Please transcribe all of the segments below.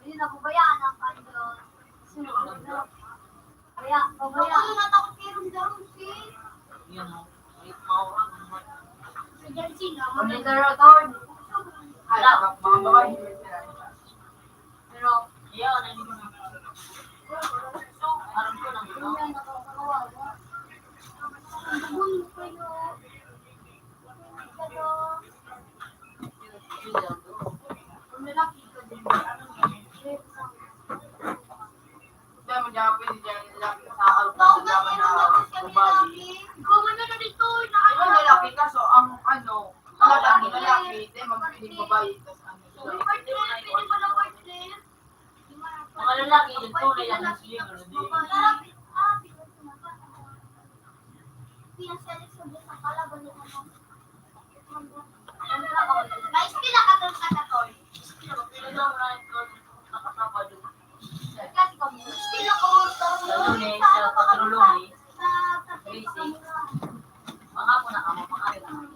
Hindi na pabayaan ang kanya. Pabayaan. Ako natakot kayo ng darong si. Yan o. May maurang. Si Jancy na. Monitor. Hala, mga babae. Pero, Yan, hindi mo na. Aram ko lang ito. yan nakakawa. Ang bubulo kayo. Pero, kung lalaki ka din. Diyan mo dyan, pwede dyan sa alcohol. Ikaw na sinunod kami lalaki. Ikaw na na dito. Ikaw lalaki ka, so ang lalaki, di magpiling babae. Mga lalaki, yung tunay lang ang siling. May iskila ka doon sa katol. Kasi kami, iskila ko Sa Lunes, sa Patrulunes, Basic. Mga po na kamo, mga rin naman.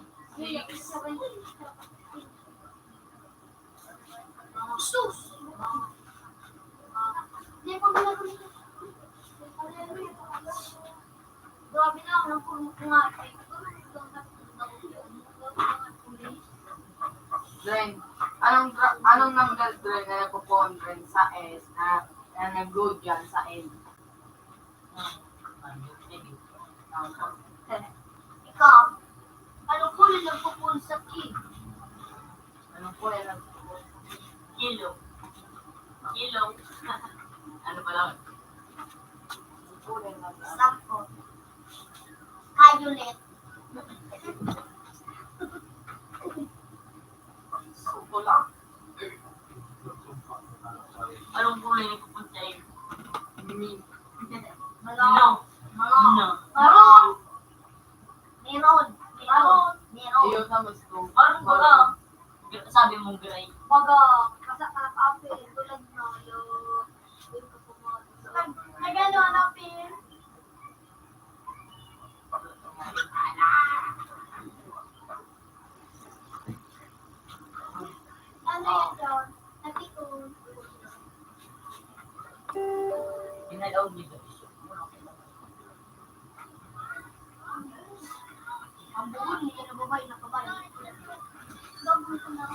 Sus! Hindi ko ginagawa. Grabe na ako ng pumungkungate. Dren, anong number dren na nagpupon dren sa S na nag-go dyan sa N? Ikaw, anong kulay ng pupul sa key? Anong po yan nagpupon? Kilo. Kilo. Ano pa lang? Kulay na ba? Sampo. Violet. Suko lang. Anong kulay ni pupuntay? Mimi. Kilo. Maroon. Maroon. Meron. Meron. Meron. Iyo sa mas ko. Parang wala. Sabi mong gray. Baga, kasakapin, tulad na yung nagano hanapin. Ano yan doon? Natikon. Pinalaw dito. Ang buon, hindi na babae na kabayo. Gagawin ko na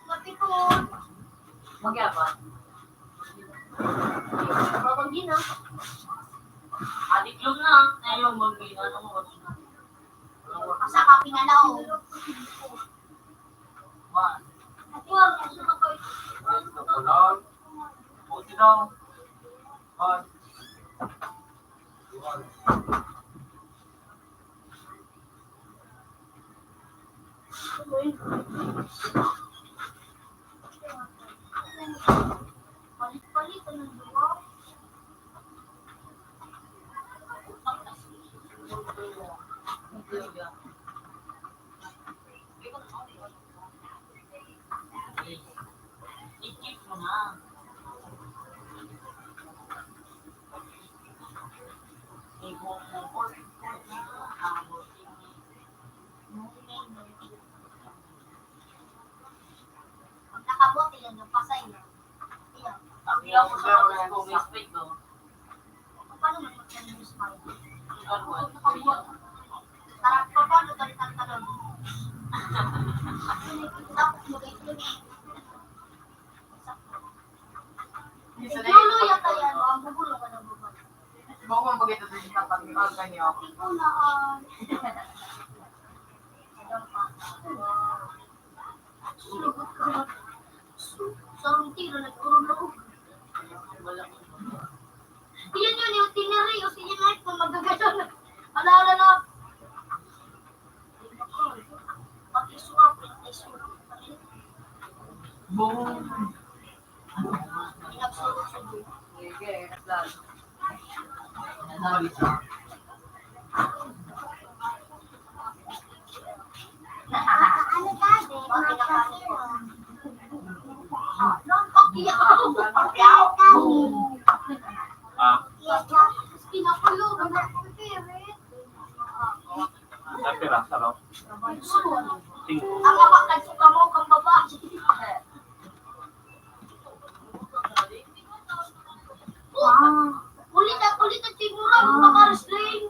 natikon. Magyapat. Babagin na. Adiklog na. Ayaw mag-gina. Ano mo? Kasaka pinalaw. One. Huwag, gusto ko ito. Puti daw. Palit-palit ang dua. I-keep mo na. Pag nakabot, ilan yung pasay na. Iyan. Ang ilang ko sa mga wait ko. Paano man magkano yung smile? Ano? Nakabot. Tara, paano galit ang talon? Tapos lugay-lugay. Lulo yata yan. Ang bubulo ka ng bubulo. Bago mong bagay ito sa pag-ibang kanyo. Ikaw na ang... Sulugot ka na. Sa tiro, nagkurulog. Iyan yun, yung tiniri, yung sininight kung magagano. Alala na. Pati suwap, ay suwap. Boom! Pinagsulog-sulog. Sige, nasal. Nasabi siya. Ano dati? Bakit nakalit ko? Pagkiyaw! Pagkiyaw! Pinakulog. Ang nakulirit. pera, sarap. Tingko. Ang awakan suka mo kang babae. Kulit ang tigura mo paka-wrestling.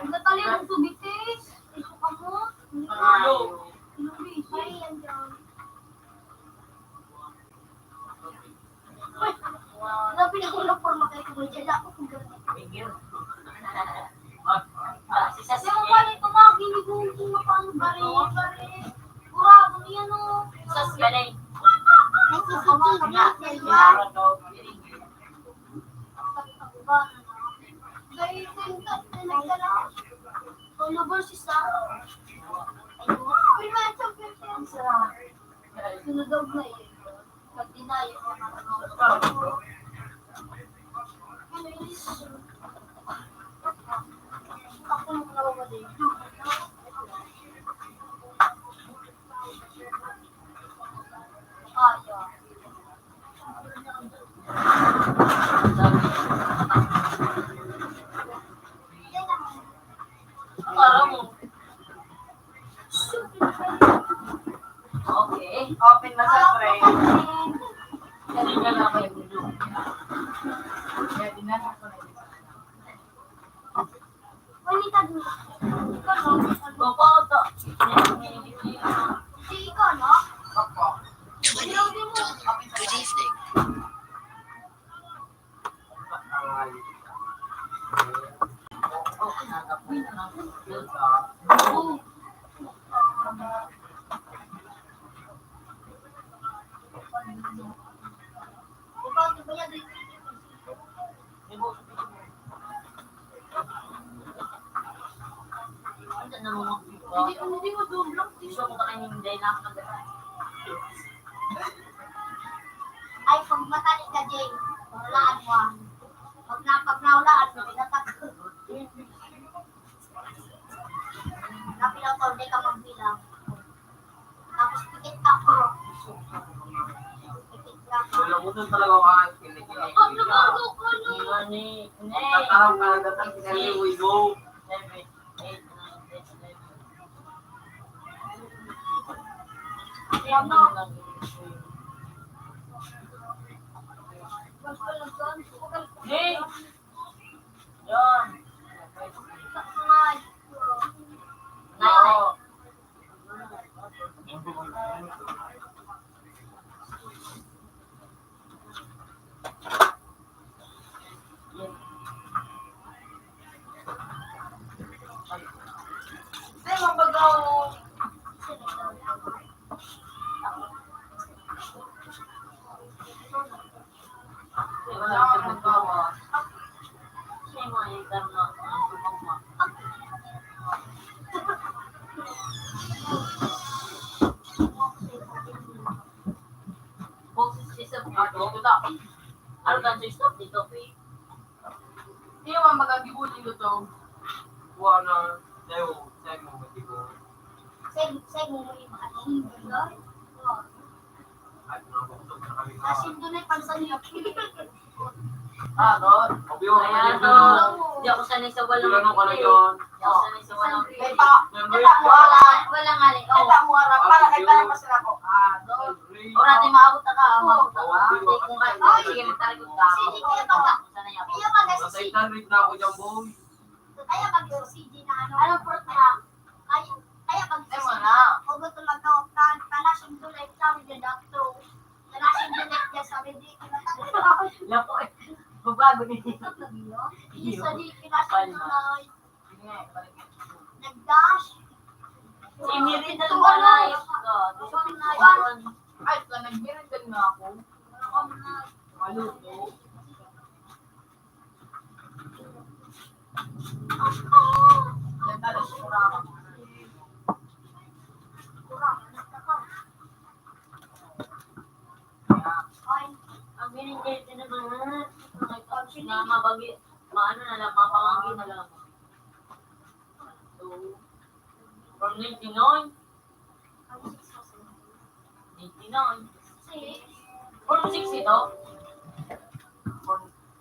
Natali ang tubitis. Ito ka mo. Ay, yan dyan. Grabe na ko lang forma kayo kung dyan ako kung gano'n. Kasi mo pala ito mga ginigong kung paano bari. Kurado niya no. Sas galing. Nagsisipin na dyan. Gaya tingkat na nagdala. Solo versus sa. Uy, man, champion siya. Sarap. Sunodog na yun. Pag dinayo ko na ako nung nawawali. Kaya. Akala mo. Okay. Open na sa tray. Kasi ka na kayo gulo. Kaya dinasa ko na ito. Manita dun. Ikaw, no? Bapata. Si ikaw, no? Opo. Ayaw din mo. Good evening. Oh, nakapoy na lang. Ikaw, di ba yan? Ano na mo Hindi mo dumblok. Gusto mo ka hindi na ako Ay, pag matali ka, Jay, walaan mo ah. Pag naulaan mo, pinatak. Napilaw to, hindi ka magbilang. Tapos pikit ako. Pikit lang. Alam mo doon talaga ako ang kinikilig. Tatarang ka na datang kinali, we go. 7, 8, 9, 10, 11. Ayan na. Hey! Yon. Sakmay. Oo. Ay, mabagaw. Wala akong magawa. Siya yung mga exam na ang tubang mo. Boses siya sa mga kita. Ano ka siya stop dito, eh? Hindi naman magagibuli ko to. Wala, Leo, sa'yo mo, matigo. Seg mo yung makasin. At nabuktot na kami Asin doon ay pansan niya. Ano? Obi mo, Kaya matigo. to, di ako sanay sa walang Tulano ka na pili. yun. Di ako sanay sa walang pili. May pa. Kita mo harap. Walang alin. Kita mo harap. Para kay para pa sila ko. Ano? O natin maabot na ka, maabot na ka. Hindi kung kahit ay, sige, magtarikot ka. Sige, kaya baga. Sanay ako. Kaya baga si Masay CG. tanrig na ako dyan, boy. Kaya baga si CG na ano. Anong fruit na? Kaya baga si Ay, CG. wala. O gusto lang ka. Tanasing tulay. Sabi niya doctor. Tanasing tulay niya sabi di. Yan po eh. Babago ni Isa di. Kinasing tulay. Sige, balik. Nag-dash. Si Miri na lumalay. Ay, ito, nag-birindan na ako. Maluto. Yan talaga siya kurang. Ang binigay na naman. Na mabagi. Maano na lang, mapanganggi na lang. So, from 99. 89. From 6 ito.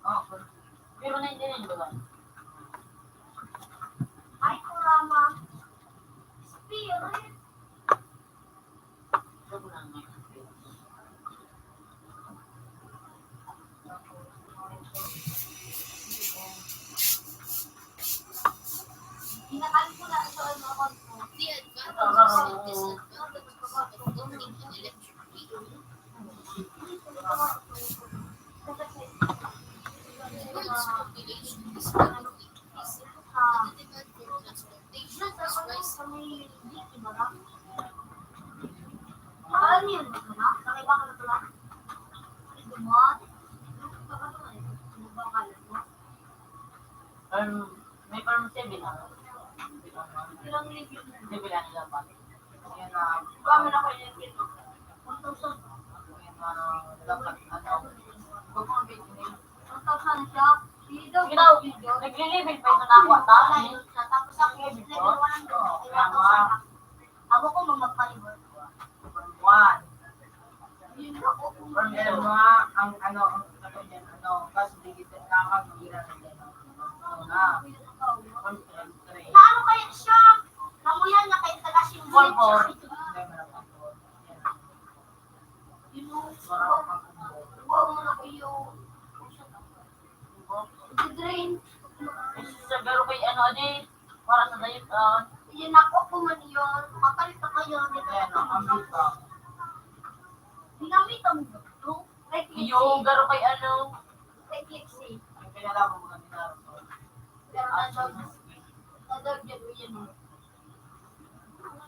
Oh, Pero 99 ba ba? The advantages and disadvantages of owning an electric vehicle. The world's population is rapidly increasing, and the demand for transportation is rising. May parang 7 na. Hindi bila nila pa. Yan na. Kami na kayo yung kilo. 1,000. Yan na. Dapat ano. Huwag mo bitin. 1,000 siya. Video. Ikaw, naglilibig pa ito na ako ata. Tapos ako, level 1 doon. Ako ko magpalibot. 1. Yun ako. Or meron mga ang ano kasi digital na mag-ira na din. Na. Paano kaya siya? Namuyan na kayo taga-simbulit siya. Hindi meron pa po. Yun o. Marami pang kumbo. Huwag mo na kayo. Drain. Pero kay ano adi, para sa diet, Yun ako kuman yun. Makapalit na kayo. Ayan o, ang bita. Ginamit ang ito. yung garo kay ano, Reclipsy. Ang pinalaman mga dinaro ko. Pero nadog. Nadog yun o yun o.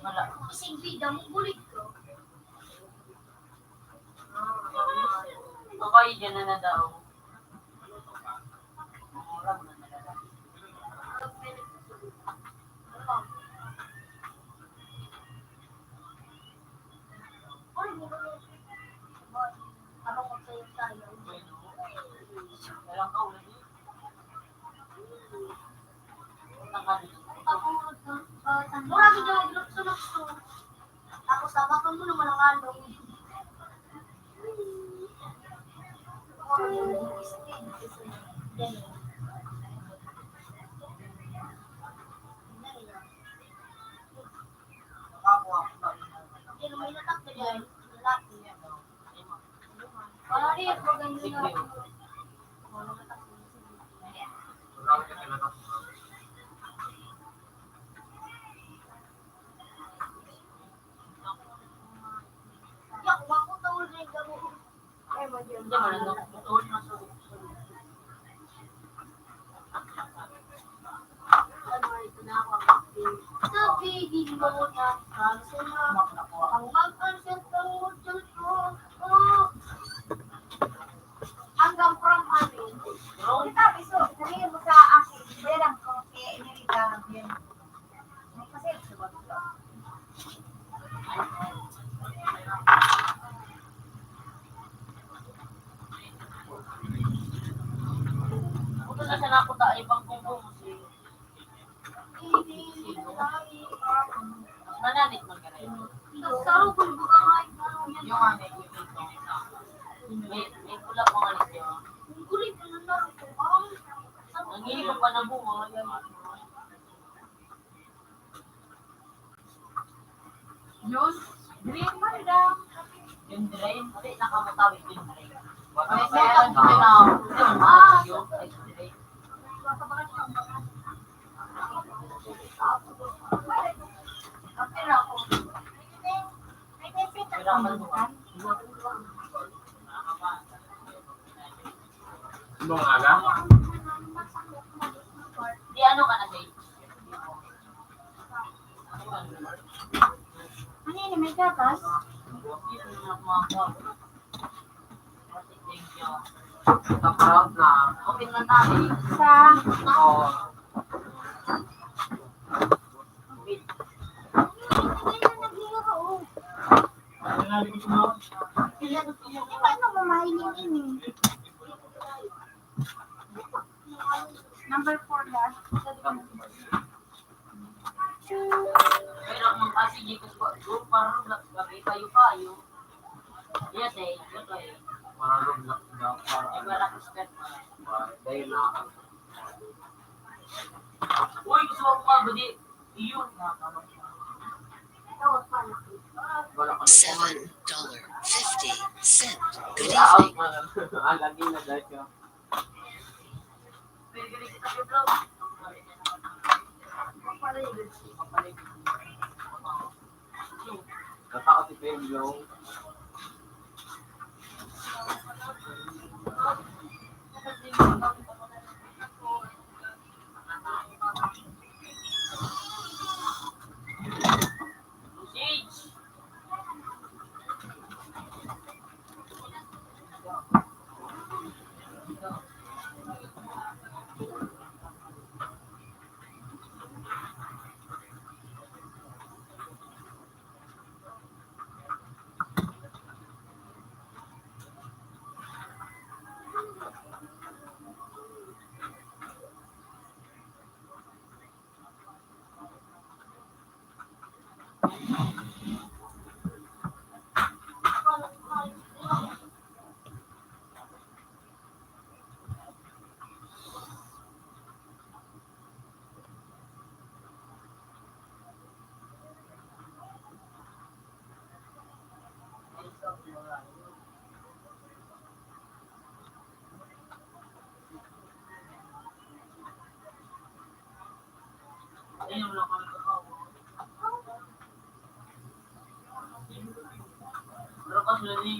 wala. Kasing bida mo, bulit ko. Okay, dyan na daw. Murang na talaga. Ano ko sa'yo tayo? Walang kaulad eh. Mura ka dyan, lukso-lukso. Tapos tabakan mo naman ang ano. Nakakuha ko pa. Hindi naman natak ka dyan. Lalaki yan. Wala rin, maganda na. Wala natak ka dyan. Marami ka sila tapos. Yak, wako tawul rin ka mo. Ay, magyam. Hindi mo lang nakutulog na sa Sabi, di mo na kansela. Ang mag-cancel ka mo dyan ko. Hanggang from amin. Kita, biso, sabihin mo sa akin. Bayaran ko, kaya inirita yun. Kasi, sabat ko. Kung na siya napunta, ibang kumpong si mananit man ka na yun. Saro ko, buka nga yung Yung ano yung dito. May pula pa nga nito. Ang kulit na naro ko. Nanghihilom pa na bunga. Yun. Green man daw. Yung drain, hindi nakamatawid yung drain. May Meron meron kami din na, yung drain. Kapit ako. Pero ang malukan. Ibang aga? Di ano ka na, Jay? Ano yun, may gatas? Thank you. Naka-proud na. Open na tayo. Sa... Oo. Wait. Paano mamahiling ini? Number 4 last. Pero kung kasi di ko parang lagay kayo. Yes eh, ito eh. Marunong na para Iba lang step. dahil na Uy, gusto mo mga budi. Iyon. wala ka $7.50. Good out evening. man. Lagi na dahil ka. Pwede ka rin kita vlog. Para Nakakatipid yung Sausage! Ayun lang kami kakawa. Pero kasi ni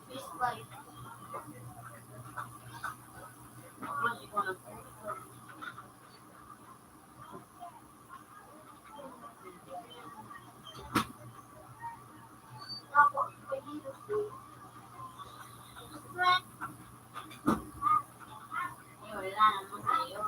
Fish bite. Plus ikaw lang. Ako, pwede ito. Wala naman tayo.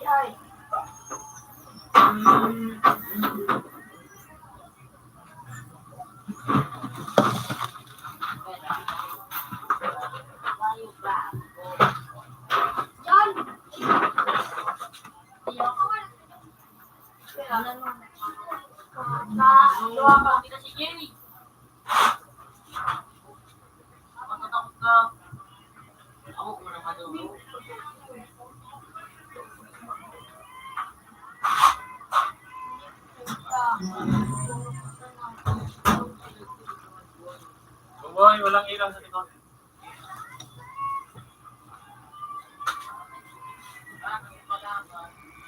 Ay, Tayo ba? John! Luwa ka kita si Jerry. Matatakot ka. Ako kung naman maduro. Boy, walang ilaw sa likod.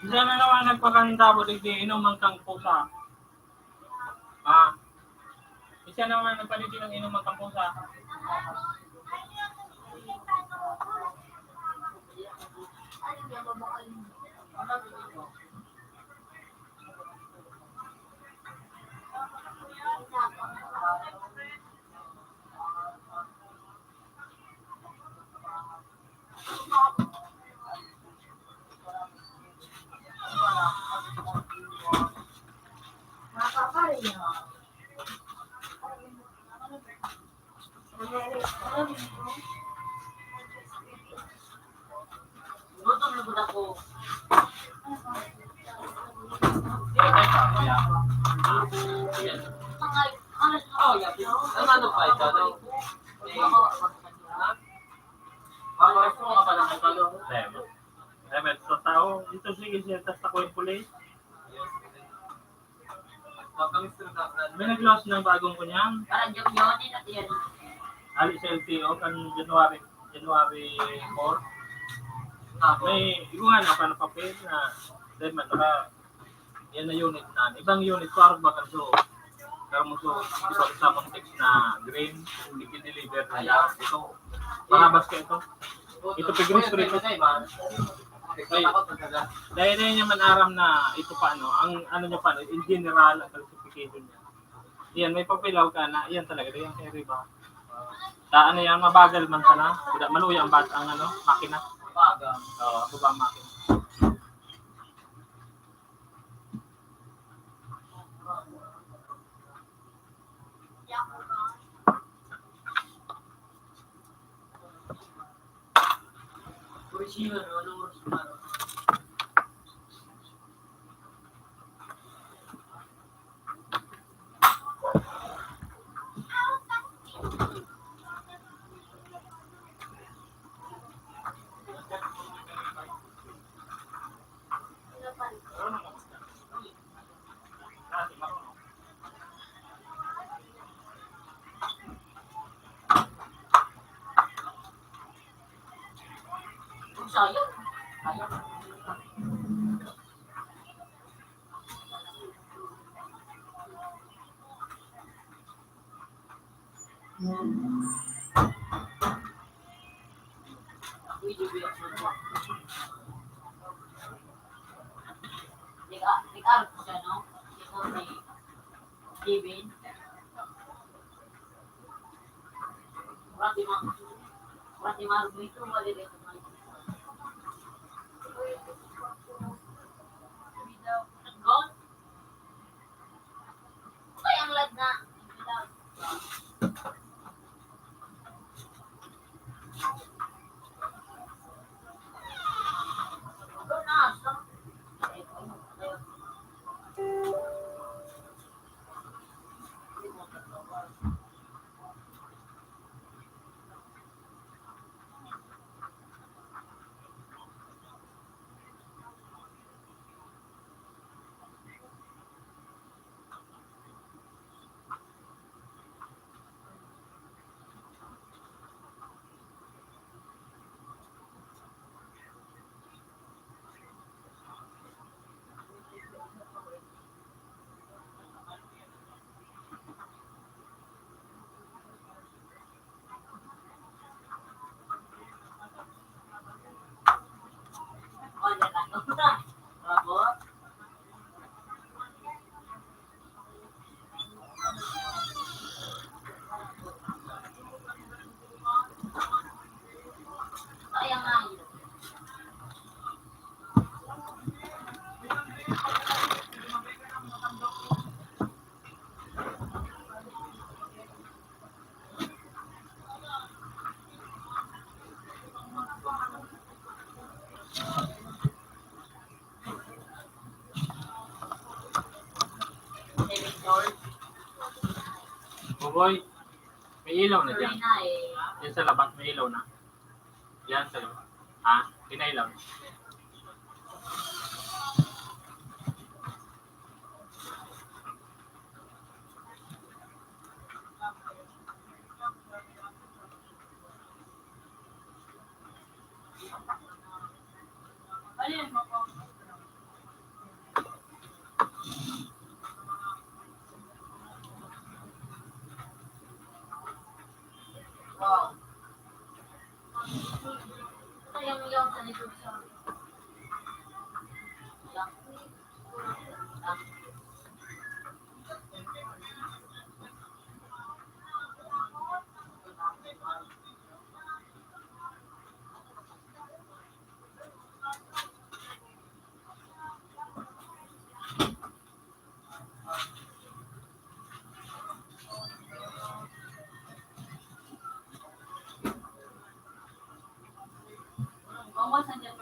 Isa na naman nagpakahintabo digdi inuman kang pusa. Isa naman nagpaliti ng inuman kang pusa. Makakarin. Gutom na ba ako? Oh, yeah. Ano pa ito? Gusto mo ka pa ng kapalo? Lemet sa tao. Ito sige siya. Tapos ako yung pulis. May nag-loss ng bagong kunyang. Parang jog-jonin at yan. Ali sa LTO kan January 4. May igo nga na paano papel na dahil man naka yan na unit na. Ibang unit parang ba kanso. Pero isa mong text na green, i-deliver na ito. Parabas ka ito. Ito pigris ko ito. Dahil na niya manaram na ito paano, ang ano niya paano, in general, ang classification niya. Yan, may papilaw ka na, yan talaga, yan carry ba? Ano yan, mabagal man ka na, maluya ang ano, makina. Baga. Oo, ako ba ang makina? Receiver, anong receiver? Sayang. Sayang. Video reaction ko. Nag-art ko siya, no? Ito may Kevin. Berarti maru itu boleh deh. Tegon. Apa yang lihat na? Boy, may ilaw na dyan. Yan sa labas, may ilaw na. Yan sa labas. Ha? Pinailaw. Wow. Ito yung sa nito sa. Kamu sendiri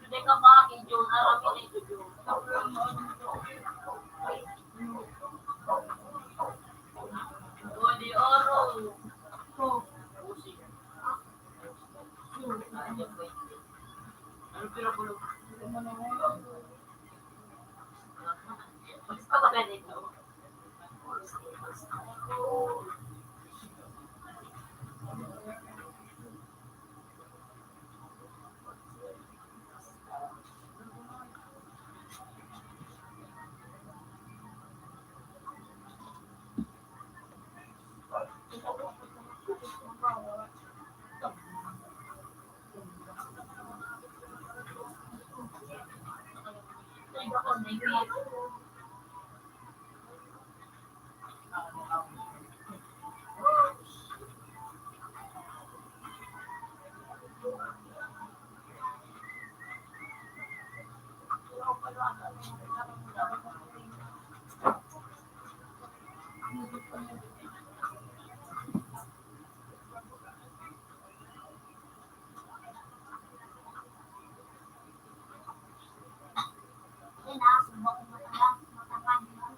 Sudah ka ba, Injo, narami na ito, Goli oro. Pusi. Ano pinapulo? Basta ba ganito? ako, nagigit. Yan na, subok mo na lang. Matapan mo.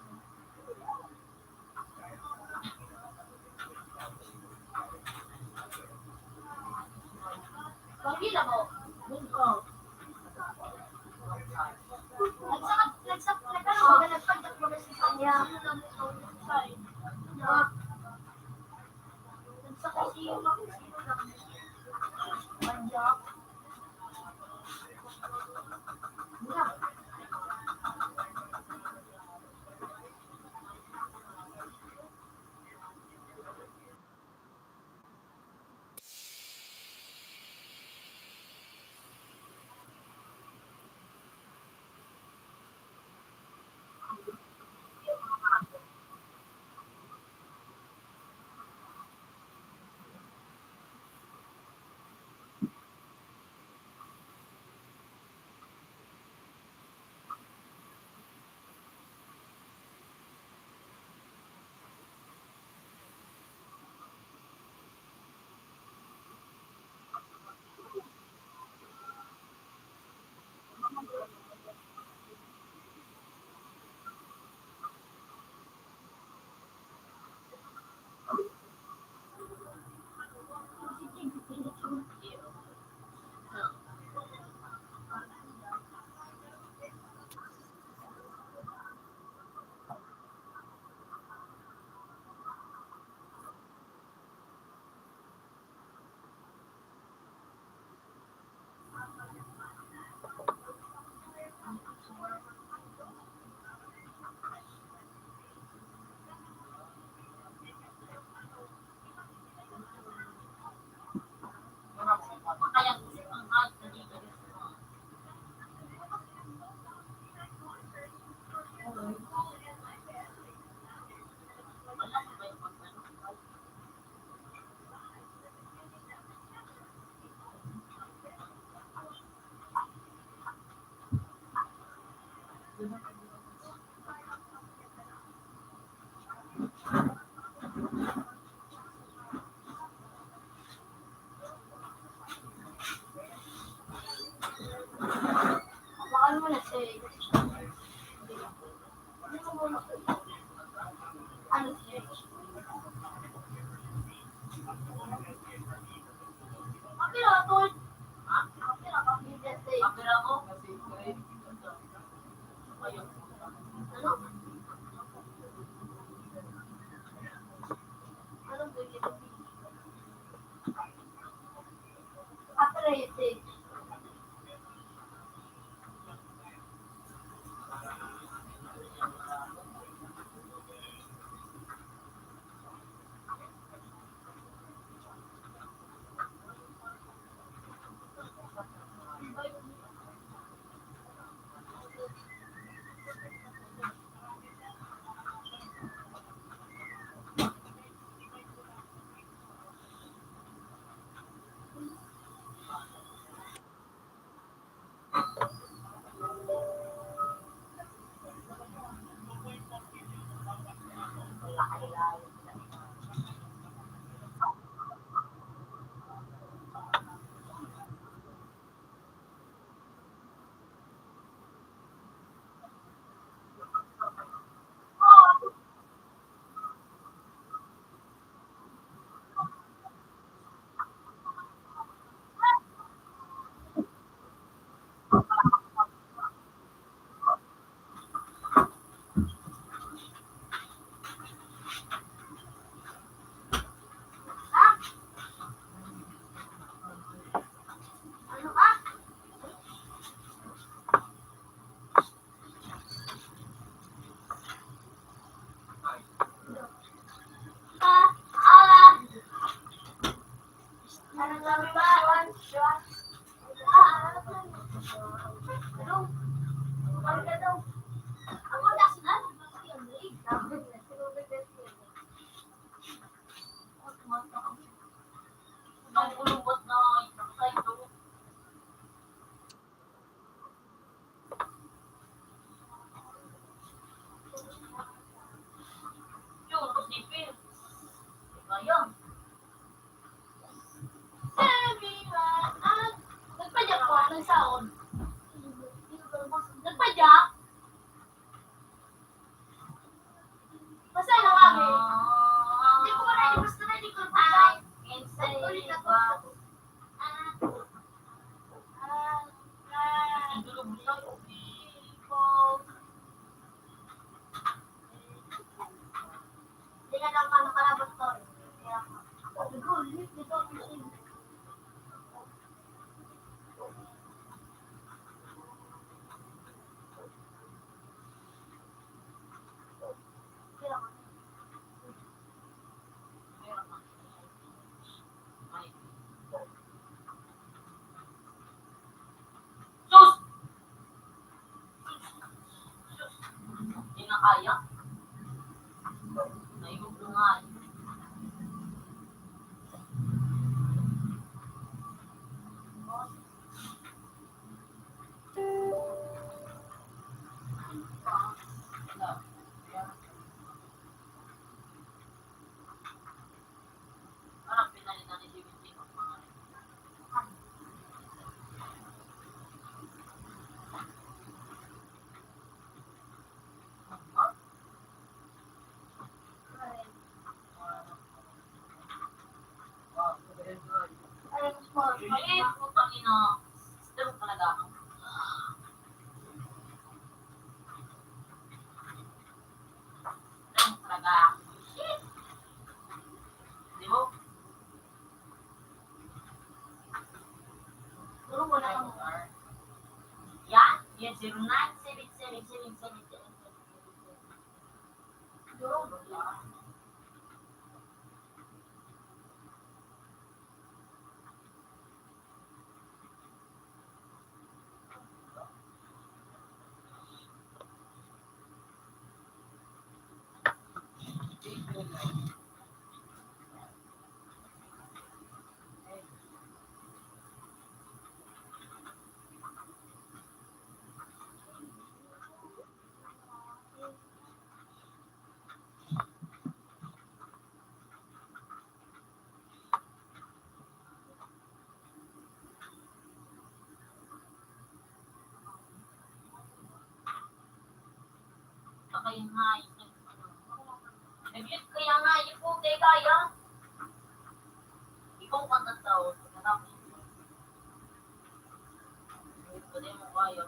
Pagila mo. Oo. Nagpagdat mo na si kanya. Nagsakay siya yung sino lang. Panjak. Yeah. Kaya ang hard nagigit. Wala ko ba yung pagkano? Bakal mo na siya. Ano siya? Kapila to. Kapila kapila siya. Kapira mo? Ayun. Ano? Anong pwede? Kapila siya. ng saon. Nagpadyak. Basta lang kami. Hindi ko na gusto na di ko tayo. Insay ba? Hindi ko gusto. Hindi ka lang paano kalabot to. Kaya gulit dito. Sus! Hindi na kaya. Naibog ko nga. Parang pinalitan ni Jimmy ang mga Ay, putang ina. Step talaga ako. Step talaga. Shit! Di mo? Puro mo na kami. Yan. Yan, 09777777. Puro mo. Kaya nga, nag-lift kaya nga, yung puti kaya. Ikaw ka na tao, pagkatapos mo. Pwede mo kaya.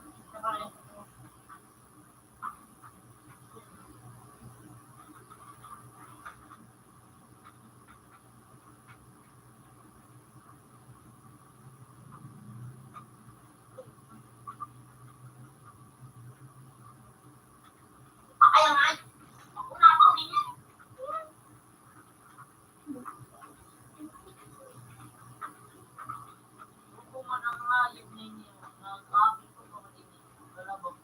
Kaya nga, ako na ako ninyo. Ako man ang hayop ninyo. Nakabi ko pa rin ninyo. Galabang.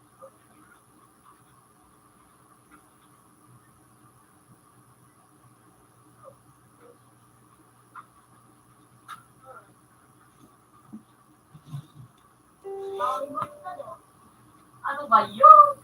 Ano ba yun?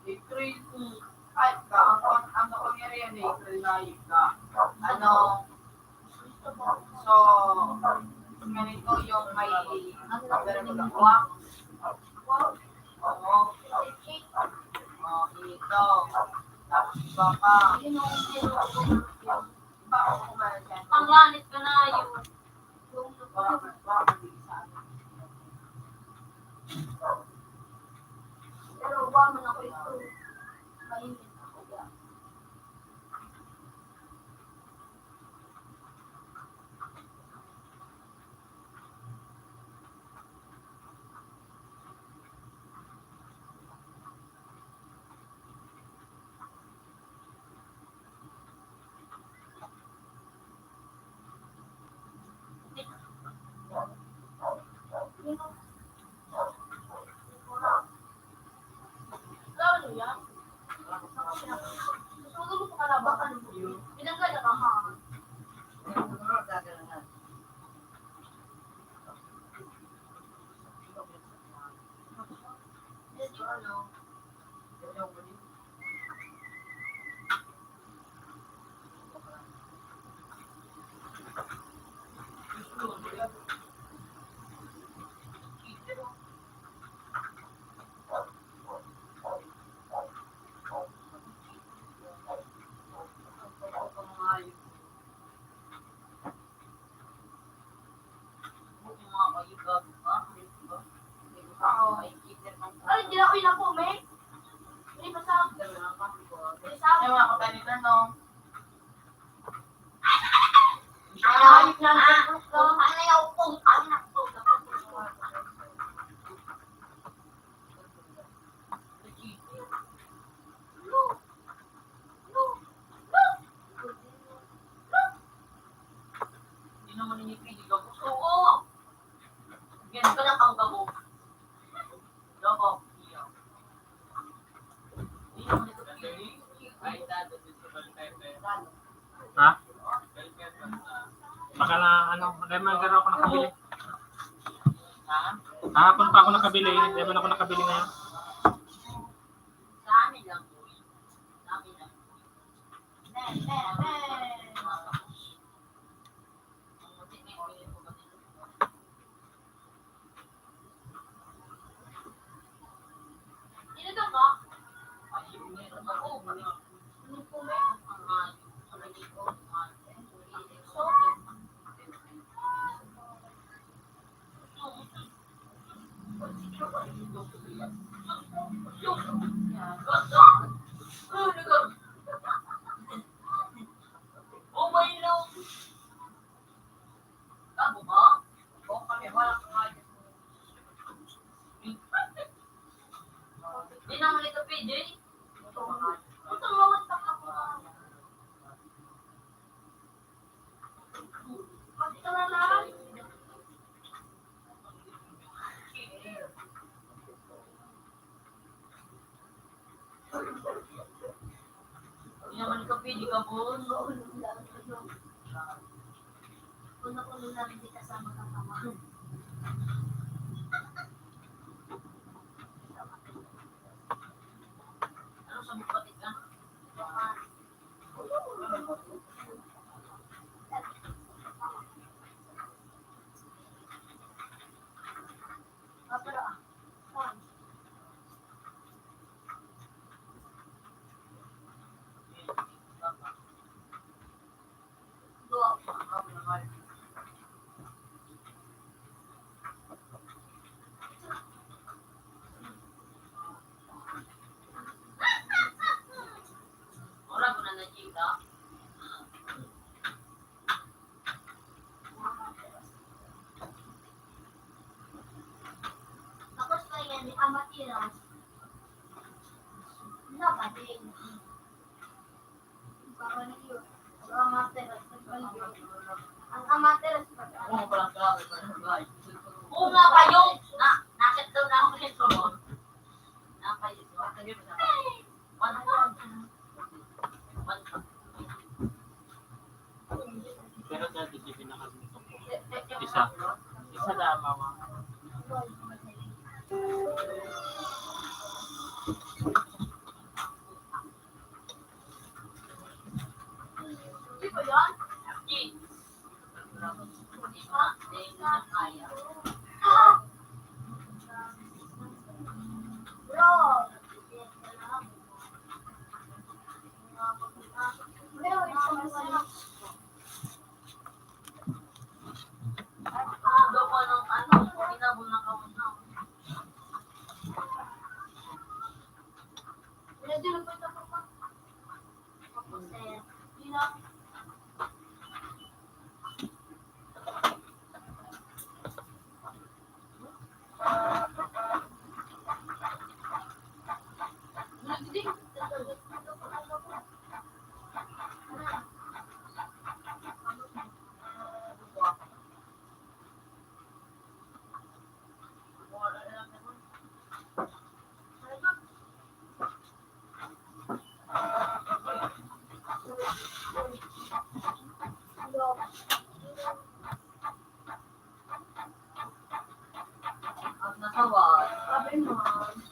April, ay, ang kapangyarihan ni April na yun ka. Ano, so, ganito yung may nagagawa. Oo. Ito. Tapos iba pa. Iba ako kumain siya. Ang lanit ka na yung Baka hindi sa akin. Pero ba man ako ito. Mainit ako ba? Gawin mo yan? Susulo mo ka na ba? Pinagkala ka ha? Ay, hindi na ako inapo, may. Hindi pa sa akin. Hindi sa akin. Yung mga kapanitan, no? Ayos lang sa gusto. Ano yung pong? Ano na po? Hindi naman ninipilig ako. Oo! Ganun ka lang ang gabo. Gabo. Hindi naman ito pilig. Ha? Baka na, ano, hindi man gano'n ako nakabili. Kahapon pa ako nakabili, hindi man ako nakabili ngayon. Sa amin lang po. Sa amin lang. Inigang ka? Oh, my Lord. Tabo ba? O kami, wala kang kaya. Di naman ito, PJ. Ito mawag sa ako. Ito na lang. Di naman ito, PJ ka po. Puno-puno lang hindi kasama ng mama. Ano sa bukatit ka? Ora ko na na-chika. Tapos pa yan, ni Amatiras. Napading. Parang yun. Ang Amatiras. Ang Amatiras. Oo, palang grabe pa rin, guys. Oo nga kayo! Nakit daw na ako nito. Nakayo. Nakayo ba sa Pero dati di pinakalimutan ko. Isa. Isa na, mama. Ay, ma'am.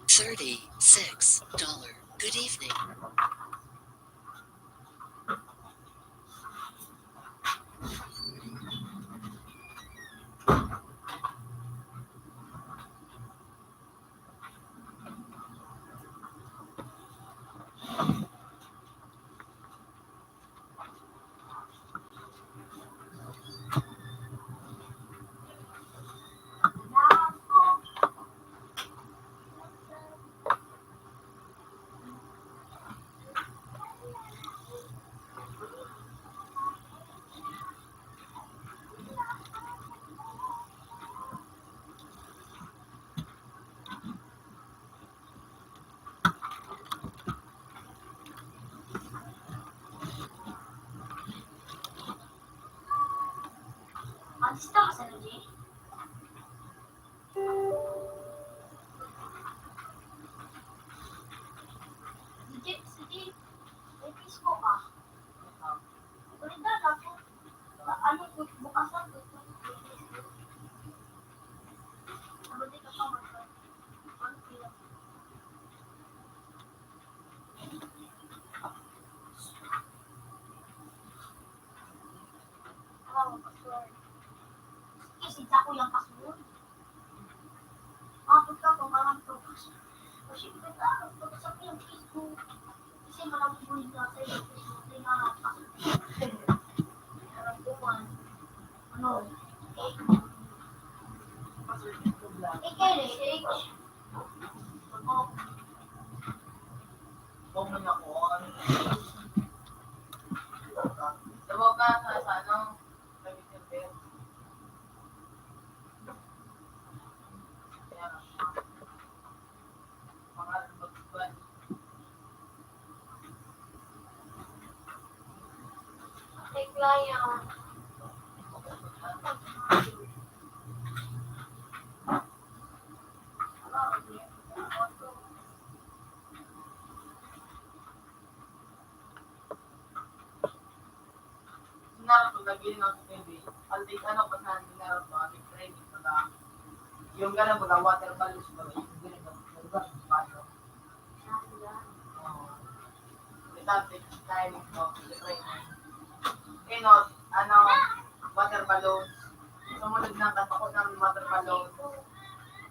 $36. Good evening. Mag-stop sa G. Sige. May Facebook ka. Ulitan ako. Ano, bukas lang. Ano di ka pa mag- ano kaya? Password. Isinta ko yung password. Punta ko, marang to. Kasi kita, pagkasap ko yung Facebook. Kasi malamang buhay ka sa iyo. Facebook, hindi nga password. Marang buwan. Ano? KLH. Ako. Huwag mo na ako. Tawag ka sa ano? Sabi-sabi. Kaya, pangalan magbuwan. Tekla yan. Sinarap ko, naging ako sa TV. Altik, ano pa sa sinarap ko, ating training ko na. Yung gano'n baga, water balloons ba? Yung gano'n baga, paano? Tapos, training ko, training. Kino, ano, water balloons. Sumunod ng katakot ng water balloons.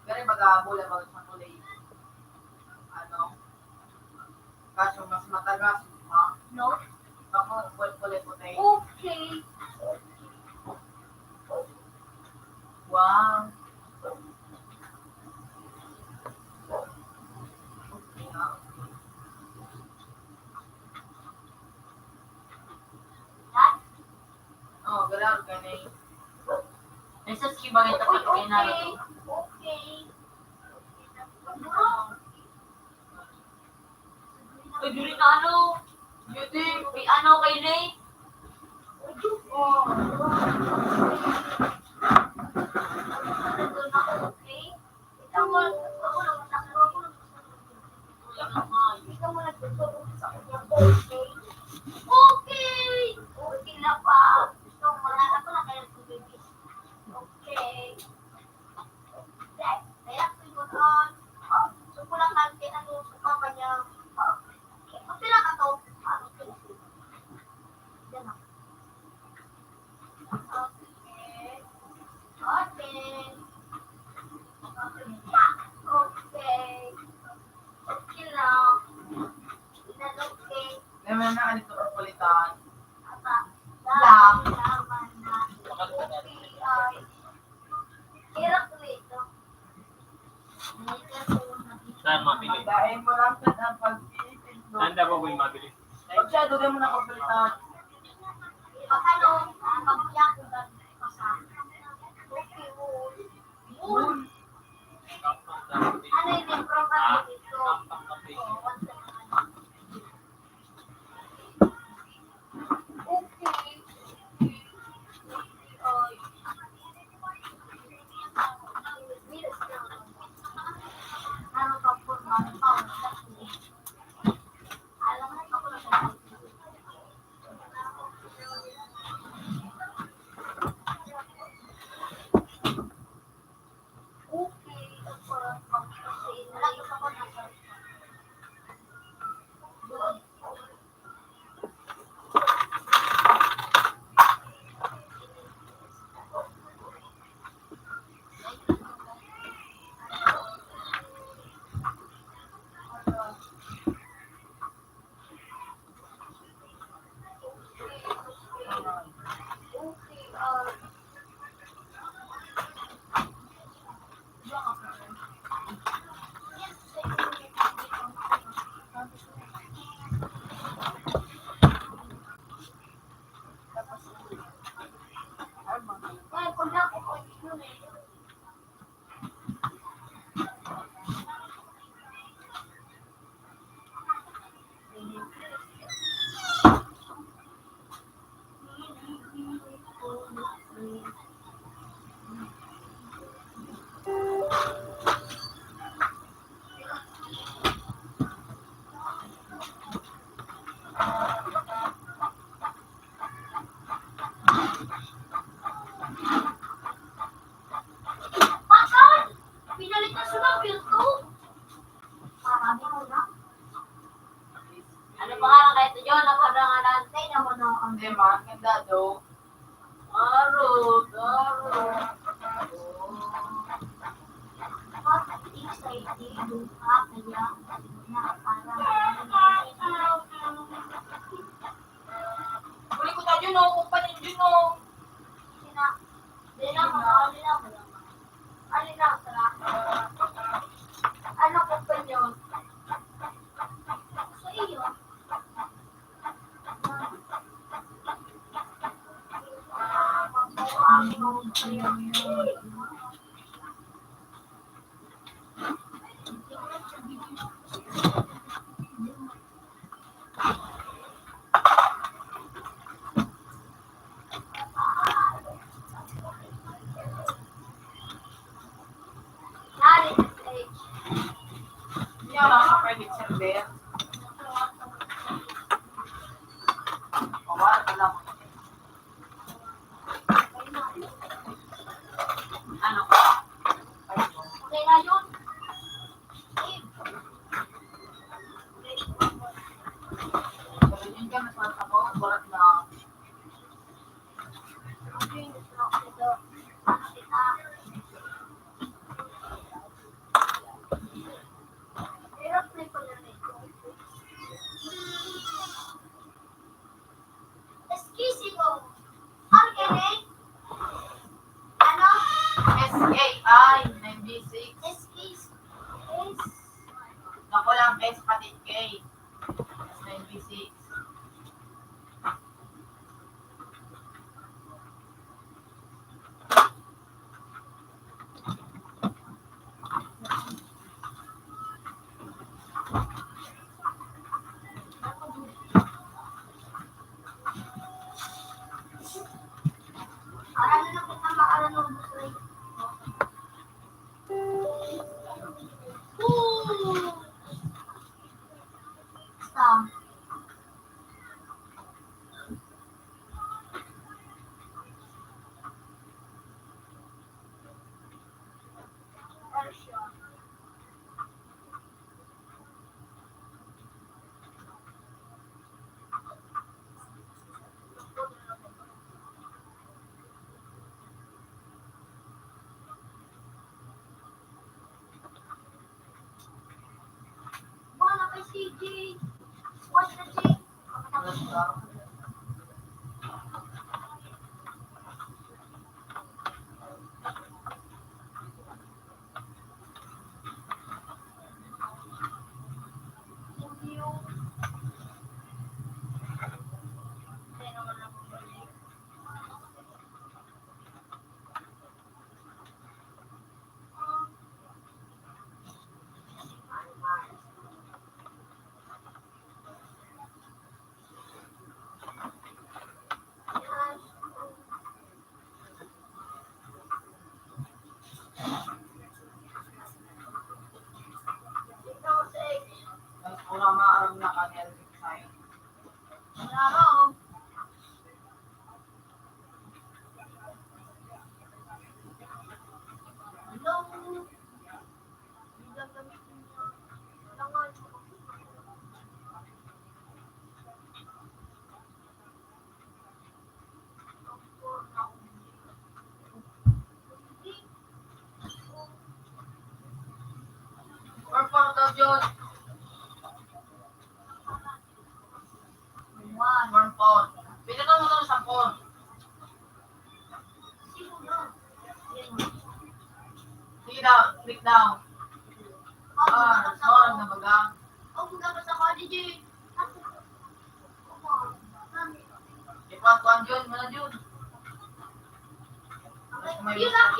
Gano'n baga, bola baga sa kulay. Ano? Kaso mas matagas, ha? No? Ako, kulay puti. Okay. Wow. Okay, ha? Yan? Oh, gano'n, ganun. Nasa skibang ito Uy, kay Naruto. okay. Uy, duli na ano? Beauty! Uy, ano kay Ray? Oh. Nandun ako, okay? Ikaw mo, ako lang, nakagawa ko lang. Ikaw mo nagtuturo sa kanya, okay? Okay! Okay na pa. So, malala ko na kaya tubigis. Okay. Kaya ko yun doon. So, kulang natin, ano, sa papa niya. Okay lang ka to. Okay. Yan ako. Okay. Okay. Okay. Okay lang. Ilan okay. Naman na kanito kapulitan. Apa? Lang. Laman na. Okay ay. Hirap ko ito. Saan mabili? Dahil mo lang sa pag-iitin mo. Saan daw ba yung mabili? Masyado din mo na kapulitan. Ano? Pagbiyak ko ba? Okay, wool. Ano yung from ano dito? Okay. Ay. Hindi man, ganda daw. Arot, arot. Excited lupa kaya na para Huli ko tayo, no? Upan yun yun, no? sina dila mo dila mo alina sala ano ko pa yun sa iyo Nari stage. Hindi ako nakaka-predict server. Wala ka lang. Ano ka? Okay na yun. Pero yun ka, mas malas ako. Barat na. Okay, ito. Kita. Pero play ko na rin. Excuse mo. Okay. Ano? S-A-I, 9B6. Excuse. Naku lang, S pati K. S9B6. Ano na kita maaral ng gusto. Stop. Wala kay CJ. What's the J? Barat na. Mas una maaram na kanil sign. Or for daw yun. One phone. Pinatong mo daw sa phone. Sige daw, click daw. Sorry na baga. Ipatuan yun, mana yun. Ano yung pangalan?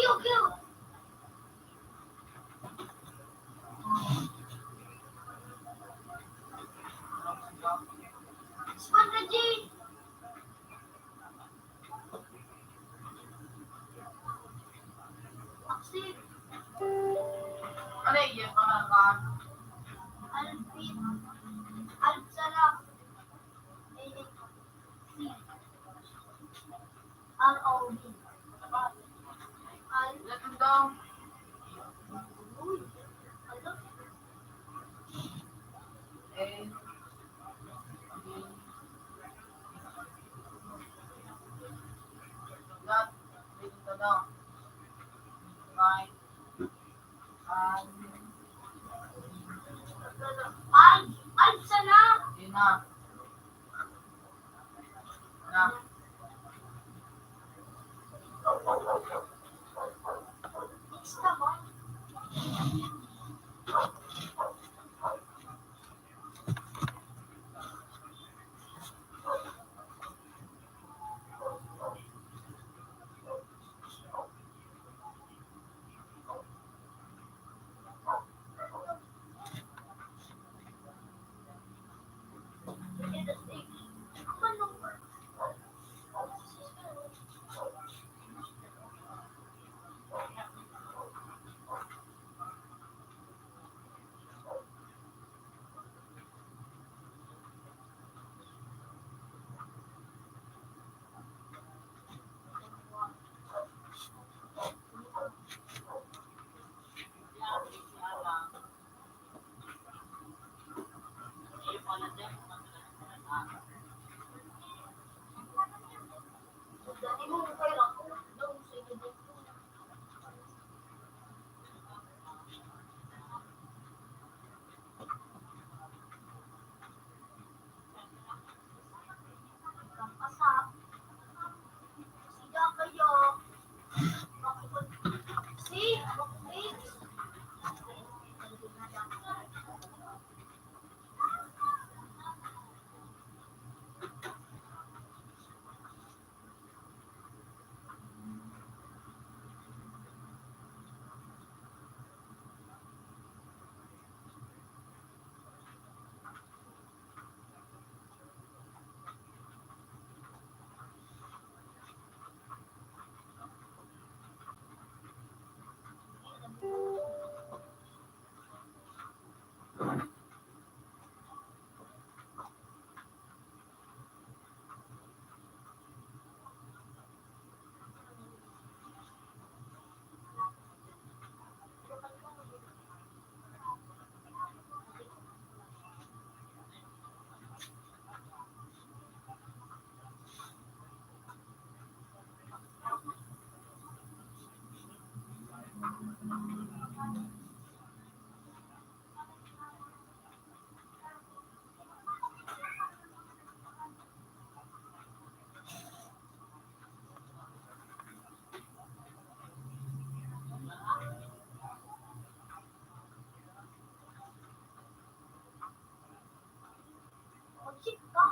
R-O-B. Let's go. A, B, ano? Right. Ay, sana! Yun na. Na. Extra ba? Dali mo, kaya ako. Daw, sige din. Kasap. Siga kayo. Si, bakit? Mag-ship ka.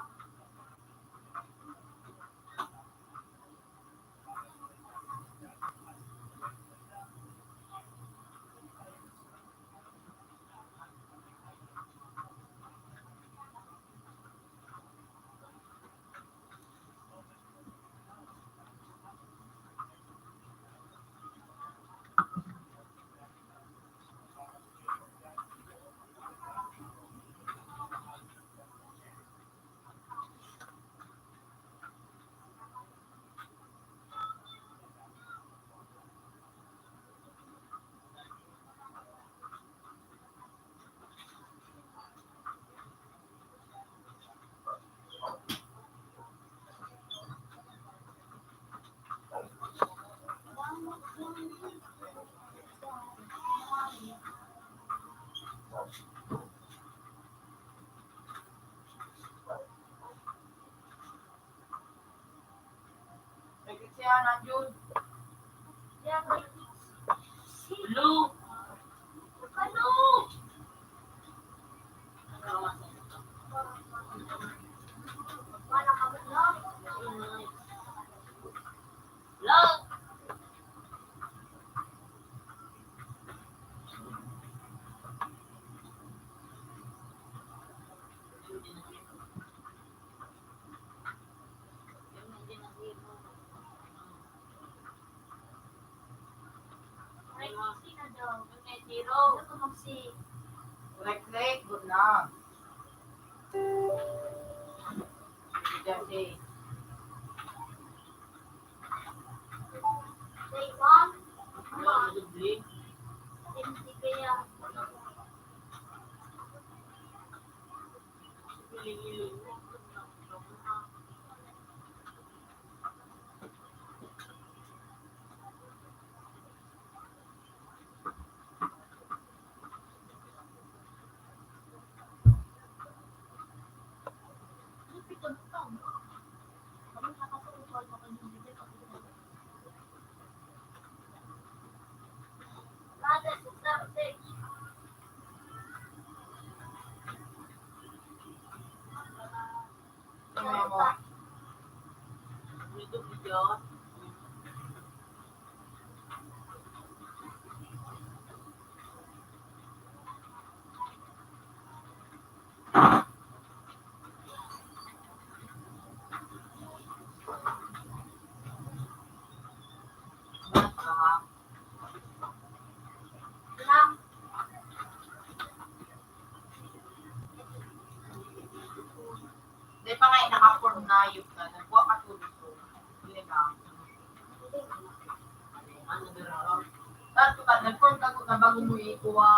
Nagkit siya na, Jun. Yan, si, Blue! ano? Wala ka ba na? Blue! Ay, si na daw. Zero. Ano ko mag-si? Rek, good na. Jesse. Day one? Wala na dubli. Hindi kaya. Hiling-hiling. yun. Hindi pa nga naka-form na yun ka. Nagbuwa ka tulog ko. Hindi na. Ano doon? Tato ka, nag-form ka na bago mo ikuha.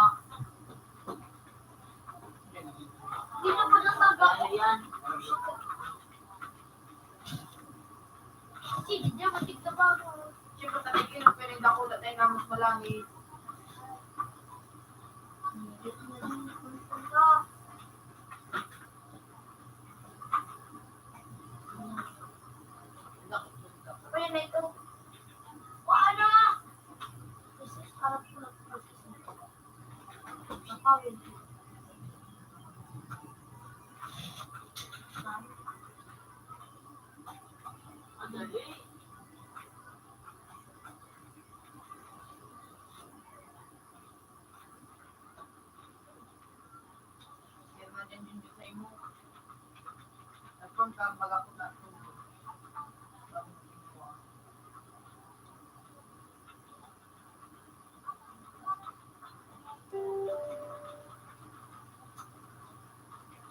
Hindi na po nasaga ko. Ano yan? Kasi di niya matigda ba ako. Siyempre tatigil, pero hindi ako tayo na mas malangit. Kaya na ito. Wala! This is harap ko na napawin. Ang dali. Kaya na dyan yung sa imo. Nag-form ka, baga ko na tulog. Bago mo ikuha.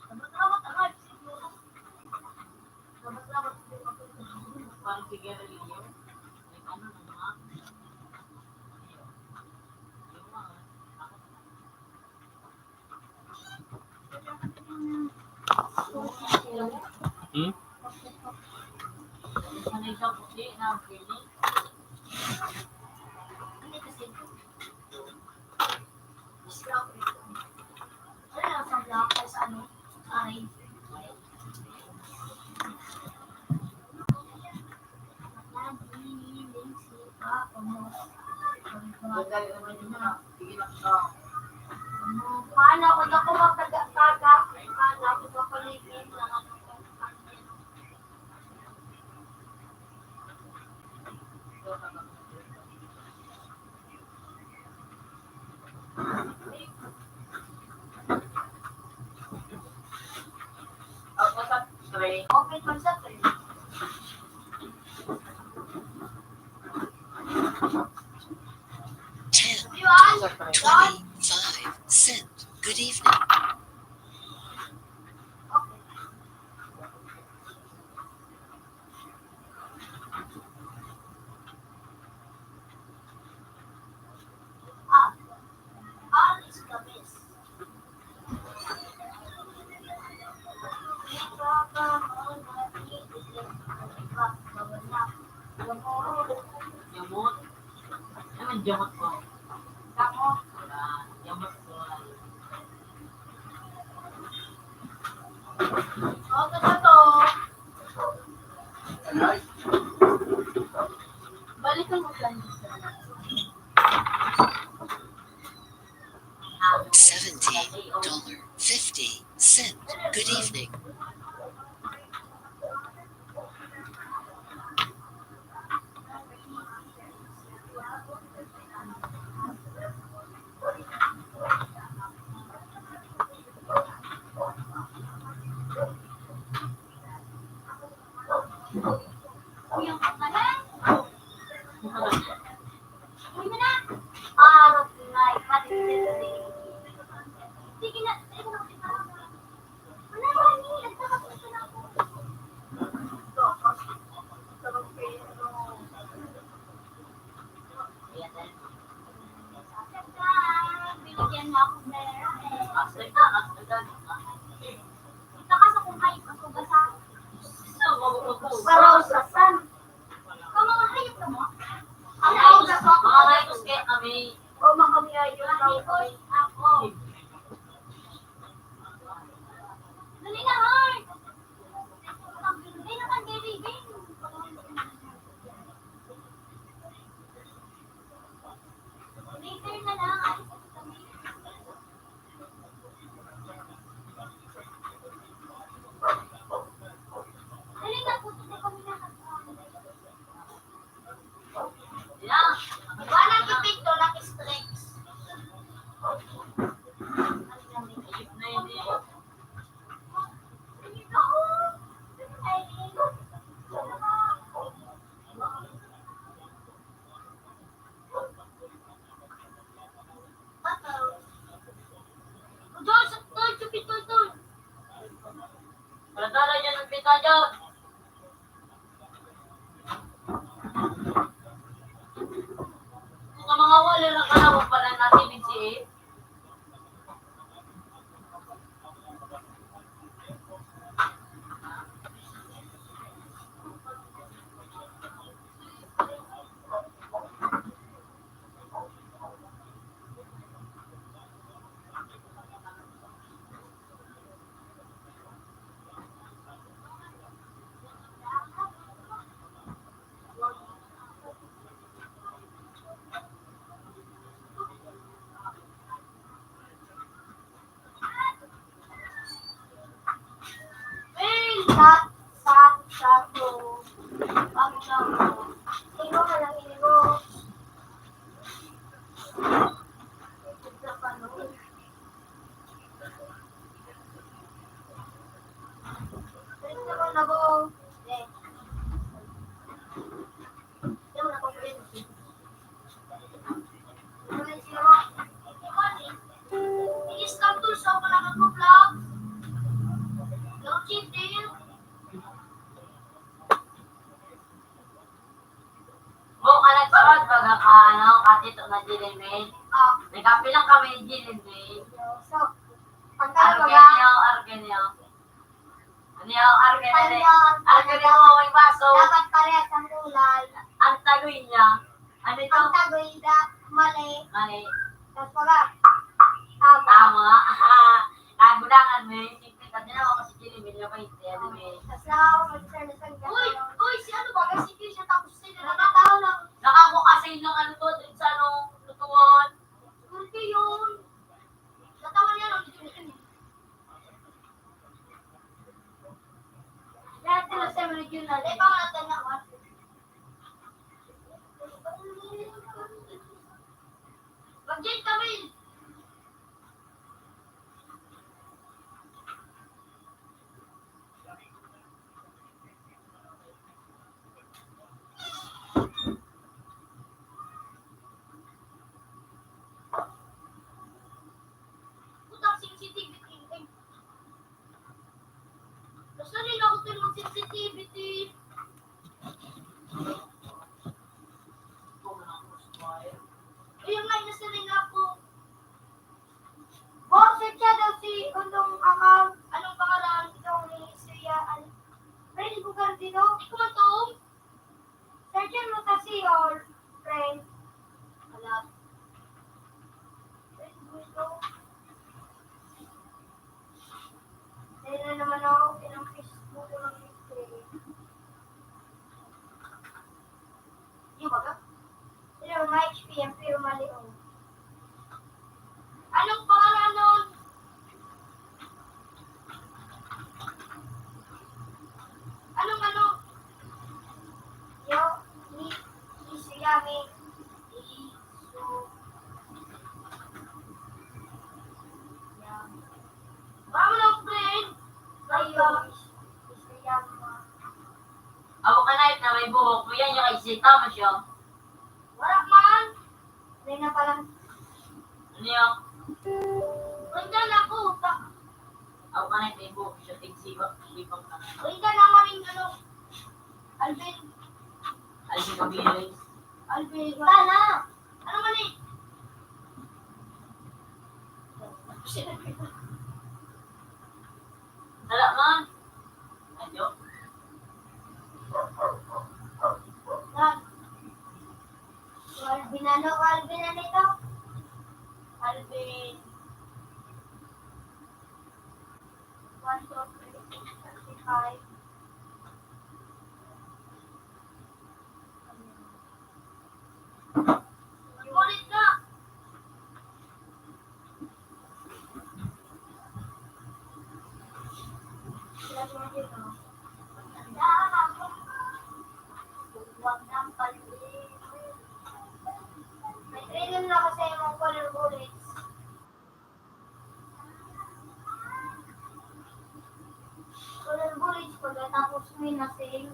Salamat agad. Salamat siguro. Parang bigyan rin yun. Like ano na mga? Yung mga. Hmm? Sanay ka puti na pili. Hindi kasi. Islam ito. Ano lang sa black ay sa ano? Ay. Dali naman yun na. Tigil ka. Paano ako na ko magtaga-taga? Paano ako papaligid lang ako? Ako sa tray. Okay man sa trip. Diwan! Sa tray. 25 cent. Good evening. Okay. All is the best. Yamot. Ano jamot ko? Tapos, Wala. Yamot ko. okay na to. Balikan mo lang. $17.50. Good evening. Yung kakalan. Uy mo na. Arot na ipatid. Sige na. Wala ba ni? Nagkakapit na ako. Sarap kayo. Ayan dahil. Binigyan mo ako meron. Asay ka. Asay ka. Nakasa kung kayo ako basa. Para Para sa san. Kung mga hayop ka mo? Ang mga tawag sa ako. rayos kaya kami. O mga kami hayop. Ako. Dali na, Heart. Dali na kang dirigin. Later na lang. Alis ako kami. Dala dyan ng pita dyan. Kung mga wala na kalawang pala natin yung si Sakto. Bakit sakto? Ikaw ka lang mo. Ito pa no. Ito naman ako. Ito naman ako. I-scam tools ako na mag-vlog. Don't cheat din. Buong ka nagparod baga ka, katito na Jilimid. Nagkapi lang kami ni Jilimid. So, pagkala mga Argenio. Ano yung Argenio? Argenio mo may baso. dapat parehas ang kulay. Ang tagoy niya. Ano ito? Ang tagoy mali. Mali. Tapos pala, tama. Tama. Nagulangan mo yung simple. Kasi na ako si Jilimid yung kayo. Ano mo Tapos nakakapag-sir na sa Uy, si ano ba? Kasi hindi siya tapos sila. Nakatawa lang. Nakakukasin ng ano to, dun sa anong lutuan. Kurti yun. Natawa niya lang. Lahat nila sa regional. Eh, baka natin na ako. Mag-jet kami. Putang sensitivity. Basta rin ako ito ng sensitivity. Ayun nga, nasa rin ako. Search siya daw si Undong account. Anong pangalan? Ikaw ni Suya. Friend ko ka dito. Ikaw man to? Searchin mo kasi your friend. Wala. Friend ko ito. Dahil na naman ako pinang Facebook ng history. Yung baga? Pero may HPM pero mali o. Anong pangalan nun? Anong ano? Yo, Isuyami. Baka mo lang, friend. Ayo. Isuyami. Ako ka na na may buhok mo yan, yung kay Sita mo siya. Wala man. Hindi na palang. Ano yung? Nandiyan ako. Ako ka na may buhok siya, tigsiba, lipang ka. Nandiyan na maring ano. Alvin. Ay, si Kabilis. Alvin. Sana. Ano man eh? Dala man. Adyo. Yan. Alvin ano? Alvin ano ito? Alvin. 1, 2, 3, 4, 5. Ulit na. Ilan mo dito? Tandaan ako. Huwag nang palibig. May training na kasi yung color bullets. Color bullets pagkatapos may nasing.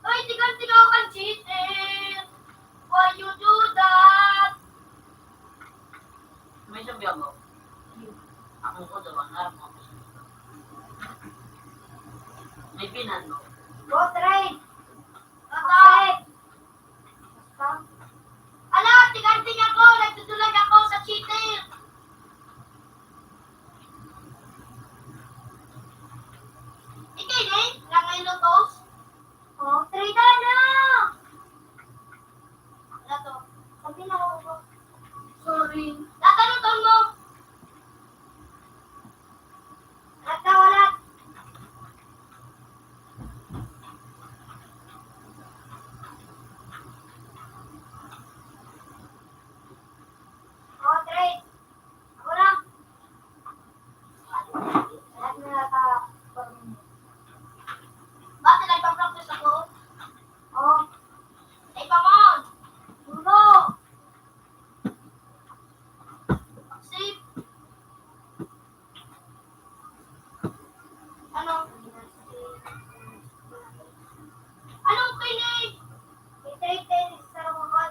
Ay, tigaw ka cheater! Why you do that? May sabi ako. Ako ko daw ang aram ako. May pinan mo. Go trade! Go trade! Ala, tiganting ako! Nagtutulag ako sa cheater! Ikay din? Langay lotos? Oh, trade na! Wala to. Sabi na ako. Sorry. Tatanong mo! Wala. Oh, trade. Ako lang. Lahat na nata. Bakit nagpa-practice ako? Oh. Ay, pamon! Dulo! Safe. Ano? Anong pinig? I-trade sa mga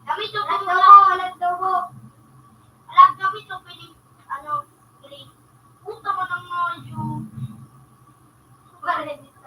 gamit yung alat daw mo. Alam, gamit yung pinig, grade. Puta mo ng modyo. Bale, dito.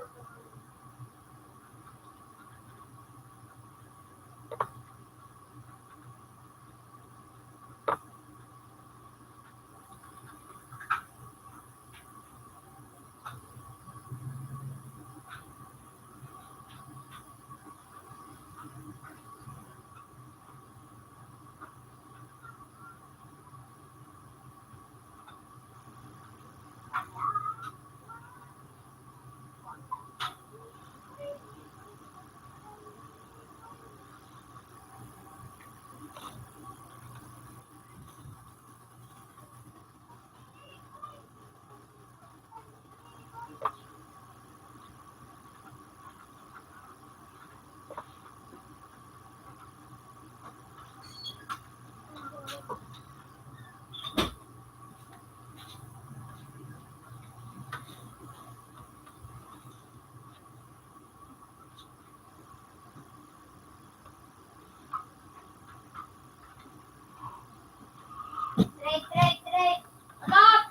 Trade. Alat!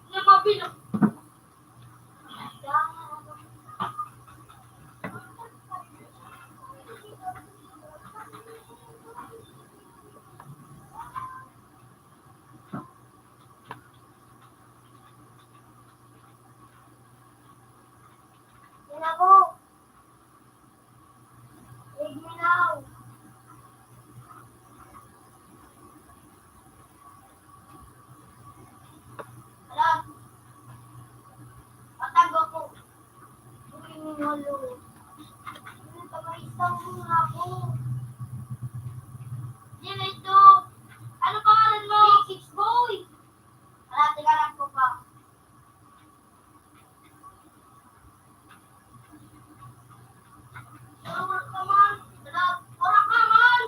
Hindi mabilang. Yan ako. Trade me now. Alam. Patago ko. Huwag halo. Pag-isang muna ako. Yan ito. Ano pangalan mo? Six boy. Wala, tigalan ko pa. Orak ka man. Orak ka man.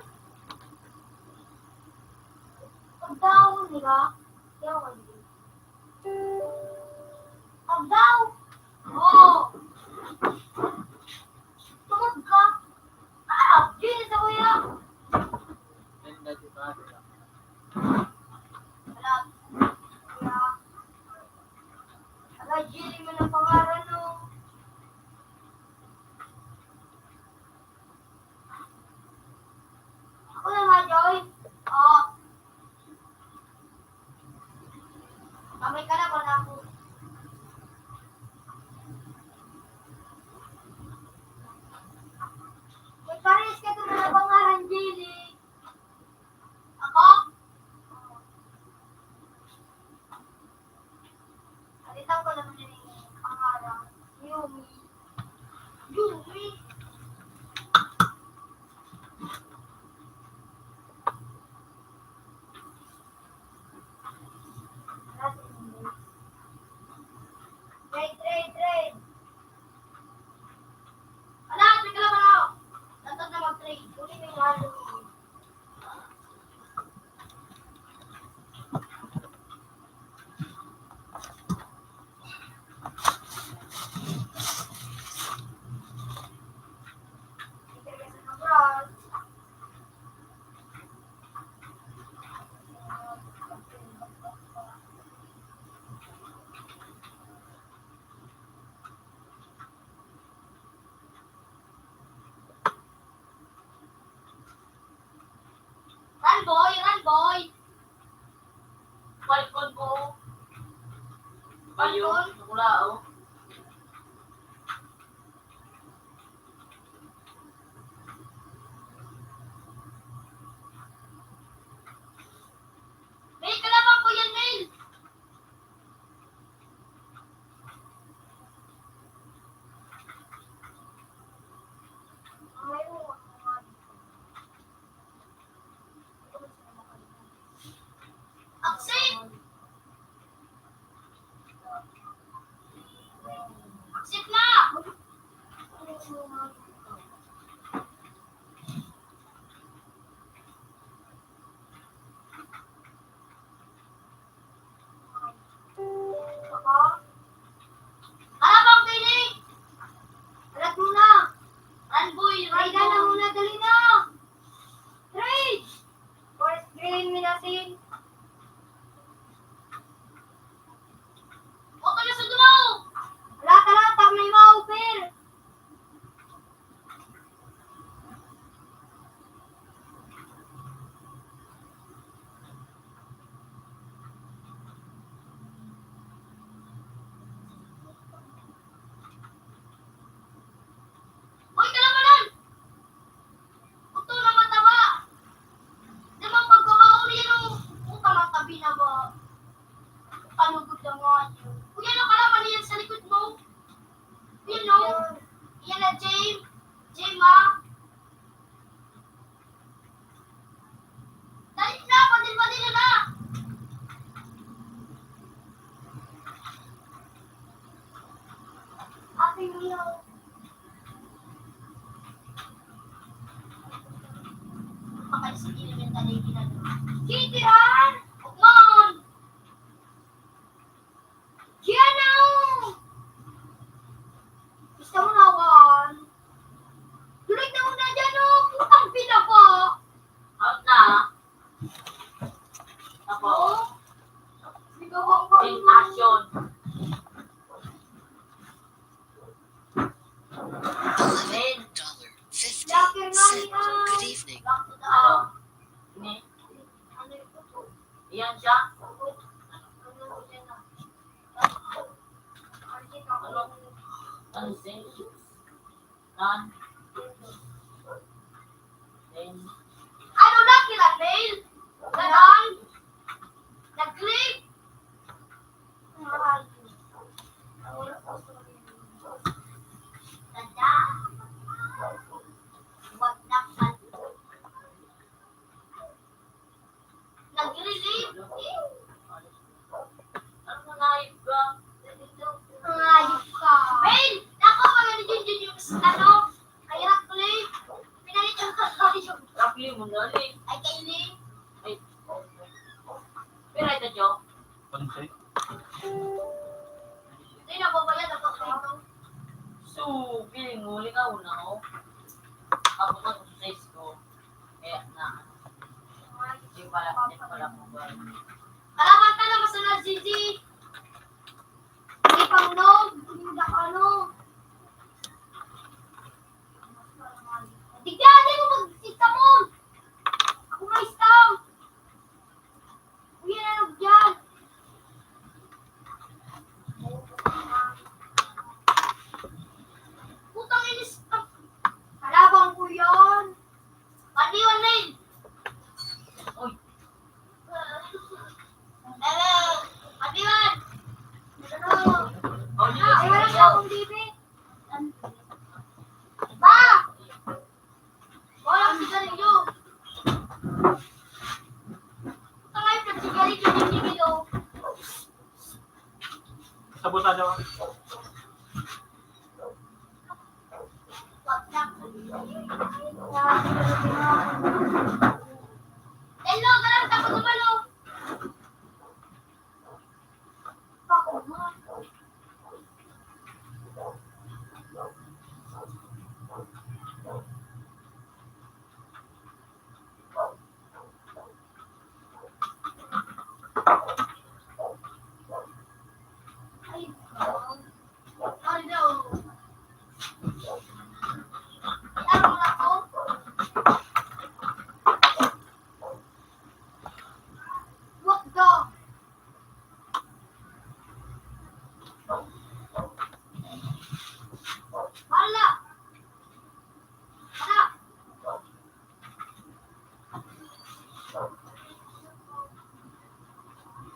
Pag-down, di ba? Yawan din. Pag-down. Oo. Tumag ka. Ginis ako yan. Ganda, diba? Wala. Wala. Wala, Jilly mo ng pangalan, no? Ako na nga, Joy. Oo. Mamay ka na ba na ako? May pares ka doon na pangalan, Jilly. Ako? Alitan ko naman yung pangalan. Yumi. Yumi? Trade. Ala, teka lang ako. Natag na mag-trade. Kunin mo yung halo. Makalisin elementary ginagawa. Titiran! Mon! Giano! Gusto mo nawan? Dulig na muna dyan, oh! Putang pila po! Out na. Ako. In action. 50 cent. Good evening. Back to the ano? Ini. Iyan siya. Ano sin? None. Then, Ano na kila mail? Ganon? Nag-click? Tanda. Huwag na Nag-relate? ano mo naib ka? Ayop ka. Mail! Ako, magaling yun yung ano? Kaya nag-click. Pinalit yung kakaliyo. Rapli mo na rin. Ay, kay Ling. Ay. Pero ito, Jo. Konsep. Hindi na babayad ako kayo. So, feeling mo, lingaw na ako. Ako na sa size ko. Kaya na. Hindi pala mo ba? Alaman ka na masunod, Gigi. Hindi pang nog. Hindi ka ano. Tignan mo mag-sita mo. Ako may stamp. Uy, ano dyan? Putang inis ka. Kalabang ko yun. Paliwan na yun. Uy, Hello. Paliwan. Hello. oh, hindi Ay, wala kasi siya akong bibi. Ba! Wala si Garillo. Tangay ka si Garillo ni Garillo. Sabota daw. Wag na. Hello, ganun ka po dumalo. Ako nga. Ay, sorry daw. Ano na ako? What the? Hala! Hala!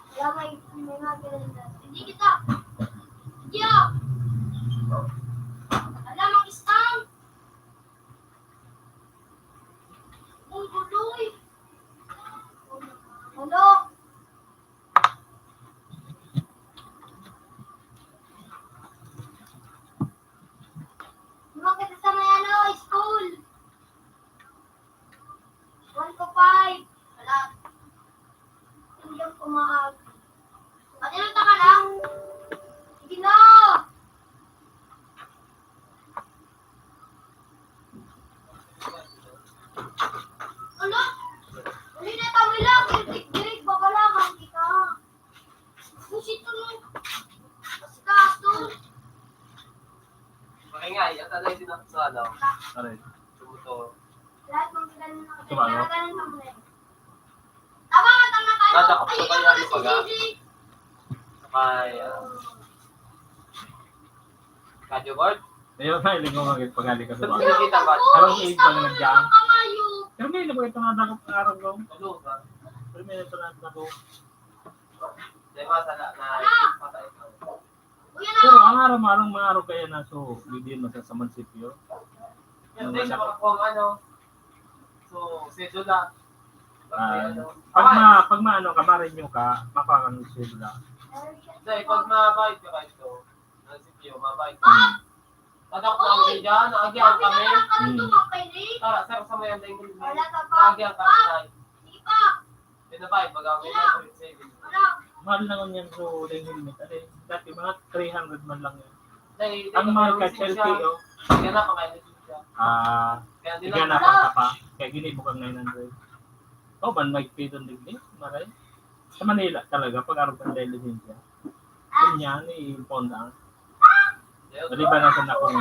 Wala may mga ganun na. Hindi kita! Hindi ah! Alam ang isang! Ang guloy! Hello? Mga kita sa may ano, school! 1 to 5. Wala. Hindi ako kumaag. Matinunta ka lang. Sige na! Ano? Uli na kami lang. Dirik-dirik. Babalakan kita. Busito nun. Kasto. Makingay, at alay din ako sa ano. Aray. Tumuto. Lahat ng ganun na kasi. Tumalo? Ganun ka muna. Tama nga, tama ka. Dadako pa Ayun ba na yan, pala si Paga? Gigi. Sakay, radio board? Ayun na, iling ko magpagali ka sa Hindi mga. kita ba? Parang aid pa na nagdaan. Ang kamayo. Pero may nabagay ito na dakot ng araw ko. Ano ba? Pero may ito na dakot. Di ba sana na patay ko? Uy, ano? Pero ang araw-araw mga araw kaya na so, hindi mo sa munisipyo. Hindi siya makakong ano. So, sedula. Pag maano ka, marinyo ka, makakan ng sila. Hindi, pag mabait ka kahit ito, nasipyo, mabait ka. dyan, naagyan Sabi na kami. lang ka nung tumakinig. Tara, sir, kasama yan tayong helmet. Wala ka pa. Naagyan kami tayo. Sige pa. Pinabay, bagamit na 37. Wala. Mahal naman yan so yung helmet. Ano, dati mga 300 man lang yan. Dahil, Ang mahal ka, LTO. Kaya na, pakainin siya. Kaya Hindi din ka lang. napanta pa. Kaya ginibok ang 900. Oh, ban mag-pay doon din. Maray. Sa Manila talaga, pag araw kang dahil din siya. Ganyan, i-ponda. Maliban na sa akong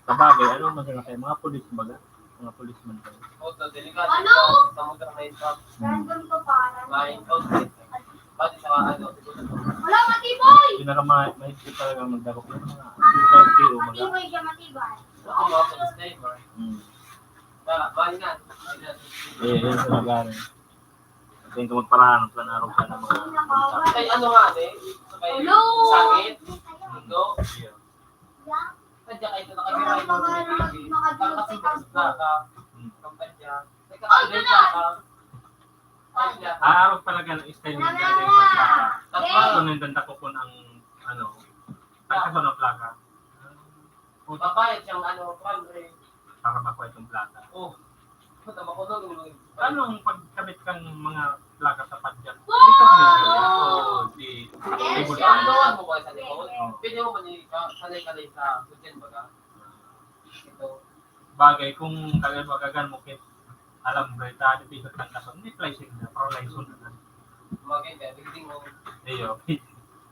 sabagay, ano man sila kayo? Mga polis baga? Mga policeman kayo. Oto, delikado. Ano? Sa motor na ito. Random to para. Main outfit. Pati sa ano, siguro to. Wala, Matiboy! Mahigpit talaga magdakop yung mga LTO mga. Matibay siya, matibay. Ako mga police driver. Tara, balingan. Yun sa nagari. Tingin ko magparaan ng planarong ka ng mga bansa. Ay, ano nga, Sabay, Hello? sakit. Mundo. Yeah. Sadya kayo na kami tayo. Para kasi na ka. Kampanya. Teka, Oh, kailan ka? Ay, siya. Araw talaga ng style ng gari pagka Tapos, ito nandanda ko po ng ano, pagkaso ng plaka. papayat siyang ano, primary. Para makuha itong plaka. Oh, puta, makulog yung Ano ang pagkabit kang mga plaka sa padyak? Dito medyo o di table Ang pa. gawan mo ba sa likod? Pwede mo ba sanay-kalay sa kutyan baga? Ito. Bagay kung kagaya magagan mo kit alam ba ita di pisot ng kason ni placing na para license na. Maganda, bigding mo. Ayo.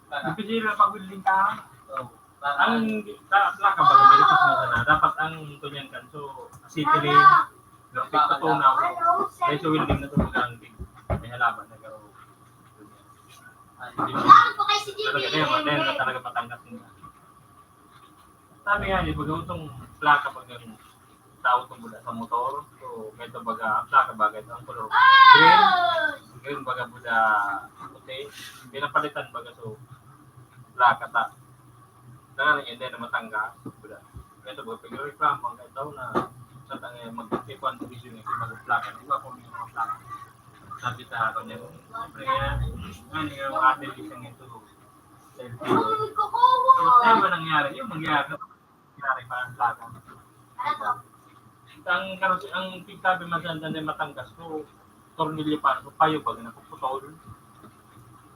Para. Dipili na pag-building ka. So, Ang plaka ba may likas mo sana dapat ang tunyan kan so city rin. Lapit ka to na. Ano? Kaya sa building na to ang big. May halaman na garo. Kailangan po kayo si Talaga na na talaga patanggap nila. Sabi nga ni pag itong plaka pag ang tao itong mula sa motor, so medyo baga ang plaka bagay ang color green baga mula puti, pinapalitan baga so plaka ta. Tangan hindi na matangga, mula. Medyo baga pag reklamo ang kahit na sa tangay mag-ipon division ng mga plaka, di ba kung may mga plaka. Sabi sa ako niya, siyempre nga yung atin isang ito. Ano ko ko? Ano ba nangyari? Yung mangyari pa ang plaka. Ano? Ang pigtabi masanda na matanggas ko, tornilyo pa, so payo pag napuputol.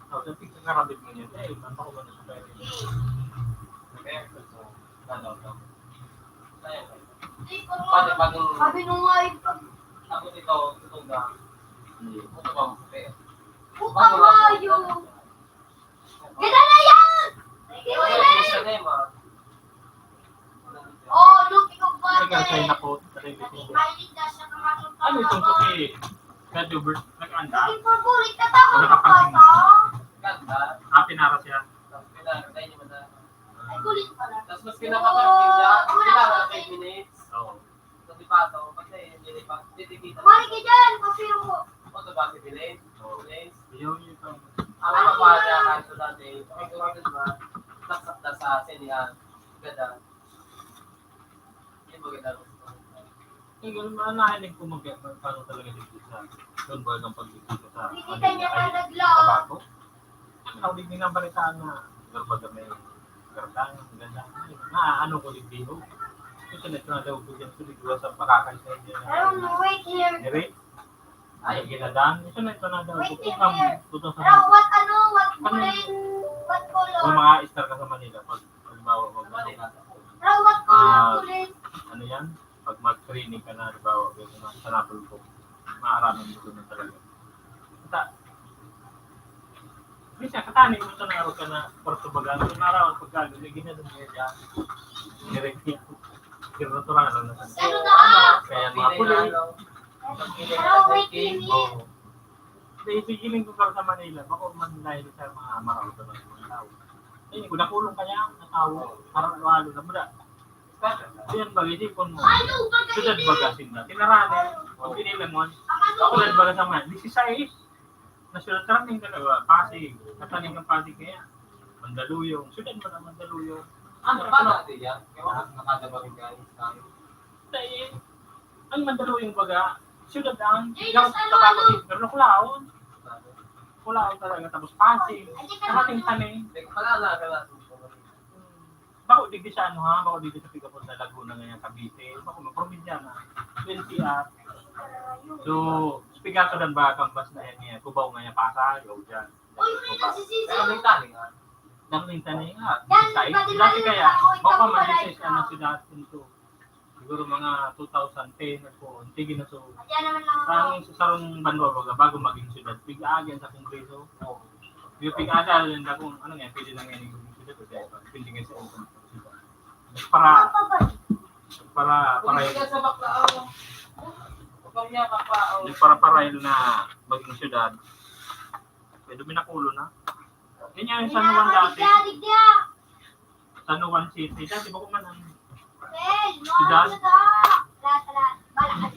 Tapos ang pigkakarabit mo niya, manta ko ba na sa pera? Pwede bagong Sabi nung nga ito. ako dito, tutong na. Ito ba mo sa Puta mayo. Ganda na yan! Sige, wala. Oh, look, ikaw ba? Ikaw sa'yo na po, Mahilig na siya kamatong ano itong puti? Kadyo Bert, nag-anda? Naging paborit ka tao Ano ng kapasin bata. Ganda. Pinara siya. Tapos pinakatay niyo na. Ay, kulit pala. Tapos mas pinakakarapin niya, kailangan na 5 minutes. Oo. Tapos ipato, kasi hindi pa, titikita. Mari ka dyan, kapiro mo. Ito ba si Bilis? Bilis? Yung ito. Ang mga pala, kahit sa dati, pag-organ ba, naksakta sa sinihan. Ganda. Hindi mo ganda. Yung nahilig ko paano talaga dito sa doon ba ang pagdito sa Nakikita niya na naglaw. tabako. Ang hindi nga balitaan na garbaga may gardang, ganda. Ano ko dito? Ito na daw ko dyan suligura sa pakakaisa niya. Wait here. Nere? Ay, ginadaan. Ito na daw ko kung tutong Pero sa what ano, what kulay, what kung color? mga star ka sa Manila pag halimbawa wag Pero what color kulay? ano yan? Pag mag-training ka na, halimbawa, sa napol ko, maaraman mo doon talaga. Bisa, katanin mo ito na araw ka na porto baga. Kung araw ang pagkagod, ginadon niya dyan. Direct niya. Kiraturan lang na sa Ano na? kaya mga kulay. Pero wait here. Oo. Ipigiling ko ka sa Manila, bako man dahil sa mga maraw sa mga tao. Eh, kung nakulong kaya, natawo, parang walo na mula. Yan ba, isipon mo. Ano ba Sudad baga sila. Tinarani. Pag pinilan mo, sudad baga sa man. 16. Nasunod training ka na ba? Pasig. Kataning ng Pasig kaya. Mandaluyong. Sudad ba na Mandaluyong? Ano pa natin yan? Kaya nakadabagin guys. Dahil, ang Mandaluyong baga, sudad ang Eh, ikaw nasa tapos pero nakulaon. Kulaon talaga. Tapos Pasig. Nakating taning. Pala na ka na. bako dito sa ano ha, bako dito sa Pigapon sa Laguna ngayon, Cavite. Bako probinsya na. 20 at. So, spigato dan ba kambas na yan niya, kubaw nga niya pasa, yaw dyan. Uy, may nagsisisi. Pero may tali nga. Nakalinta na nga. Yan, Dati pati dati na kaya, ako, baka ikaw mag-research wala ano ikaw. si dati nito. Siguro mga 2010 ako, sige na so. Diyan naman lang ako. Parang sa sarong Banwa bago maging syudad, pig-aagyan sa Kongreso. Yung pig-aagyan, yun na kung ano nga, pwede na nga yung syudad, kasi pwede nga sa open syudad. Para Kung hindi ka sa baklao, kung niya baklao. yung para-parail na maging syudad, pwede minakulo na. Yun yung San Juan dati, Digya. San Juan City, dati ba kumanan? Hey, no, Sidad? ano ka? Lahat. Balakad.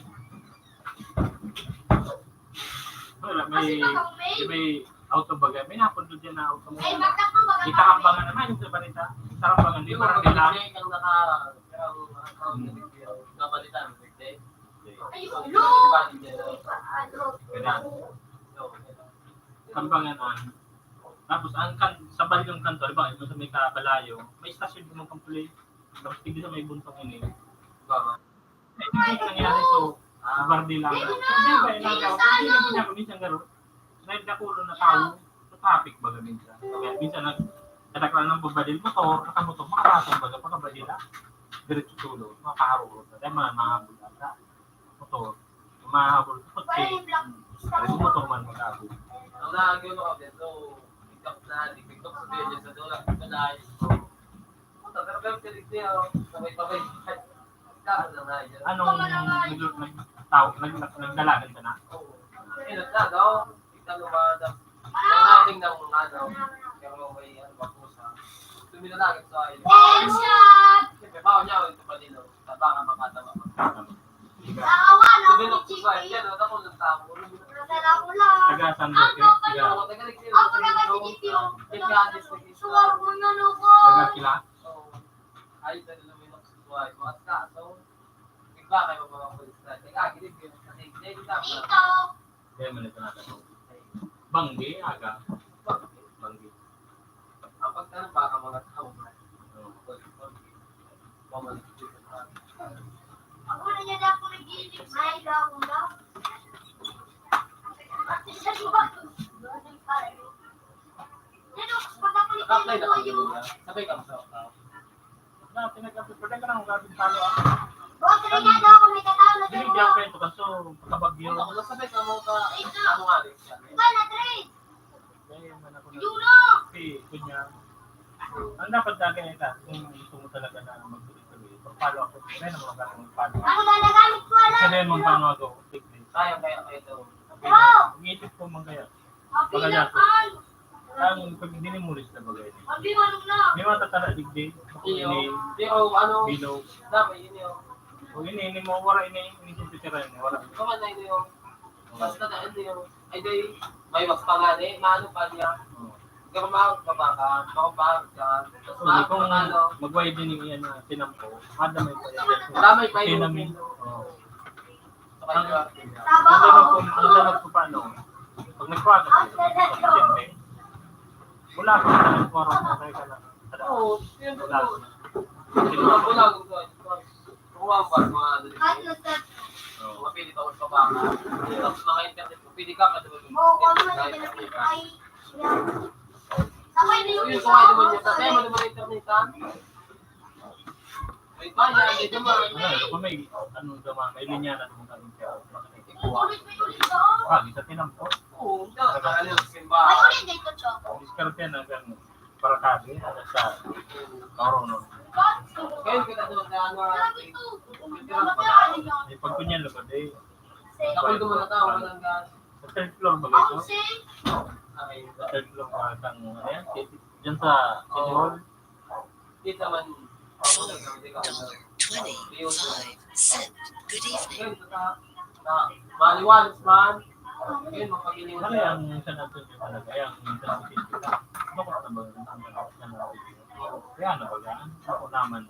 Wala, Kasi baka may. may auto bagay, may napunod dyan na auto mo. Ay, bakit mo baka Itakambangan naman yung sa balita. Itakambangan, di Di ba ba nila? kang napalitan, birthday? Ay, Ano? Kambangan ang. Tapos ang sa balyong kanto, di ba, sa may kabalayo, may stasyon yung kampulay. Tapos tigil sa may buntong ini. Eh, hindi ko nangyari so, bardi lang. Hindi ba, inagaw. Hindi na ginagawa minsan garo. May nakulo na tao, sa traffic baga minsan. Kaya minsan kadaklan ng babadil motor, nakamotor, makarasong baga, pagkabadila. Diretso tulo, makaharo. Dahil mahabol ka. Motor, mahabol. Wala yung black. Diretso motor man maghabol. Ang nakagyo ko dito, TikTok sa video sa dola, ito na ayos ko. Puta, pero kaya tinigdiyo, sabay-sabay. Kaan lang na yun. Anong nagdalagan ka na? Oo. Inot na daw, ikaw lumadap. Nangaling ng ano, yung may bakusa. Tuminalagit sa ayun. Headshot! Siyempre, bawal niya ito pa din, baka makatama. Nakawa na Sabi ako nung ni kusa, Chichi. yan, ako ng tao. Nasala ko lang. Taga San Roque? Taga Ako, tagalig Ako naman si Chichi yung suwar mo na luko. Taga Kila? Ayos na nila may nakasuway ko. At kaso, bigla kayo mga polis na. Teka, gilid yun. Kasi hindi ka Dito. Kaya man ito natin. Banggi, aga. Banggi. ang pagtanong baka mga tao na. Ako na niya na ako nag-iisip. Ay, gaw daw. Ate, sa iba. Yan o, pag ako Naka-apply na nag-iisip kami ko na. Sabay ka sa Dati nagkapit ka lang gabing talo ako. Boss, rin nga daw ako may katao na Hindi dyan diyan mo. kwento kaso kabagyo. Ako nasabay ka mo ka. Ano nga rin siya. Ba, na-trade. Kaya man ako na. Yun na. Kunya. Ang dapat gagawin ka kung gusto mo talaga na magtuloy-tuloy. Pag-follow ako. Kaya naman ka mag-follow. Ako na nagamit ko alam. Kasi mo paano ako. Kaya kayo ito. Iisip ko man kaya. Ang Baka bilang yaso. an. Ang pag hindi ni Muris na bagay. Ang bilang na. Hindi mo tatala digdi. Iyo. Ini, Iyo, ano. bilog. Dami, yun yun. Kung ini mo, wala ini titira yun. Wala. Kaman na yun yun. Basta na yun yun. Ay, di. May mas pangani. Maano pa niya. Gamang kabaka. Makabahag ka. Tapos Hindi mahal kung ka ano. mag-widening yan na tinampo, madamay pa yan. Damay pa yun. Tinamin. Oo. Saka yun. Sabaw. Ang dalag ko paano? Pag nag-product, siyempre, wala ko na nag-product na kayo ka na. Oo, yun Wala ko yun. na. Wala ko sa kuha ba mga ano Kahit dito. na sa Mga pili tawag pa ba? Tapos mga internet ko, pili ka pa doon. buo ko naman na pinapit ay. Sabay na yung Yun, isa. kumain naman niya. Sa tema naman internet ha? May bayan, hindi naman. Ano, kung may, ano naman, may linya na naman kami siya. Ulit may ulit ka. Pagi sa tinampo. Oo, hindi. Ano yung May simbahan? ulit dito, Choco. Diskarte na gan para kabi at sa karoon. Ngayon kita doon na ano. Grabe ito. Ay pag kunyan lo day. Ako doon na tao ka ng gas. Sa third floor ba Ako ito? si. Ay, Sa third floor ba kang ayan? Diyan sa City Hall. dito man. $1.25 cent. Good evening. Ngayon, maliwalas man. Ngayon, mapagiliwan Ano na. yung San Antonio talaga? Yung San City. Bakit na ba yung San Antonio? Kaya ano ba yan? Ako naman.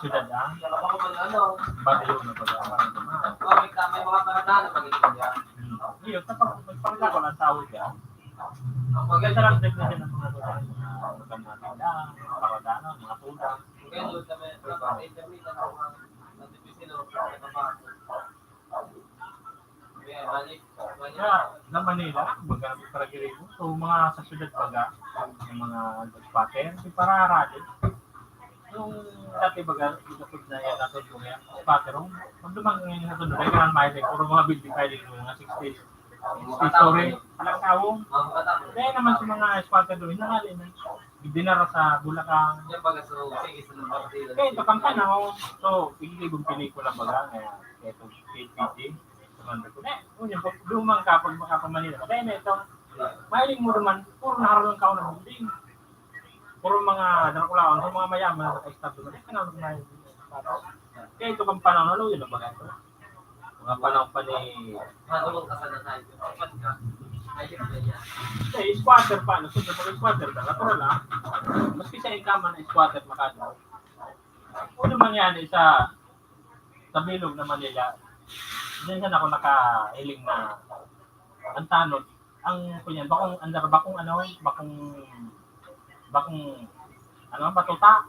Siyudad ah? Ako man ano. Bagyo na ba yan? May mga paradahan na pagiliwan niya. Ngayon, kapag magpangla ko ng tawag yan, Maganda lang din natin ang mga lugar, mga maganda, mga paradano, mga tulang. Kaya doon kami, interview na ako ng Dipicino, kaya balik. Kaya, na Manila, baga, para girito. So, mga sa syudad baga, yung mga spotter, yung para aralin. Yung dati baga, ikapag na yan natin yung yan, spotter, kung dumang ngayon na ito, kaya kailangan mahilig, puro mga building filing, mga 60 story, alang tawong. Kaya naman sa mga spotter doon, hinangalin na. Dinara sa Bulacan. Yung baga so, sige sa number dito. Kaya ito kang panahon. So, igigibong pelikula baga, kaya ito, KPG. Lumang kapag makapamanila. Kaya na ito, mahiling mo naman, puro naroon ka ng building. Puro mga Draculaon, so mga mayaman na naka-stop doon. Kaya kanang mahiling. Kaya ito kang panahon, ano yun ang baga ito? Mga panahon pa ni... Matulog ka sa nanay. Kapag ka, ayun na yan. Kasi squatter pa, nasunod pag squatter ka, natural lang. Maski sa income na squatter makado. Ano mangyari sa bilog na Manila, diyan ako nakahiling na ang tanod, ang kunyan, bakong andar, bakong batuta,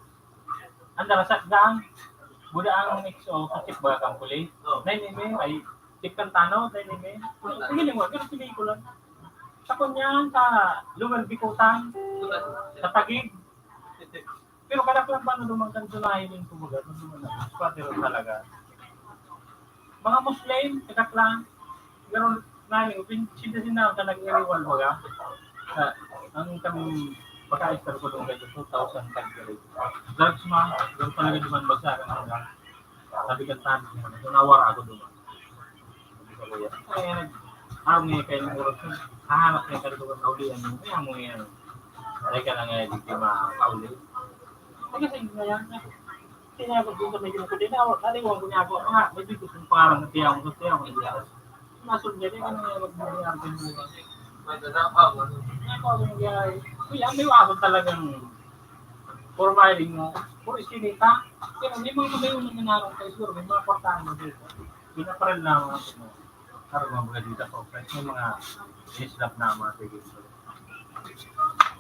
andar sa daan, buda ang mix o sakit ba kang puli, nainime, ay tip kang tanaw, nainime, hiling mo, ganun pelikula. Sa kunyan, sa lugar bikutan, sa tagig, pero kada ko lang paano dumangkan doon na hiling kumbaga, squatter talaga. Mga Muslim, kakaklan, gano'n namin, sinasinaw ka nag-iriwal baga. Ang kami pagka-extra ko doon kayo, 2,000 tag-iri. Drugs ma, gano'n talaga duman bagsa. Sabi ka tayo, nawara ako doon. Kaya araw ngayon kayo ng oras, hahanap kayo ka doon na ulian mo. Kaya mo yan. Kaya ka lang ngayon, hindi ma-kauli. Kasi ngayon, kaya ako doon sa medyo ko din, naliwang ko niya ako, may bigos yung pangarang na tiyang ko, Masod niya, kaya nga mag-buhay din mo. May dadakaw. Kaya ako ang nangyari. Kuya, may wakon talagang formaling mo, puro iskinita. Pero may mga magayon na nanarong kayo, siguro may mga portahan mo dito. Pinaparel na mga ito mo. Karang mga mga dito po, may mga islap na mga tigil.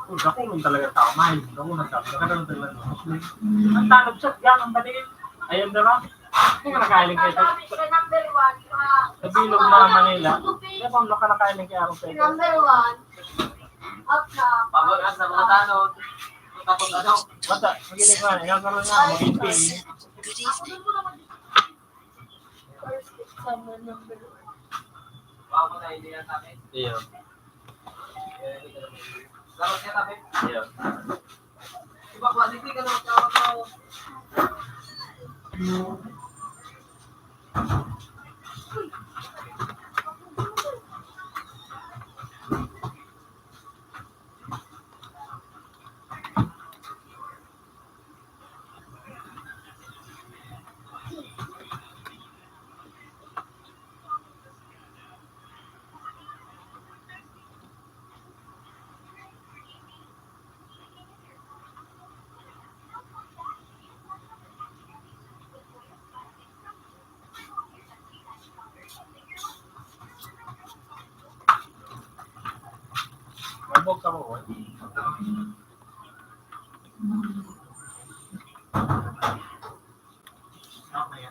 Kung kakulong talaga tao, mahilig ka muna sabi, nakagalang talaga ng Muslim. Ang tanong sa ganang panin, ayun na lang. Hindi ka nakahiling kayo sa Number 1, sa bilog na Manila. Kaya kung ka nakahiling kayo araw kayo. number 1, up na. Pagod sa mga tanong. Tapos ano? Basta, magiling ka na, ikaw karoon nga, mag-IP. 1%. Good evening. Baka mo na hindi yan tabi. Iyo. Dapat niya tabi. Iyo. Iba ko, hindi ka na tawag mo. Mabog ka mo, boy. Okay.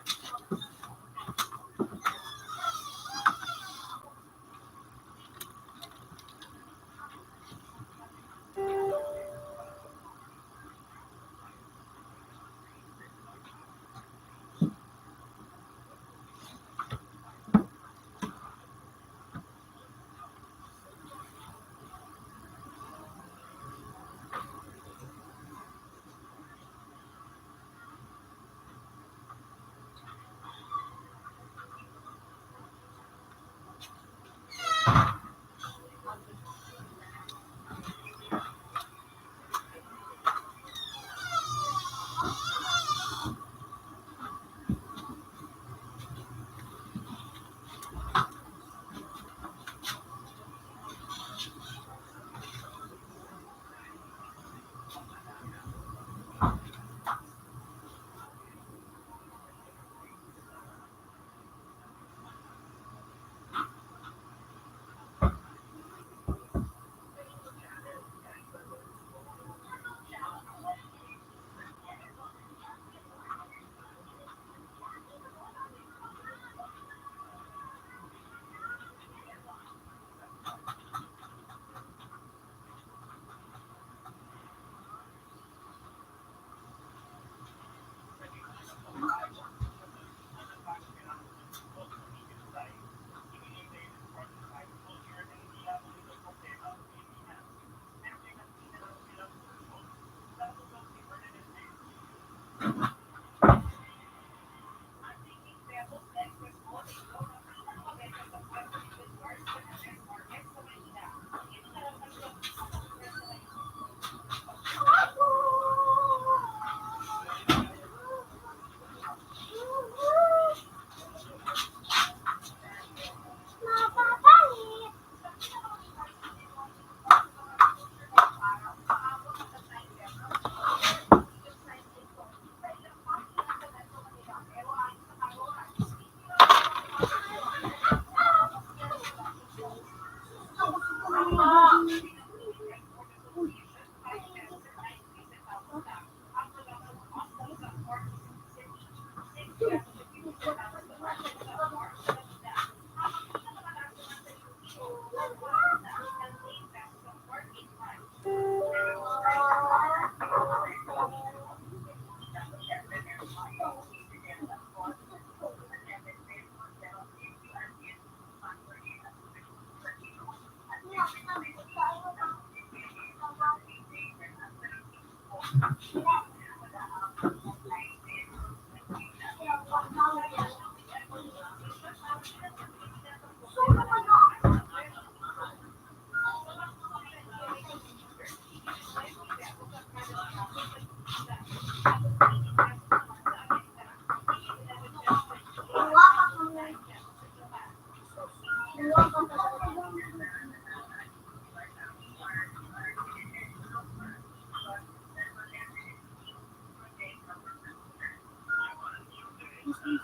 Dua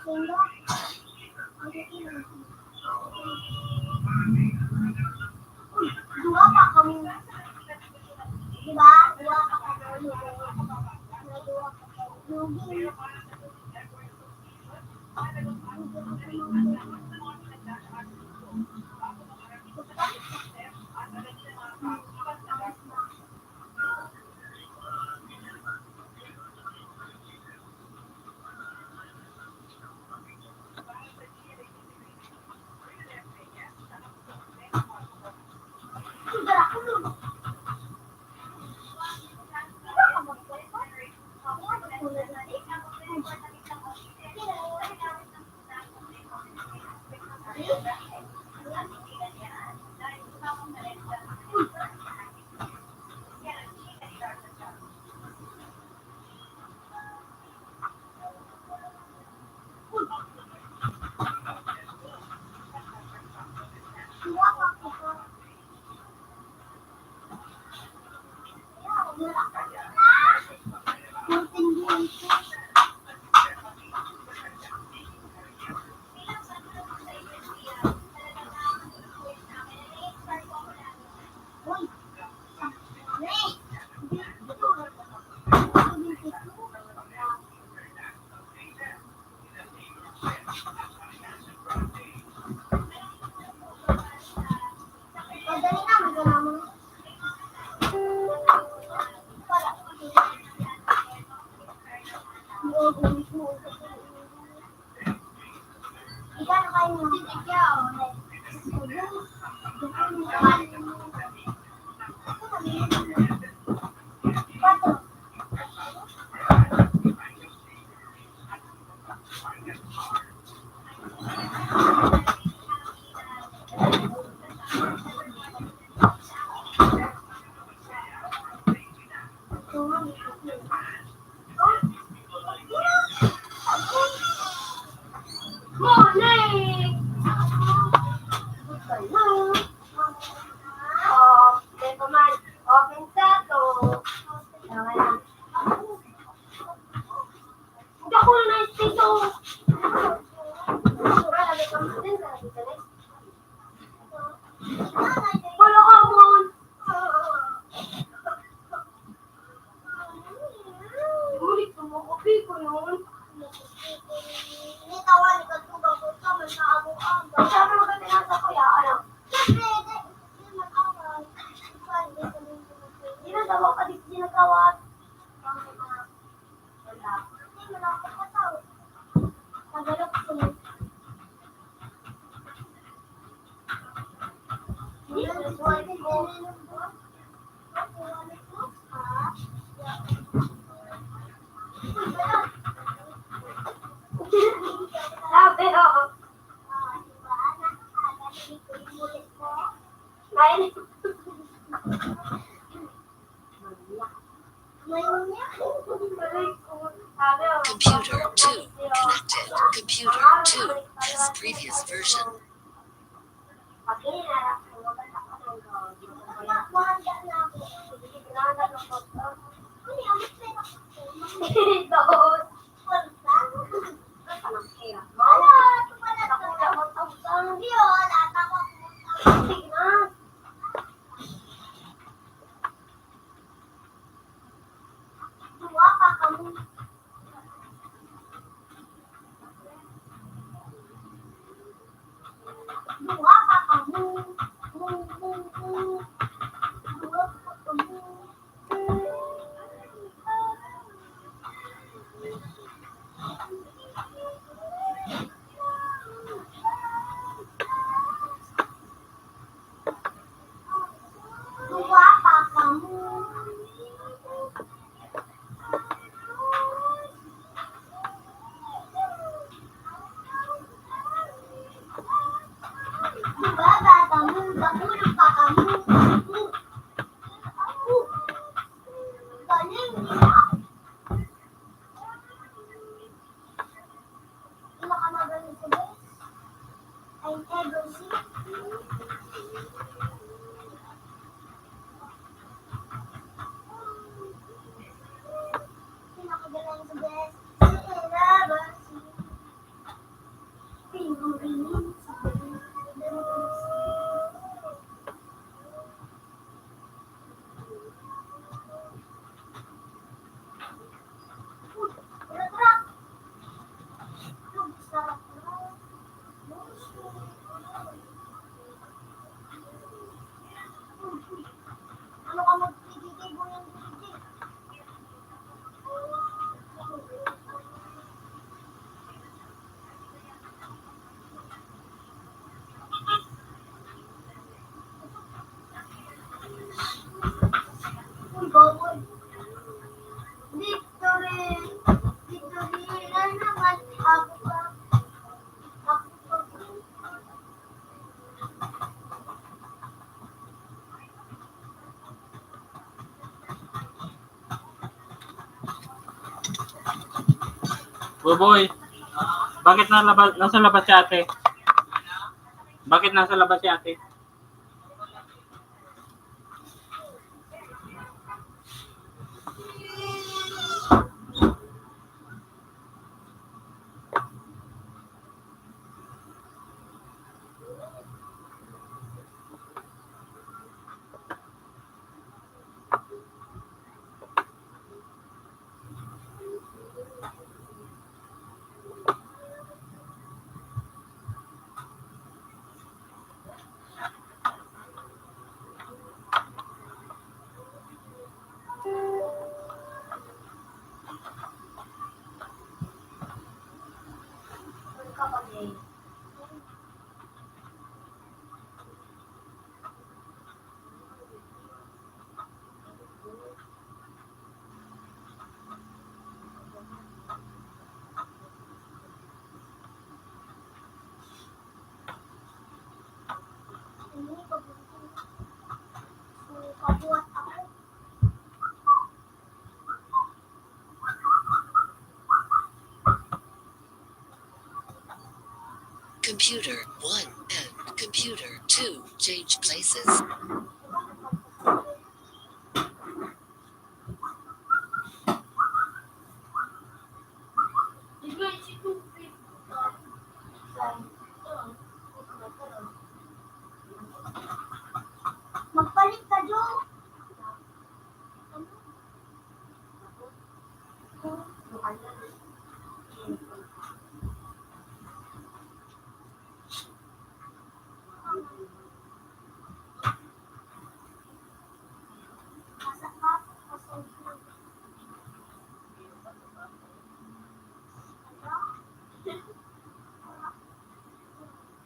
pa kami. Diba? Dua pa kami. Lugi. Computer 2 connected. Computer 2 as previous version. Boy, bakit nasa labas si ate? Bakit nasa labas si ate? Kabuhat ako. Computer 1 and computer 2 change places. Magpalit ka, Jo.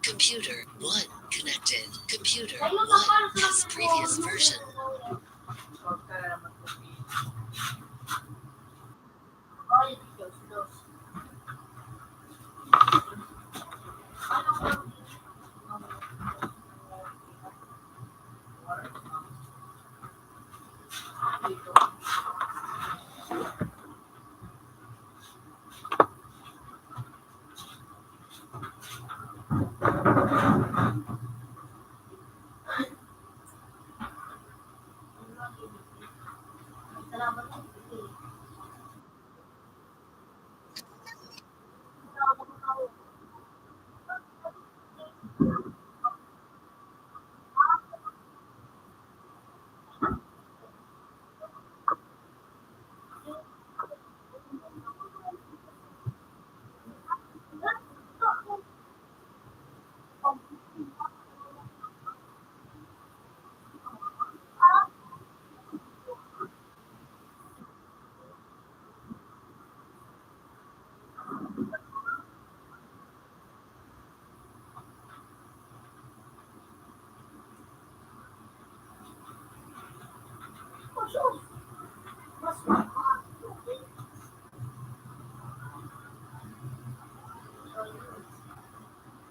Computer 1 connected. Computer 1 has previous version. Huwag ka na mag-copy.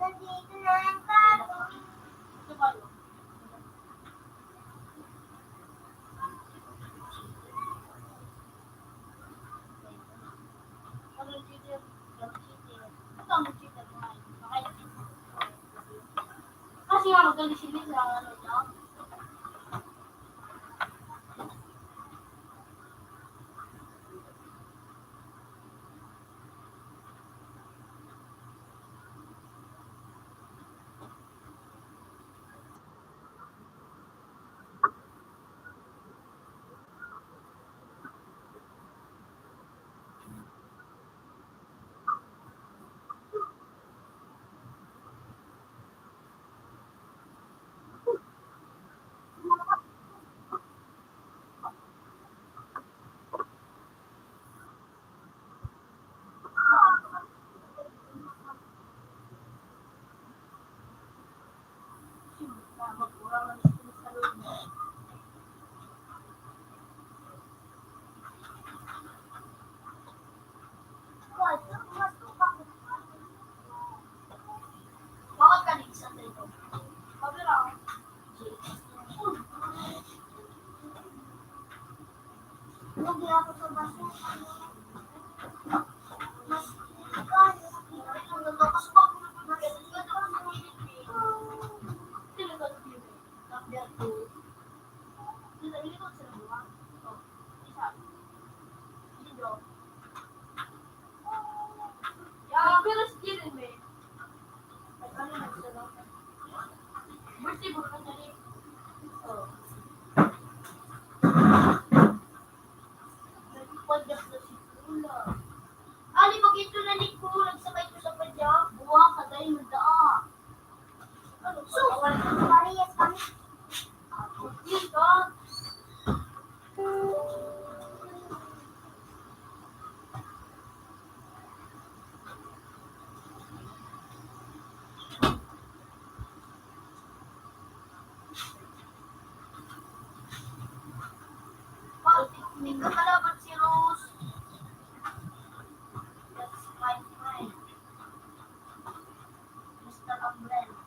Nandito na lang ka. Kasi nga magaling lang ano niya. Parehas kami. Dito. May kakalaban si Rose. That's my friend. Mr. Umbrella.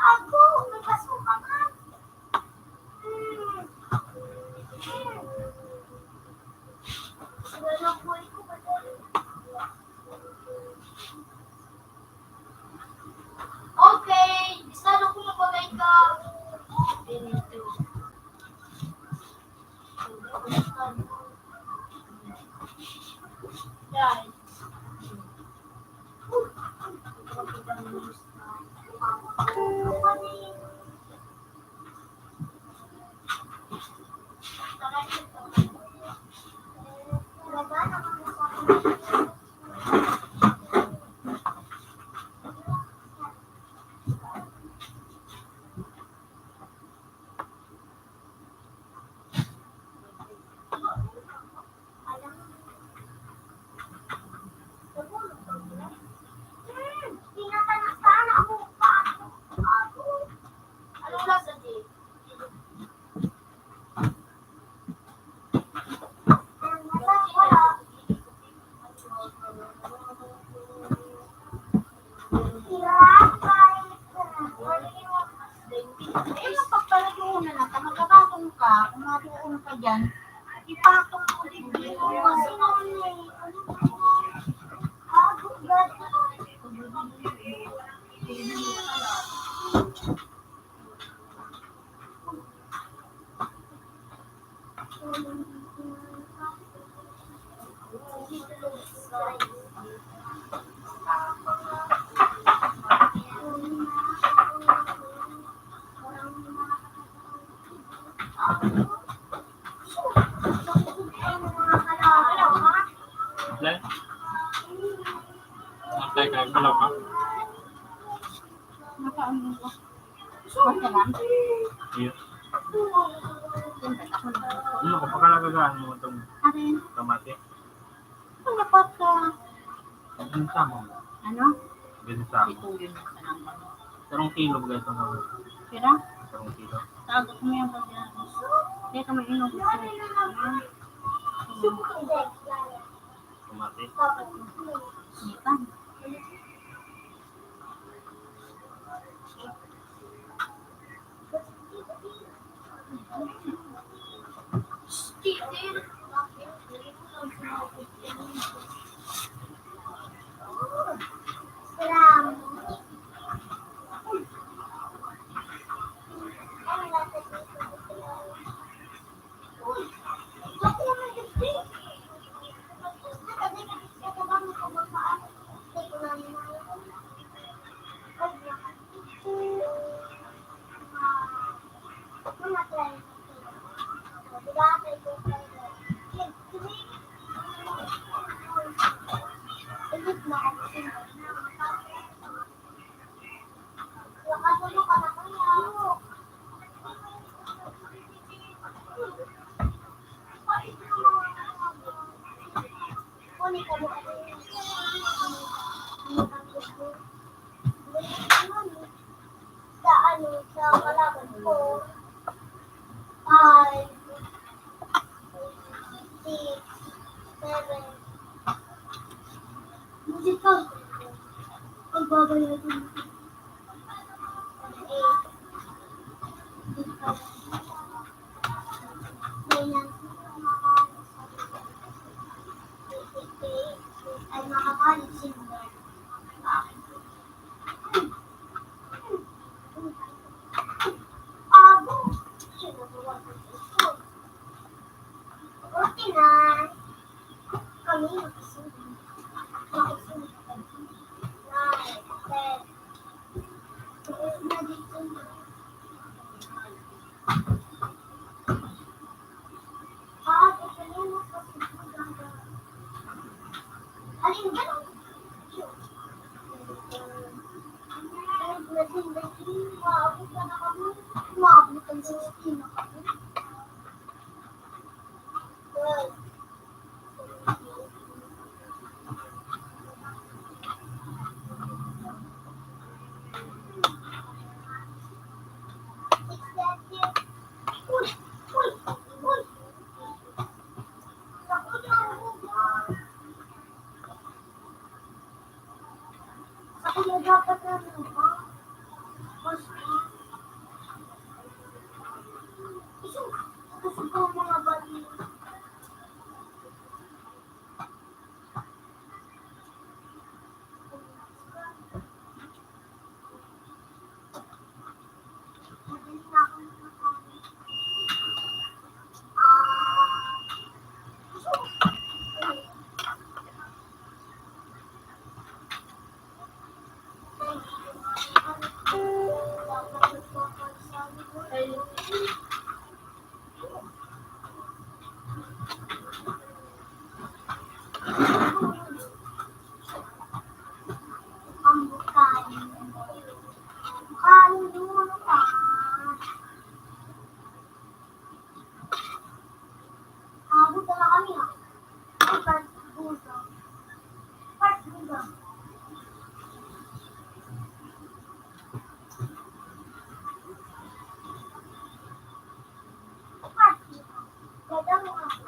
Ako, may pasukan ka. Okay, isalo ko mabagay ka. Yan. Anong lasa, Jay? Eh, pagpalaguan na lang, magkakatong ka, kung matuon ka dyan, ipatong mo din dito. Apply? Apply ka, malaw ka? Iya. Ano ko, pagkalagagaan mo itong kamati? Dapat ka, Ginisa mo. ano? Ginisa mo. Itulin mo sa naman. Tarong kilo ba ito na? Kira? Tarong kilo. Tagot mo yung pagkira. Hindi ka mainom ko sa Kamati. Ipan. Sa kalaban ko, ay 6, 7, musical. Pagbabayad mo. 8, ganyan. Ay makakalit sila. Abo. Sinubukan ko sa school. Okay na. Kami nakisunod. Nakisunod. 9, 10. Tapos na dito. Ito na yung nakasusunod. Alin ba? Maabutan sa skin na kami. Well, kaya dapat na ba? Basta. Kasi ko mga bali. Ang bukan. Bukan dulu kan. Kabut na kami ha. Part busa. Part busa. Part busa. Ganda mo ako.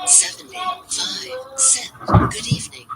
$9.75. Good evening.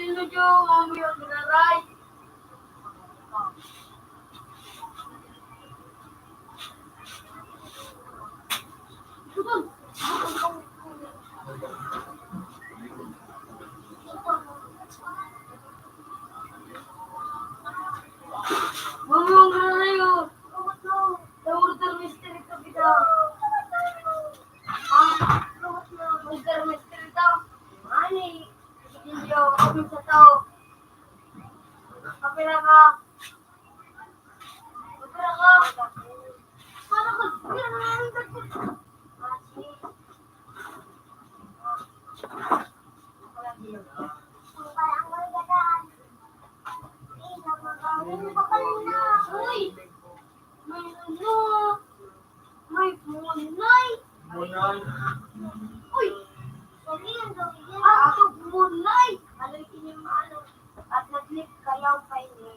Sino dyo, mami ang ginaray? Mami ang ginaray oh. Murder mystery ka bida. Murder mystery daw. Mani. Hindi kami sa tao. Kapila ka. Kapila ka. Paano ka? Kapila ka namin dito. Masi. Parang magagaan. Ano ba kanina? Uy! May ano? May munay. Munay. Uy! Ito, munay! Ano yung ano? At nag-click kayo pa ini.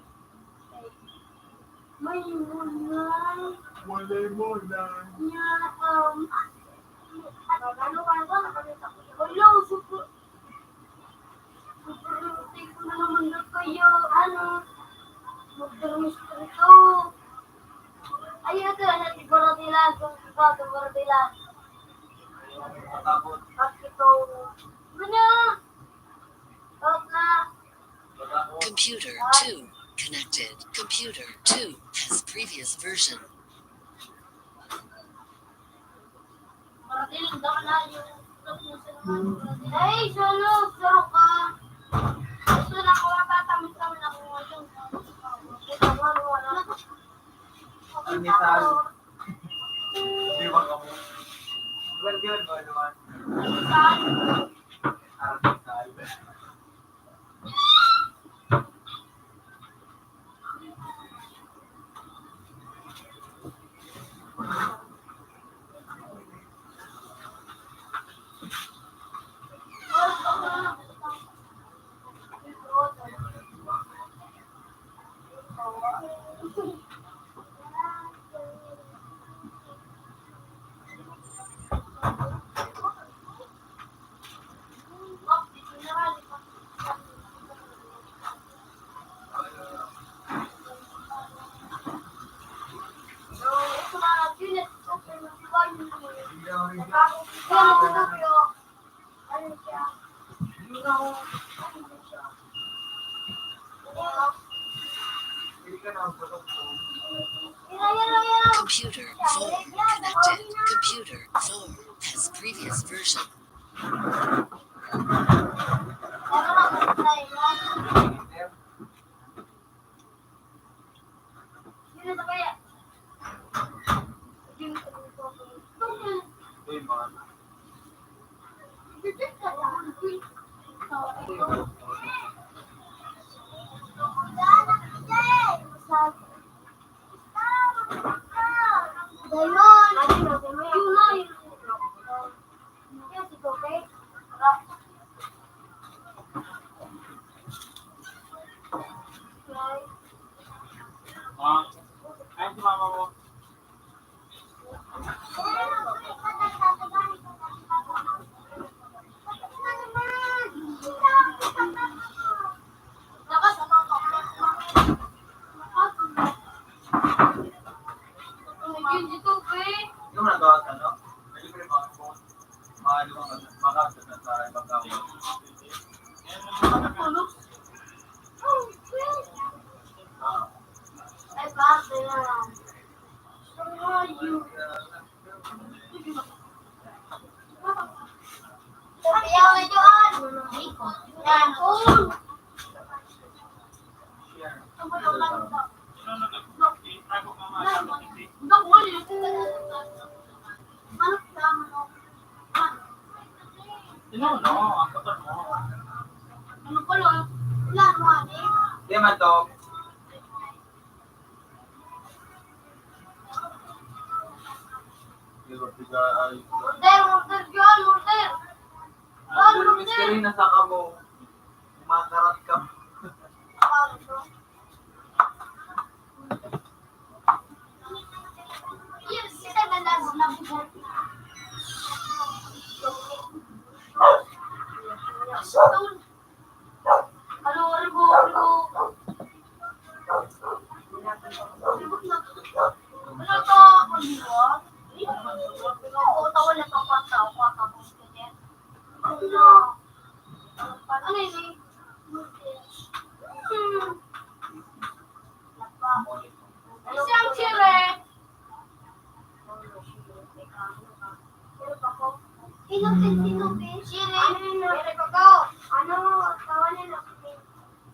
May munay. Munay. Niya, ano ka ba? Nakalita ko siya. Hello, super. Super, take ko na naman na kayo. Ano? Magdurmister ko. Ayun ito, natiguro nila. Kung ito, tiguro nila. Bakit ito? Ano? Huwag na. Computer 2 connected. Computer 2 has previous version. Parating daw na yung ay, solo, saro ka. Gusto na ako matatamit-tamit ako ngayon. Almisal. Iwan ka mo. Well, yun, no, naman. Almisal. Computer 4 connected. Computer 4 has previous version. Ay, si mama mo. Yung nagawa ka, no? Libre mo ako. Makakasal na sa ibang tao. Ay, basta na lang. Kaya nga doon. Yan. Sino, no? Ang kapal mo. Ano ko lang? Wala naman eh. Di man to. Murder, yun, murder. Mystery na sa kamo. Makarat ka. Yes, kita nalas na buhat na. Ano yun eh? Kasi ang sire. Inupin. Sire. Sire ko ko. Ano? Tawanin ako.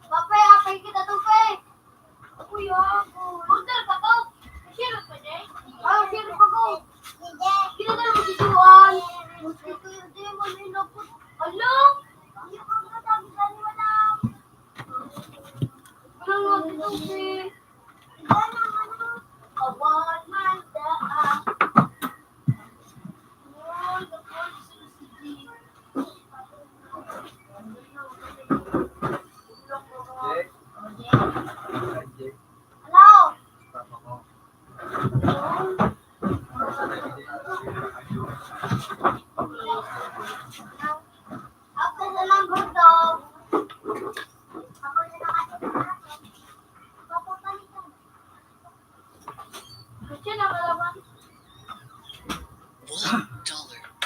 Bape, apay kita to, pe. Kuya, hotel ka to. Sire pa, de? Ah, sire pa ko. Kita na lang sisuan. Hindi mo nilapot. Alo? Hindi ko na tagisan mo na. Walang nga dito, pe. Awan man daan. Oh, the voice of the city. Hello? Ako na lang gusto. Ako na lang kasi na malaman. $1.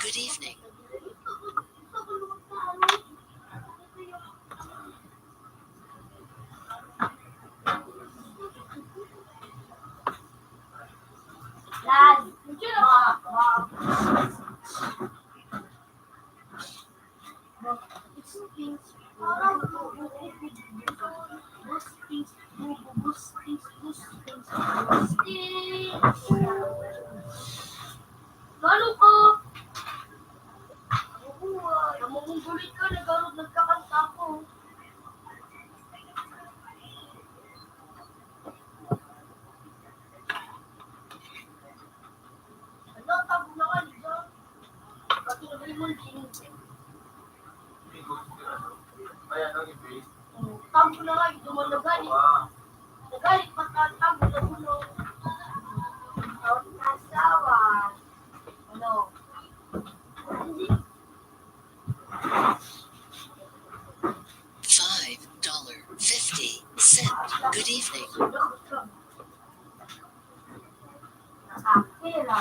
Good evening. Lad, kasi na Lalo ko. Namumugulit ka, nagkakanta ko. Ano, tago na ka dito. Pati nabili mo yung tago na nga, ito mo nagalit. Nagalit, pagkatago na ulo. Asawa. Ano? $5.50. Good evening. Nakapira.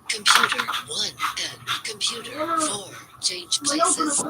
Computer 1 and computer 4 change places.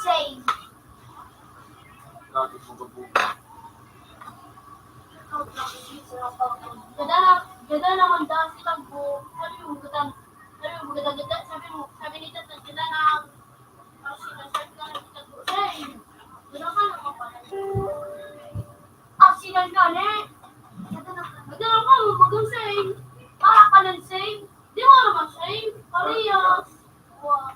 Same. Ganda naman dahil si Tagbo. Sabi mo, sabi ni Tata, ganda na ang sinasabi ka ng Tagbo. Same. Ganda ka naman pala. Accident ka, ne? Ganda na ka, magang same. Para ka ng same. Di mo naman same. Parehas. Wow.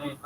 Eh,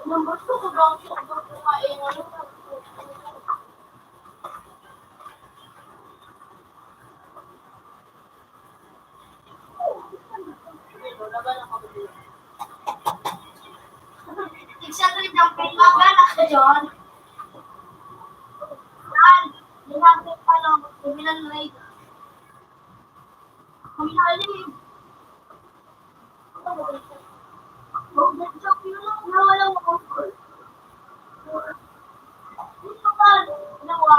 number 2 ko ba ang kumain? Exactly ng pinagana ko John. Ginamit pa lang, criminal raid. Criminal raid. Mag-joke yun lang, nawalang offer. Dito ka, ginawa,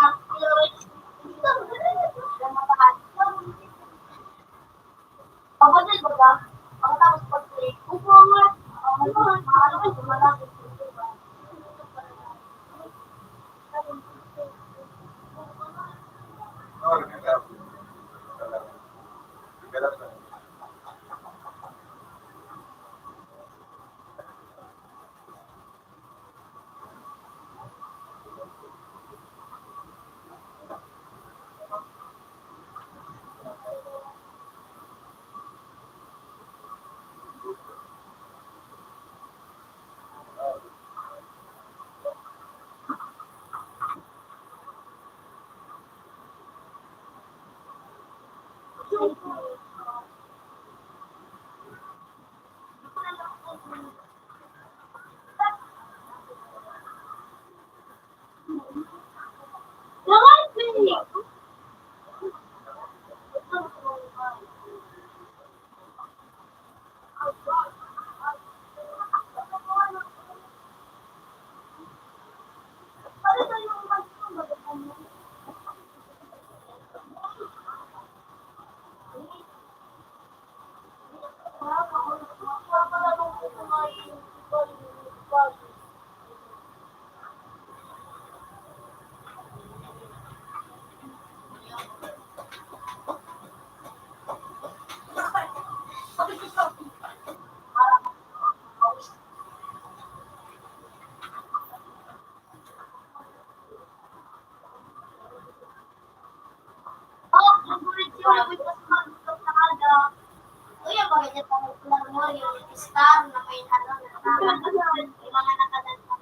pagod ba ba? Pagkatapos pag-play, upo nga. Maano kayo, malapit. Star na may ano na mga nakadanta.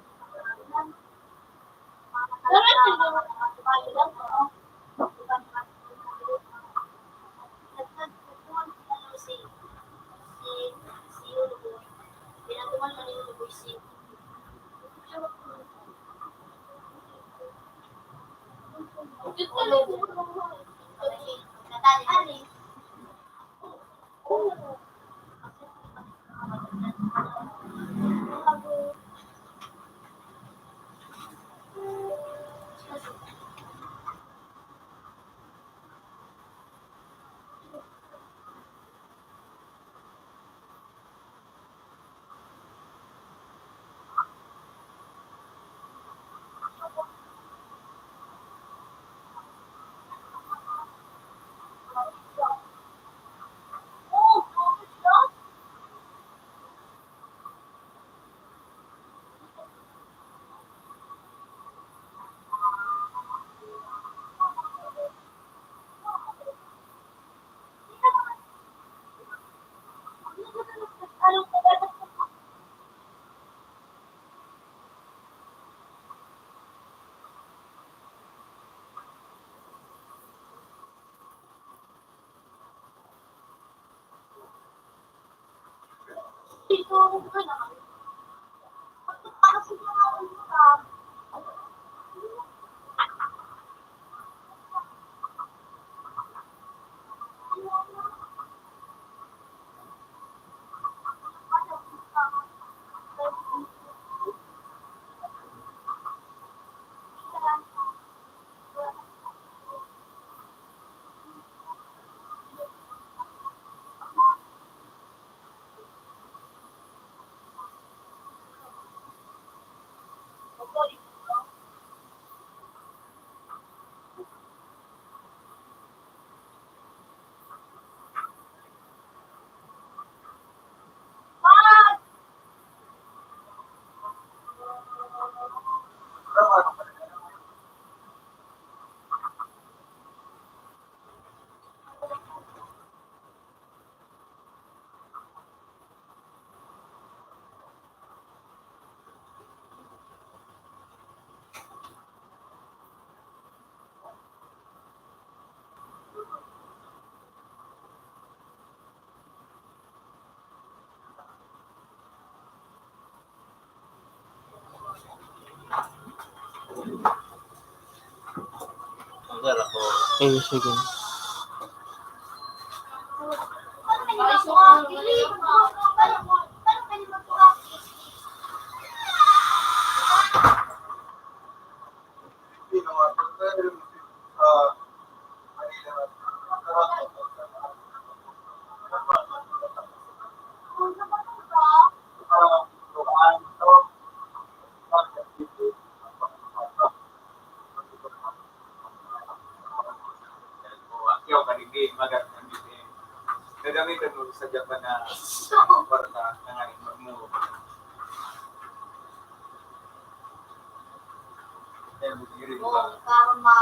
Sir, ako. Eh, sige. Yung kanindi, gagamitan mo sa Japan na kwarta na nga magmuro. Eh, butirin ba? Karma.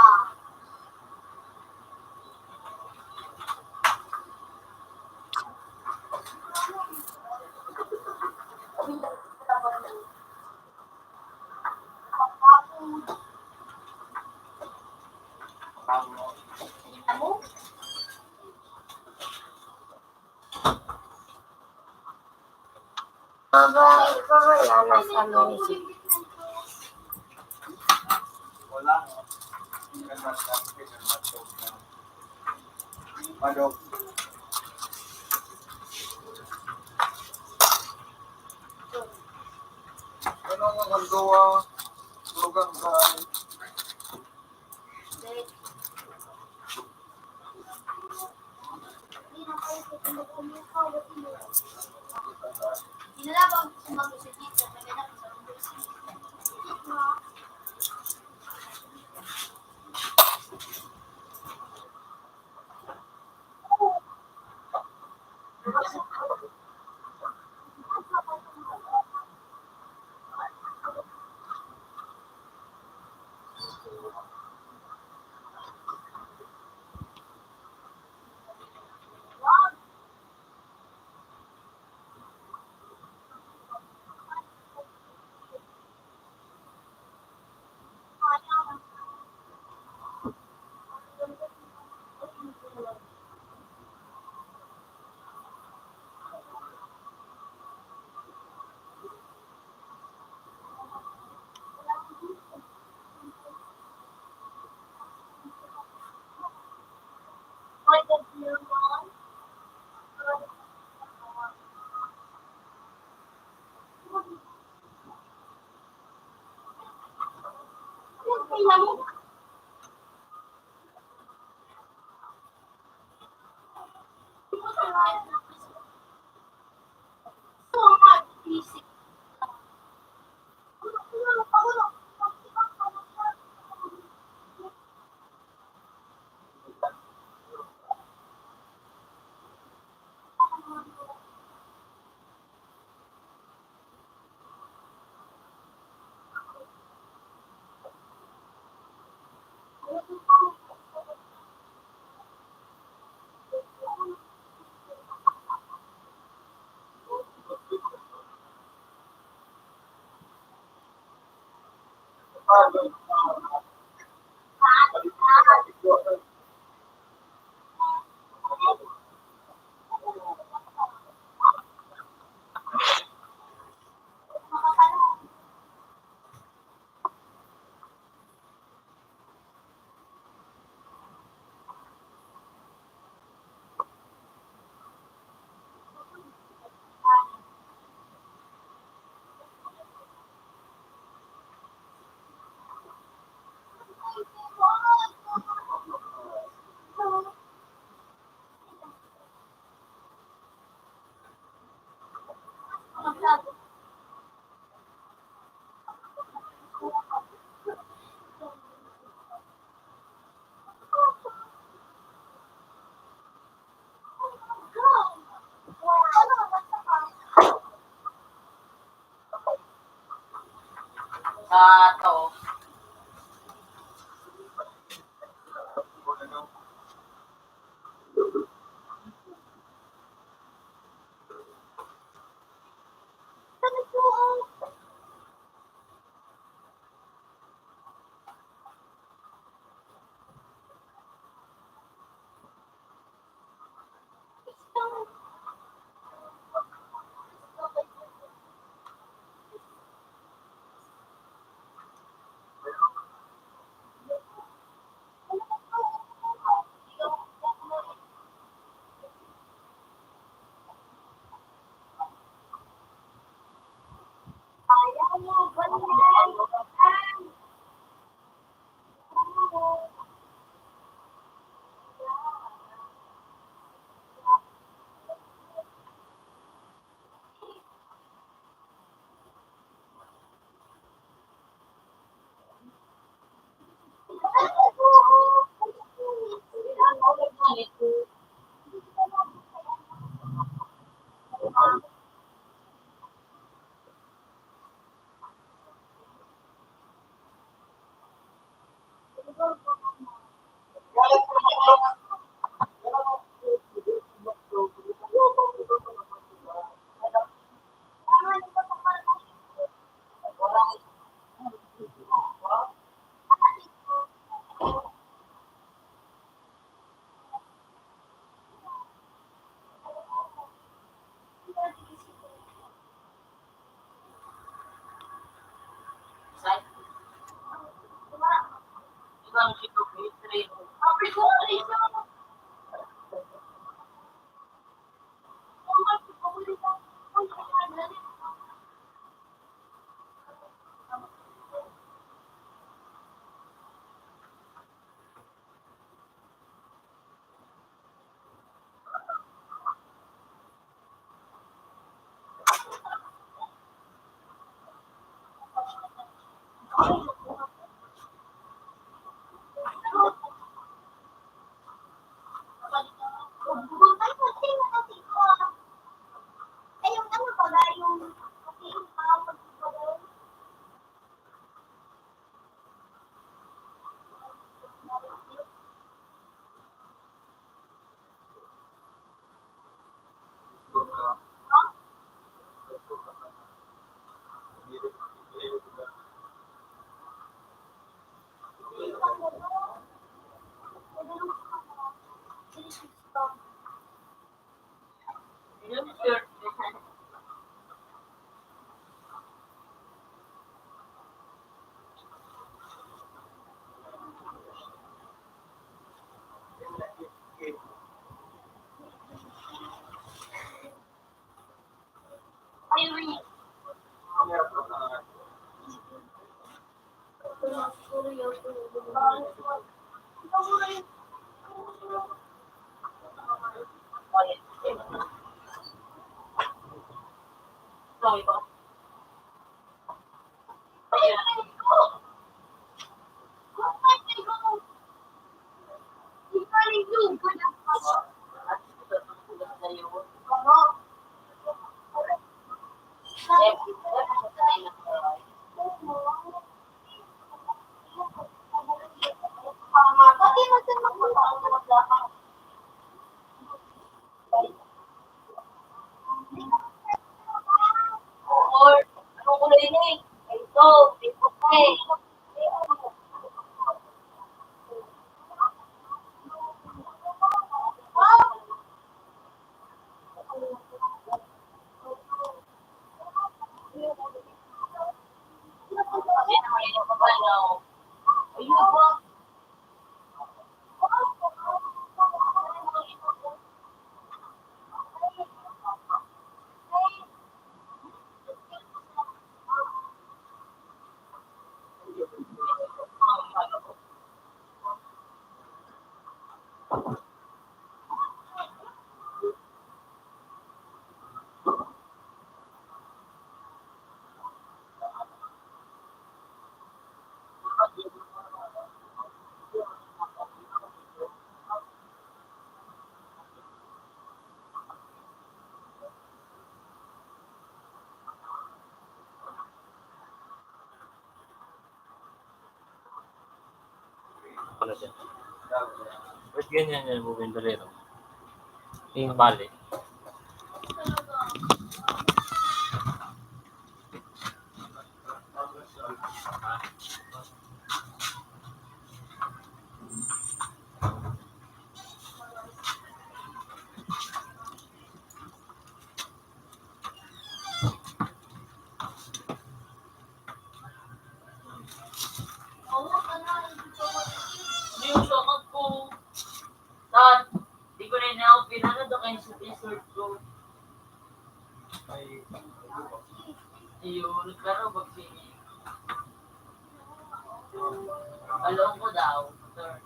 Wala. Madok. Ano nga kanduwa? Tugang bahay. Inalabang sumagot sa dito. Naghanap sa Yung shirt. Pala siya. Ba't ganyan yan mo bindolero? Yung bali. Yung sokot ko. Dad, di ko rin ako pinagod kayo sa t-shirt ko. Ayun, nagkaroon bagsini. Along ko daw. Sir.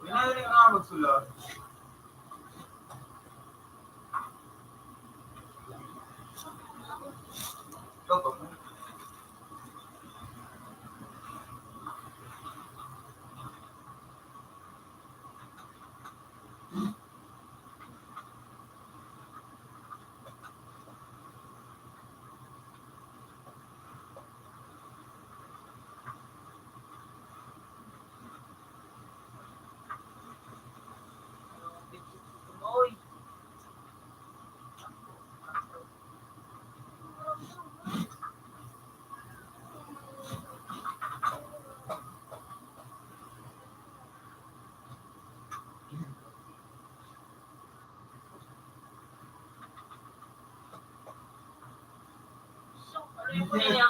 Pinahuli ka nga magsulat. Ikaw ba?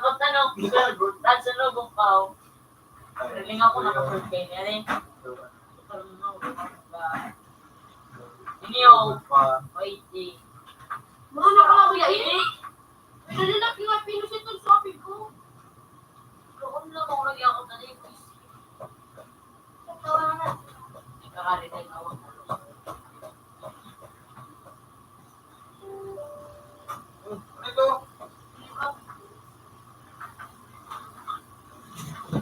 Pagtanong, saan sa lubong pa, riling ako nakasurf kayo niya rin. Ini yung OIT. Marunong ka mga ini. Nalilak yung at pinusit yung shopping ko. Kung lang ako lagi ako na rin. Tawanan. Ikakaritay na ako. Ito.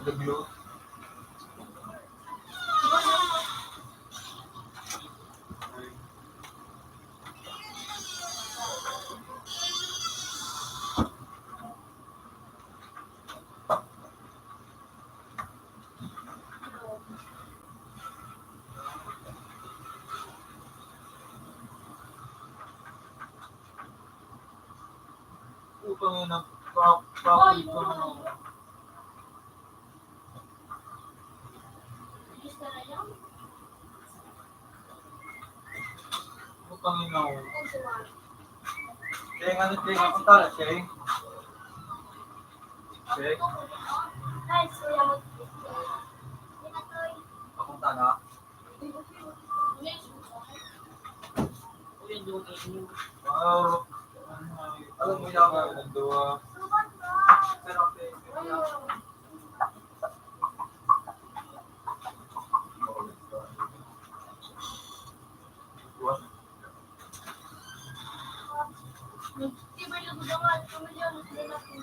The glue. Utang yun ang papi ko. Gusto na yan? Utang yun ako. Kung sumali. Sheng, ano Sheng? Ang punta na, Sheng? Sheng? Ay, suya mo. Pinatoy. Papunta na? Uy, yung dugay. Wow. Alam mo yan, nagdawa. Suban ba? Pero okay. Tibay na gudangan. Pamilya mo sila natin.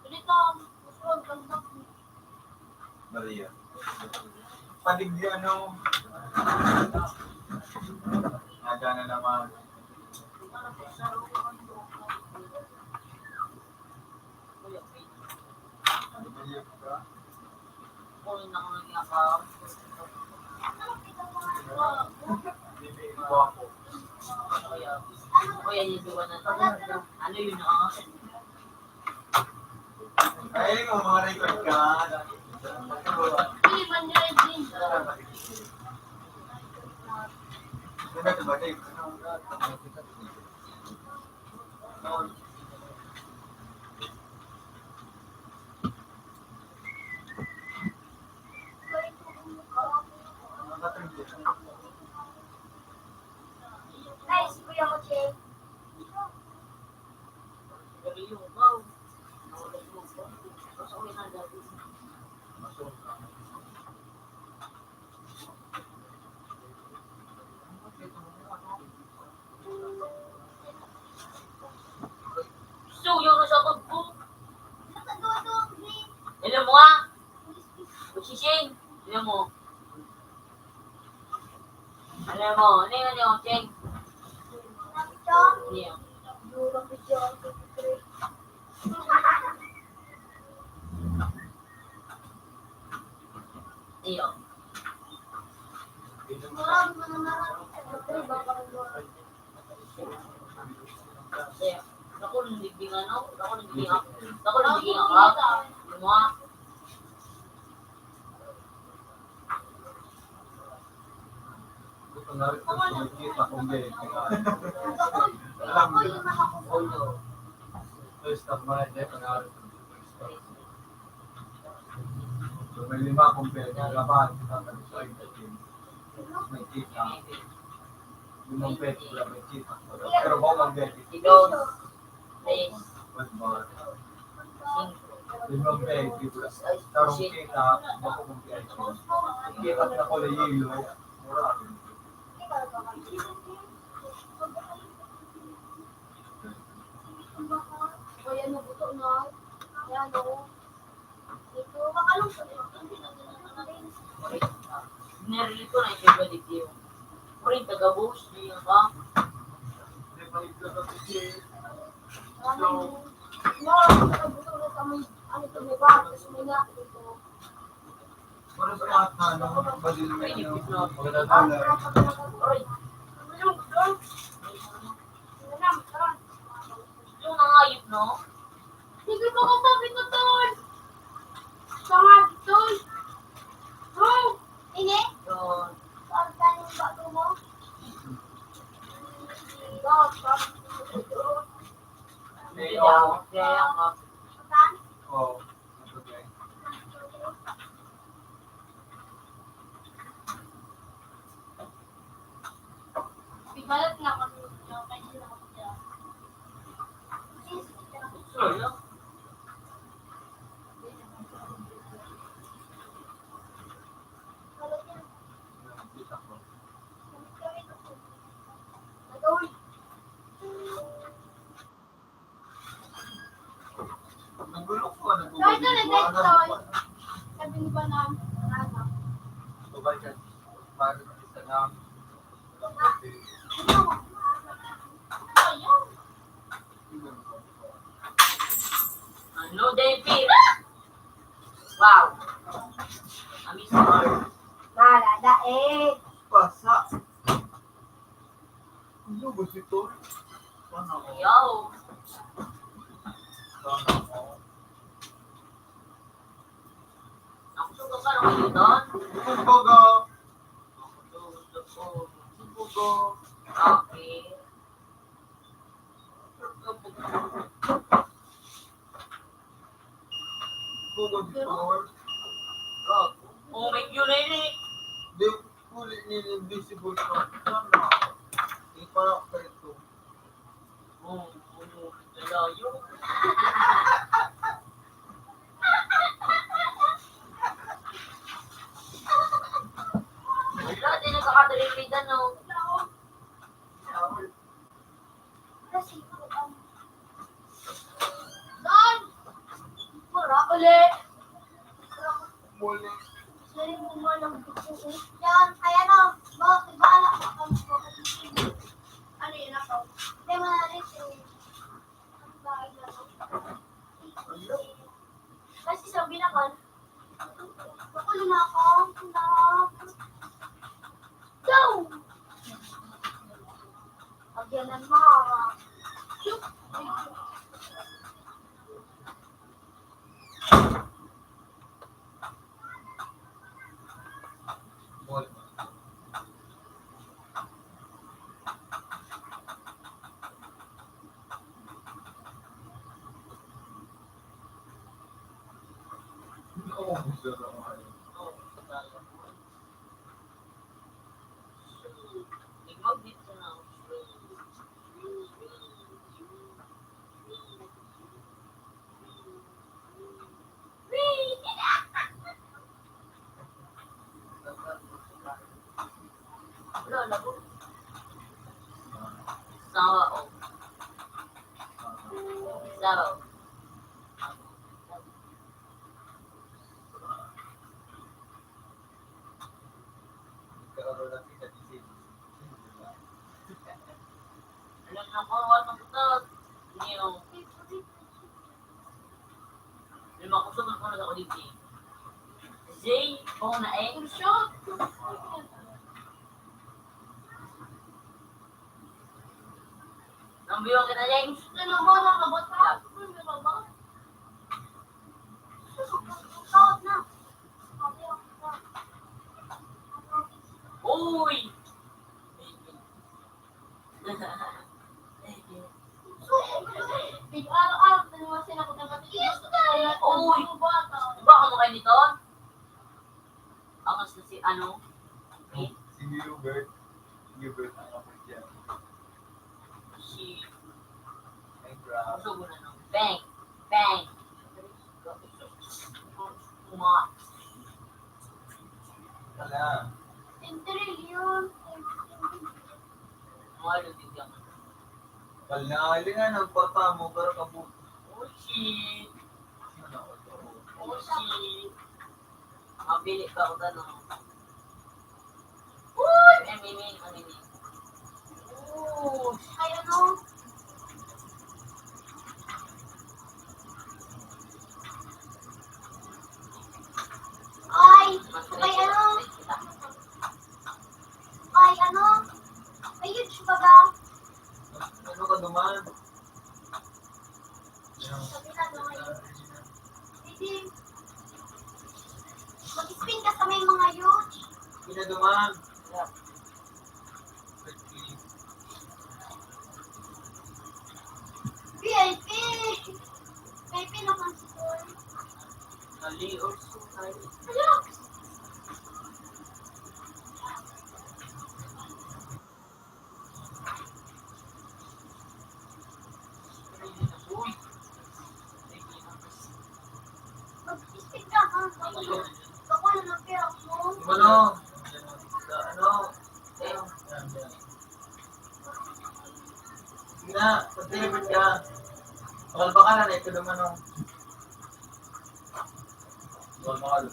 Ganito. Musuwag. Gandak. Maria. Palig di ano. Naga na naman. Maria ka? Kunin ako ng account. Bibi ko ako. Kuya, yung duwa na ito. Ano yun ah? Ay, kung mga record ka. Hindi man nila din. Diba ito ba, Dave? Ay, si Kuya mo, Che. Pero yung wow. Nawalay mo ba? Kasi uwi na dati. So, yung nasa ko. Ilan mo nga? Magsising. Ilan mo? Alam mo, ano yung ano yung cheng? Ano yung? Iyo. Kasi, ako nung biging ano? Ako nung biging ako. Ako nung biging ako. Yung mga. Ito na rin kung sumikita kung gay. Alam mo, first of my day, pangalan ko. So, may 5 akong pera, laban, tatagsoy na team. May kita. Limang pet, wala may kita. Pero bawang get it. Ikaw. Tres. Football. Cinco. Limang pet, tarong kita, bako kong get it. Kita na ko na yelo. Mura. Kaya nabuto na. Ayan o. Ito, makalong sa ito. Narinig ko na yung balik yun. Pero yung taga-boss, di yun ba? Hindi pa ito na kasi. Nabuto na sa may, ano ito, may bar, tapos may nga ito. Para sa lahat na, ano, badil mo Ay, yun. ipit na. Magdadala. Yung nangayip, no? Sige ko kasabi ko, Tol. Sangad, Tol. Oh, ini? Yun. Ang taning bago mo? God, Kaya, kaya ka. pa, Kahit na nag-text tayo. Sabi ni ba na, ano? Subay ka. Bakit isa na? Walang pwede. Ayun. Ano, David? Wow. Amis mo. Malada eh. Pasa. Ano ba ito? Sana mo. Ayaw. Sana mo. Nakusuka ka lang kayo doon? Kumbaga. Gusto ko. Kumbaga. Okay. Kumbaga dito. Oh, may yun na yun eh. Di fully invisible ka. Sana. Di pa ka ito. Oh, dalayo. Wala, di nagkakadalipidan, no? Kasi, Don! Mura ulit. Muli. Sorry mo mo lang buko. Yan, ay ano, ibala ko ang ano yun ako. Hindi mo na rin ang bahay na to. Kasi sabi na ko, bakulo na ako. Go! Pagyanan mo. Muli. Oo, gusto na ako. Oh, dalayo. Tigmag dito na. Wala, labo. Sawa, oh. Sawa. Karoon lang kita di sini. Alam na ko, watang ito. Niyo. Lima ko sunod ko na ako dito. Zay, kung na eh. Shot! Nambiyo kita, James. Ano mo, nakabot ka? Ano ba? Shot na. Uy! Araw-araw, taniwasin ako ng matigas. Uy! Diba ako kayo nito? Angas na si ano? Eh, Si Hubert. Hubert ang kapit yan. si... Ay, grabe. Gusto ko na nung bang! Bang! Mga... Kala. Trillion. Mga lutigyan ko. Kala, nga ng pata mo, pero kabuto. Oh, shit! Sino ako to? Oh, shit! Mabili ka ako tanong. Uy! Mimi. Oh, Ay, ano? Ay, ay, ano? Ay, ano? May YouTube ka ba? Ano ka naman? Sabi na naman. Hindi. Mag-spin ka sa may mga youth. Pinaduman. VIP! VIP naman si Paul. Ali or sukay. Ano? Uy! Mag-spin ka ha. Ako na ng pera mo. Ano? Sa ano? Ayun. Sige na, pag-deliver ka. Kalba ka na, ito naman ang Normal.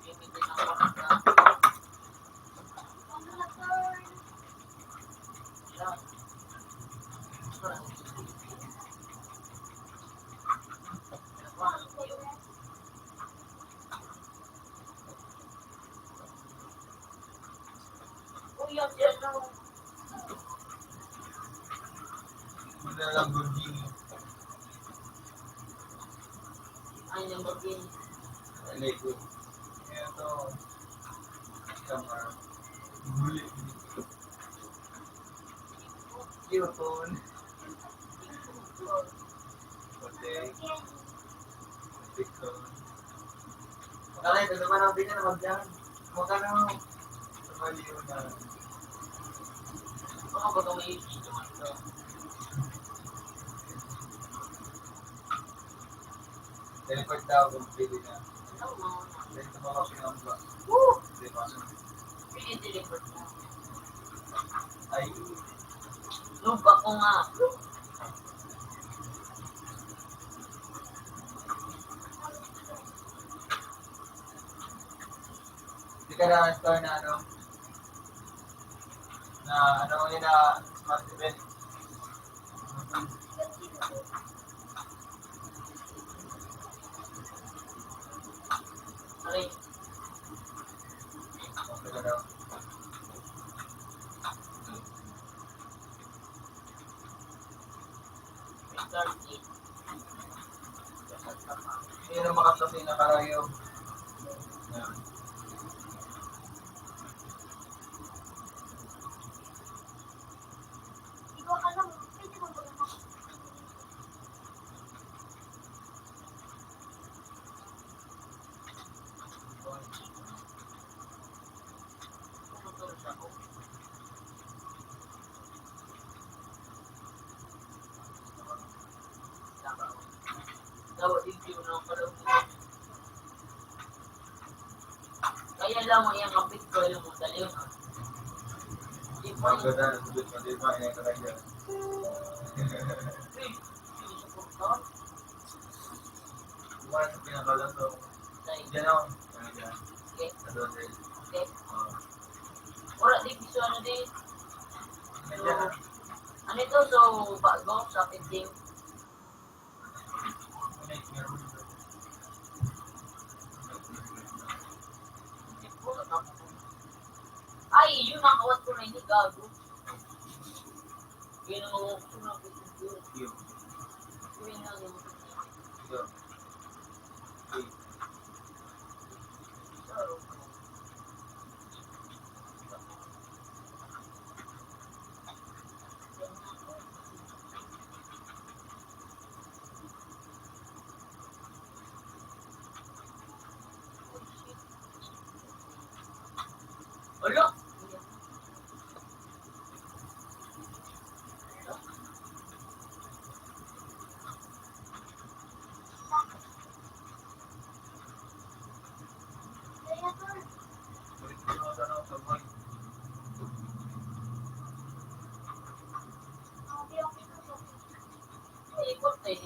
Limited ang oras na. Yan. Kuya, siya na. Muna lang Lamborghini. Ay, Lamborghini. Lego. Ito. Camera. Huli. Yun. Okay. Tikton. Makala, ito naman ang din na mag-dyan. Magkano? Mali yun na. Baka ba may isip naman ito? Teleport daw kung pili na. Ano mo? Dahil ito mga pinamba. Woo! Di ba? Pili-deliver na. Ay, Lupa ko nga. hindi ka na store na ano. Na ano yun na smart event. Aray, Okay ka daw. may 30. Hindi na makasasay na karayo. Yan. Hindi ko alam. Pwede mo ba naman? Pumutulog ako. Dapat yung na pala. Kaya lang mo yung kapit ko yung dali mo. Hindi po yung Maganda na subit mo. Di ba? Yan ka lang yan. Kumara sa pinakalas so. Diyan ako. Ano dyan? Okay, Sa doon. okay. Oo. Wala din gusto ano din. Nandiyan na. Ano ito? So, bago sa 15. Ay, yun ang kawat ko na hindi gago. Yun ang mga sunod ko yun. Yun ang Ala! Kaya, sir. Okay, okay, sir. Ikot eh.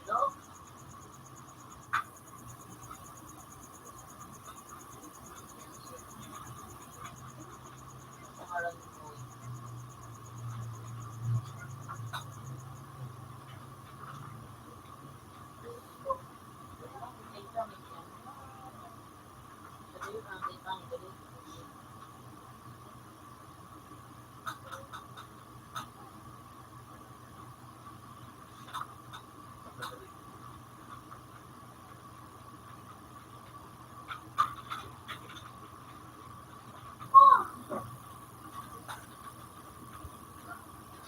Ano? Pangalan ko.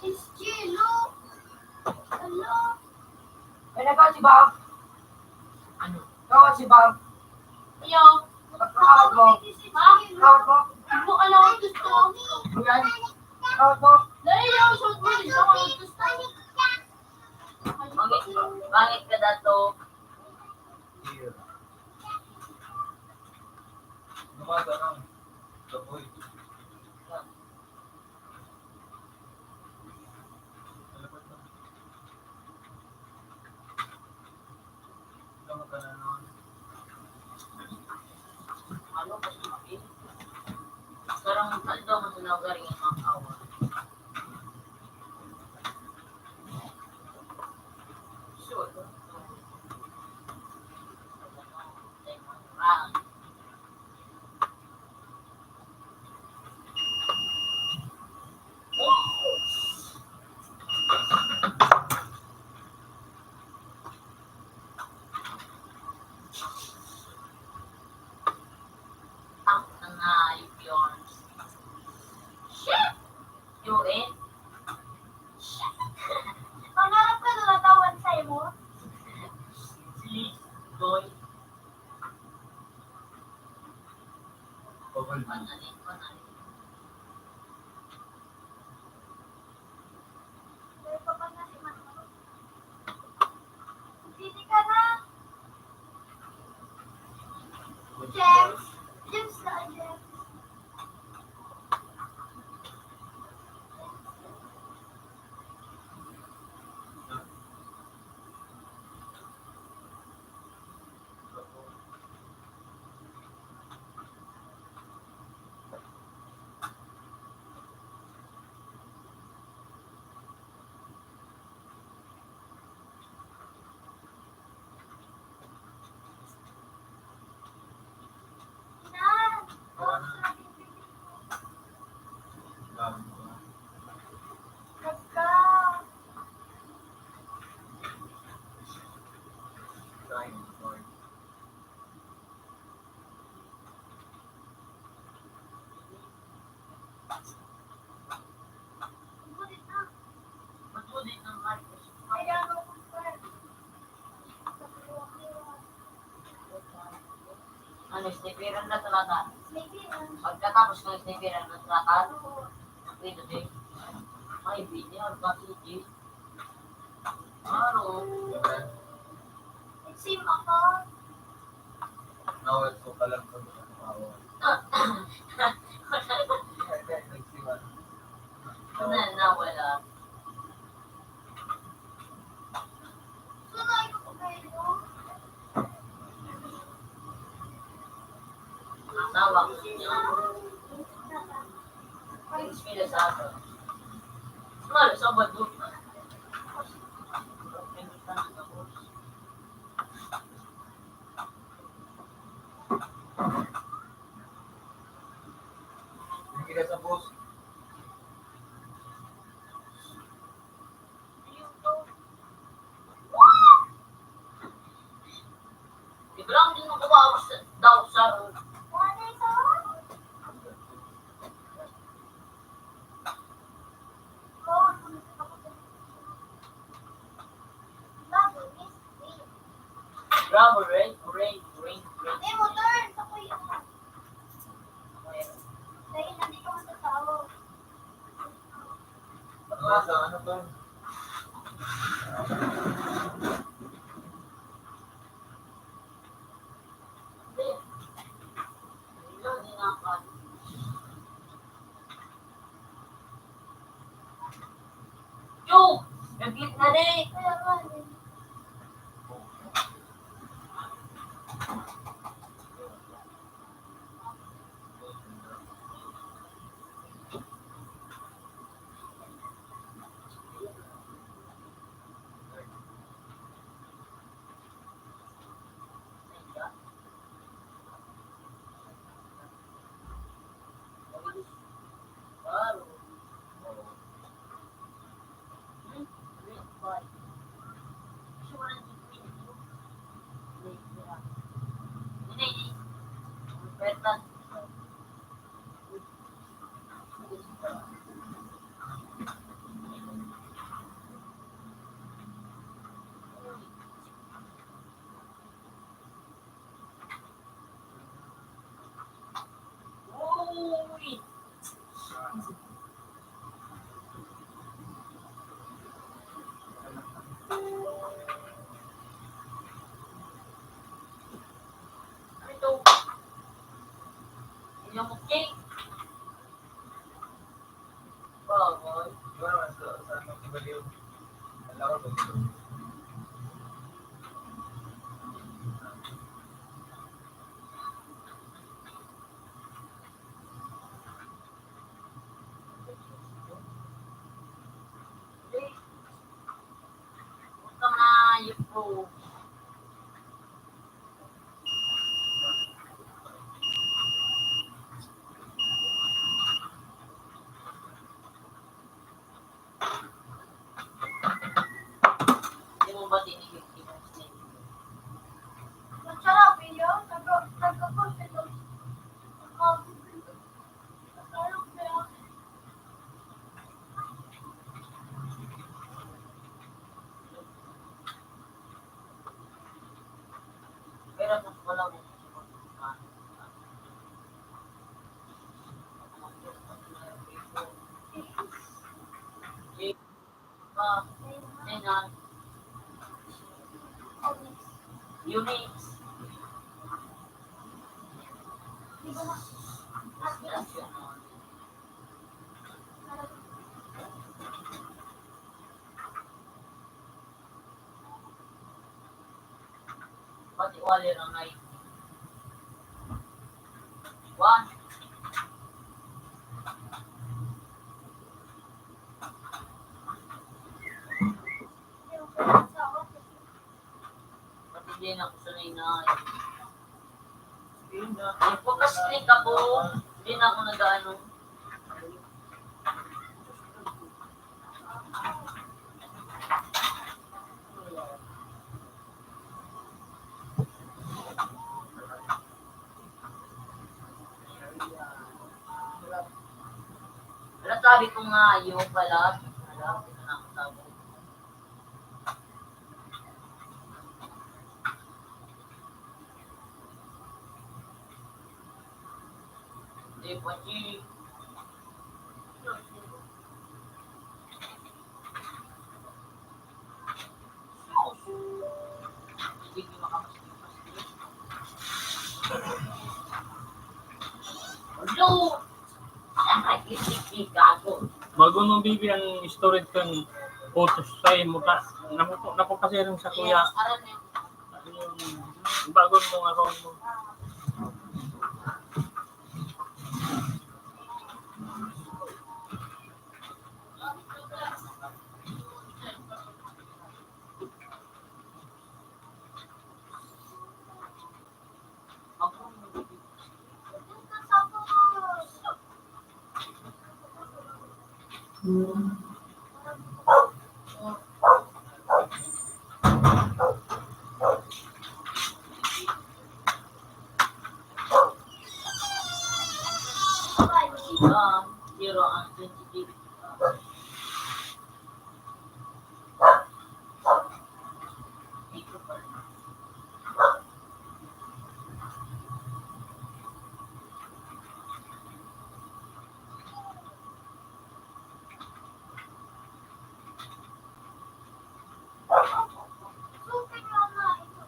It's Jello. Hello. Ay, naka si Bob. Ano? Naka si Bob. Iyo! Nakakot mo. Nakakot mo. Hindi mo alam ang gusto ko. Yan. Nakakot mo. Dahil yung suot mo, hindi ko ang gusto. Mangit ka dato. Lumasa na. Kapoy. Alapat na. Tama ka na naman. Ano pa siya makin? Sekarang ano daw mo sa garing ang mga awa? Sure. Ang nanayip yun. Shit! UN? Pangarap ka doon natawan sa'yo mo? Please, boy. Pagod. Panali, panali. Pero pa pa na si Manolo. Hindi ka na. James. James na, James. Inan. Oh, sabi ko. Dami ko na. Nagka. Kain. Sorry. Bulit na. Matulid ng Marcos. Kaya ano ko pa. Ano, sniperan na talaga. Maybe, Pagkatapos ng sniperan na talaga, pwede din. May video, kasi ano, Okay. nagsim ako. Nawal ko pa lang kung ano ako. Nagsiman. nawala. Sunay ko pa kayo. Asawa ko niya. Inspira sa akin. Malo, sa badut na. Hindi ka sa boss. Ibrang din mo kumawas daw sa Wala ito. Cold. Bago, miss me. Bravo, rain. Eh, motor. Ako yun. Dahil hindi ka matatao. Ano to? Yo! Nag-click na rin! Kaya nga, eh. Uy! Ito. Yung cake. Bawal. Wala sa ano, baliw. Alam ko baliw. Punta na yung pro. Hindi mo ba tinigil yung snake? Masarap yun. Nagkakos ito. Masarap yun. Pero mas wala mo. Unix. Pati wali ng night. One. Pati hindi na ako sanay na. Focus click ako. Hindi na ako nag-ano. Wala sabi ko nga yung pala. Alam, hindi na ako sabi. Hindi pa, G. Hindi ko makapasok. Hello! Ay, gago. Bago nung bibi ang storage kang photos sa mukha. Napo kasi rin sa kuya. Aran yun. Yung bago mong account mo. Zero ang sensitivity. Ito pa rin. Super lang na ito.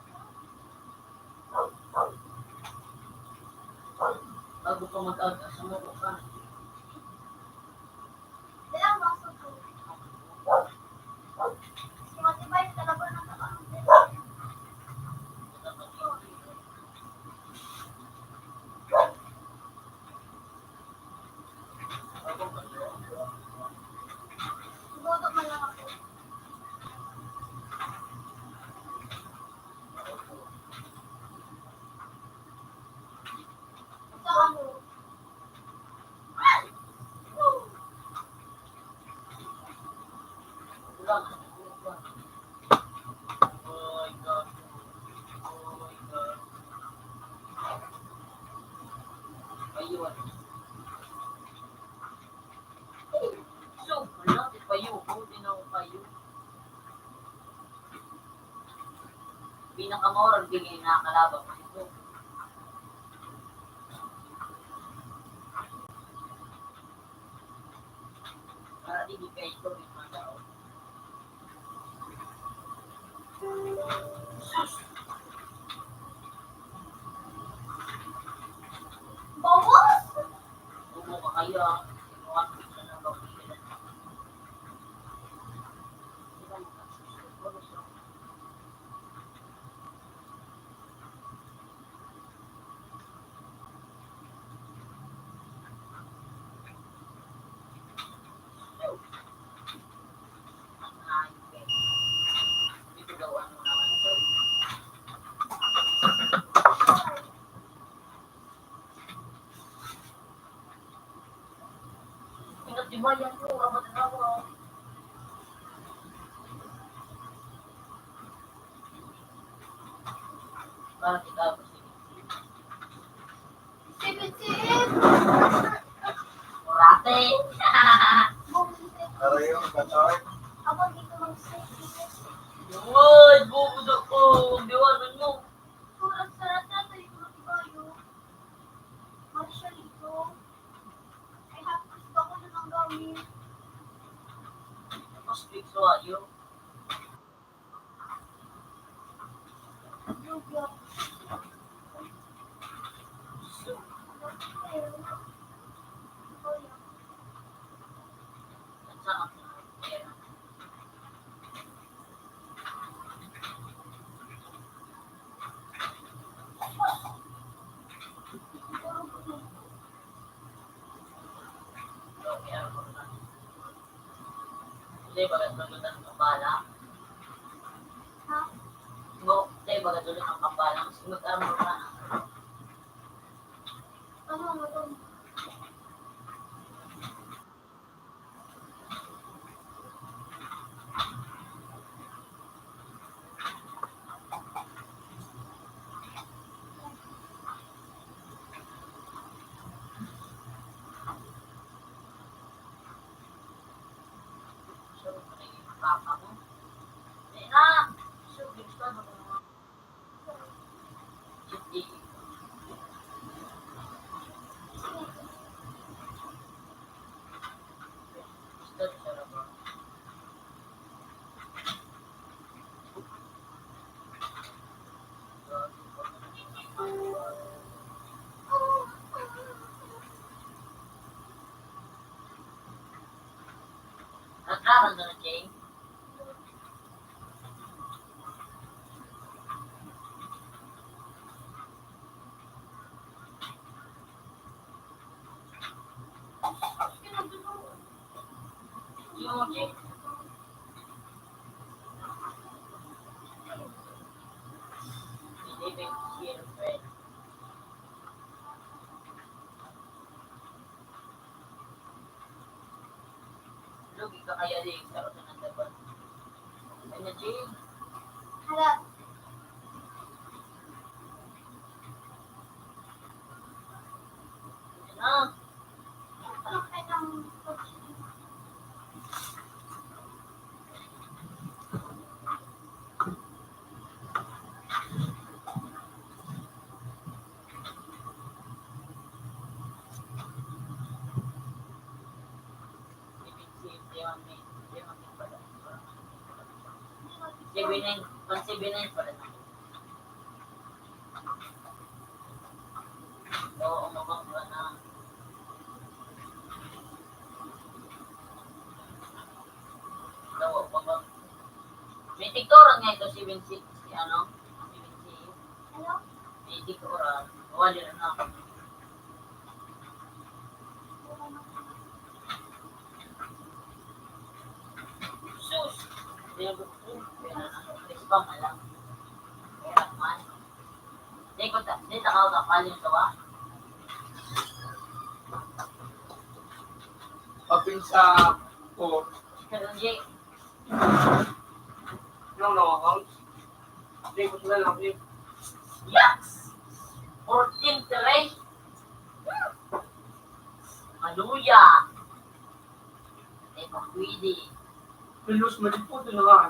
Bago ka mag-aga sa mga ka. Kaya masok ko. Si Matibay talaga nakakaroon. Siguro man lang ako. Sa ano? Ulang. Oh my God. Oh my God. Ayun. So, wala. Di payo. Di na ako payo. Pinakamorang bigay na kalabang ko ito. Para di kayo ito. Di daw. Bawas! Kaya, mga pizza na bakit. Dito daw ano naman ito. Pinagtibayan ko, amat na ako. Parang ikaw kasi. Sipit-sipit. Kurate! Pero yung katawin, Ako dito mag-sipit. Uy, bubudo ko! Diwanan mo! Surat-surat na tayo ko tayo. Marshall ito. Ay, gusto ko na ng gawin. Tapos speak so ayo. Lugia. At saan ako? Hindi ba katulutan ng kabala? Ha? Hindi ba katulutan ng kabala? Kasi mag-armor ka na. Ano mo doon? So, naging papa mo. Hindi na! So, gusto na ko naman. Hindi. Gusto siya na ba? Nagkaroon na Jane. Yung Jane. Hindi ba yung friend? Lugi ka kaya din sa rosa ng dapat. Ano Jane? Hala. Ano na? Ano kayo ng Pansibinin pala na. Oo, umabang ka na. Dawa pa ba? May tiktoran nga ito si Vinci, si ano? Si Vinci. ano? May tiktoran. Wali na na ako. Sus! Hindi na gusto. Pero na. Pa malang. Kaya man. Di takaw ka paling tawa. papinsa ko, Pero Jay, yung account, hindi ko sila lang yun. yes! 14 tray. Maluya. Pwede. Pilos mo din po, ito na nga.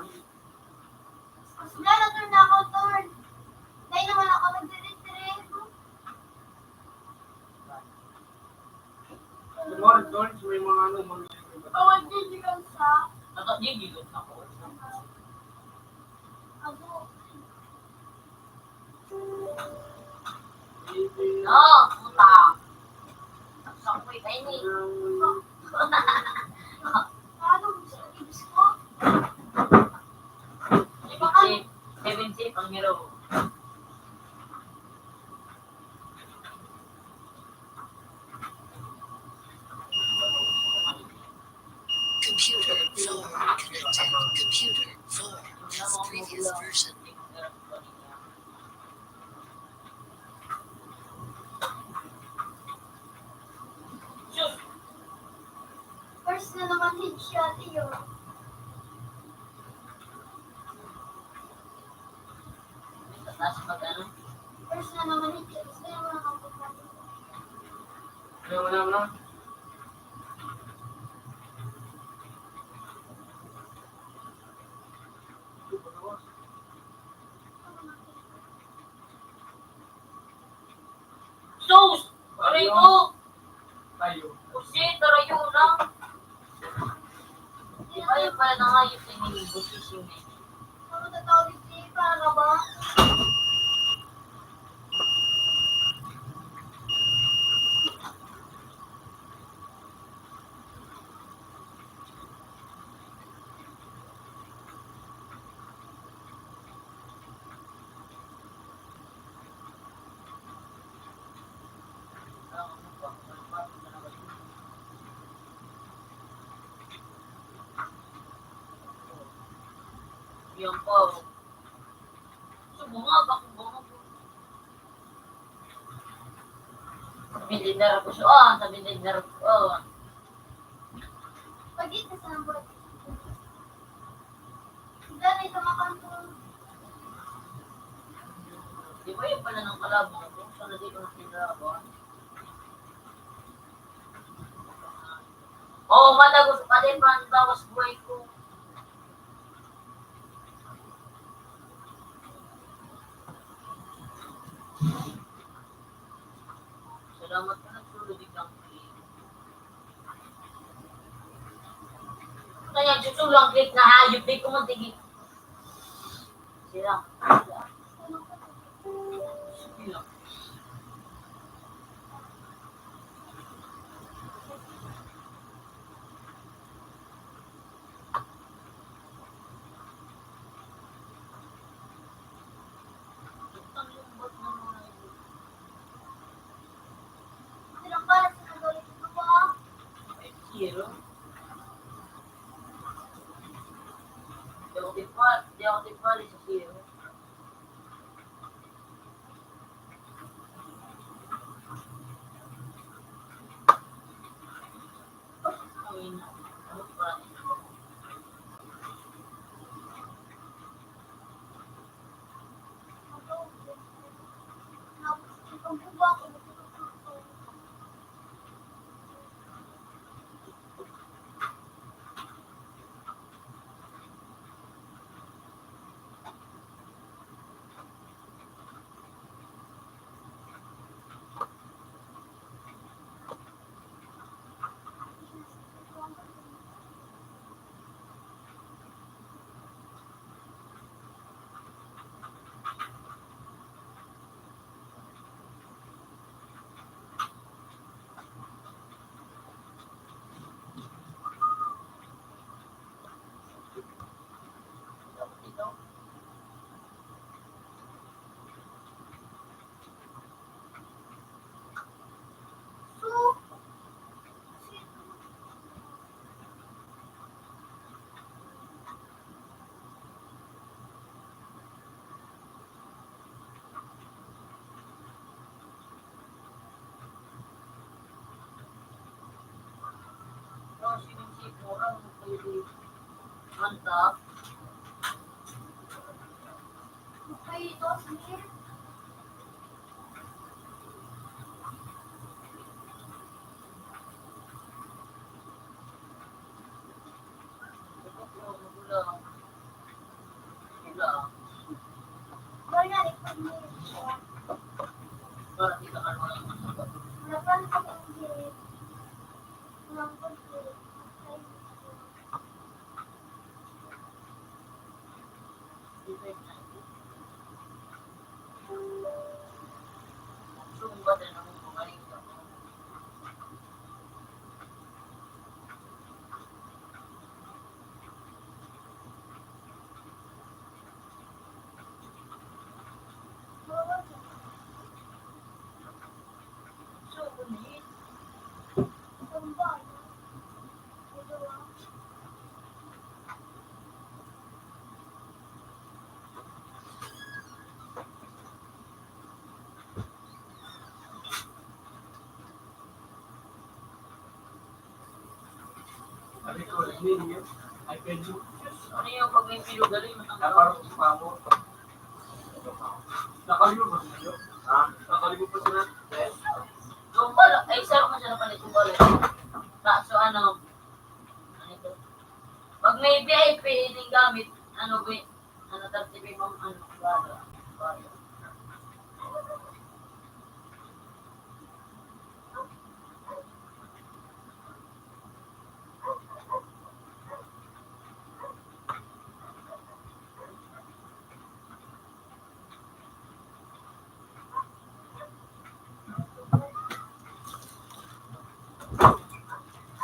Wala na turn na ako, turn. Dahil naman ako nagdiretire. Tomorrow, George, may mga ano, mga Bawal din yung sa Nakagigilot ako. ako. No, puta. Sakwe, ini. Ano, ibig ko? 7 safe ang hero. Computer 4 connected. Computer 4 has previous version. Sus! First na naman headshot yun. Taas pag ano? First na naman headshot. Gusto niya mga kapatid. Ano? Sus! Aray ko! Tayo. Pusit! Aray yun lang! Di ba yung pala na nga yung tinibusising eh? Ano tatawag dito? Para ba? Yung po. Subungag ako bungag. Sabi dinner ko siya. Sabi dinner ko. Pag ito sa nabot. Dali sa makanto. Di ba yung pala ng kalabong ko? Sana di ko na pinarabuan. Oo, matagos pa din pa ang bawas buhay ko. Salamat ka nagsulod ikang kaya susulang click na hayop di ko mantigil. Sila. Sila. Ang lambot ng mga ito. Silang para sa nagalit ko ba? Ay, zero. Di ako tipali sa zero. Ay, ano pa? Ang buba ko. Dito. So, Oh, sinisip mo lang. Pwede. Mantap. okay, ito, sige. Kaya, ikot mo yun siya. Harapan ko yung gilid. Walang pagkilit. Sabi ko, hindi yun. I can do. Ano yung pag may pilo galing mo Naparang pa mo. Nakaligo ba sila? Ha? Nakaligo pa sila? Yes. Tumbal, ay sarap mo siya na palit tumbal. So ano ito? Pag may VIP yung gamit, ano ba ano tartibin mo ano bala.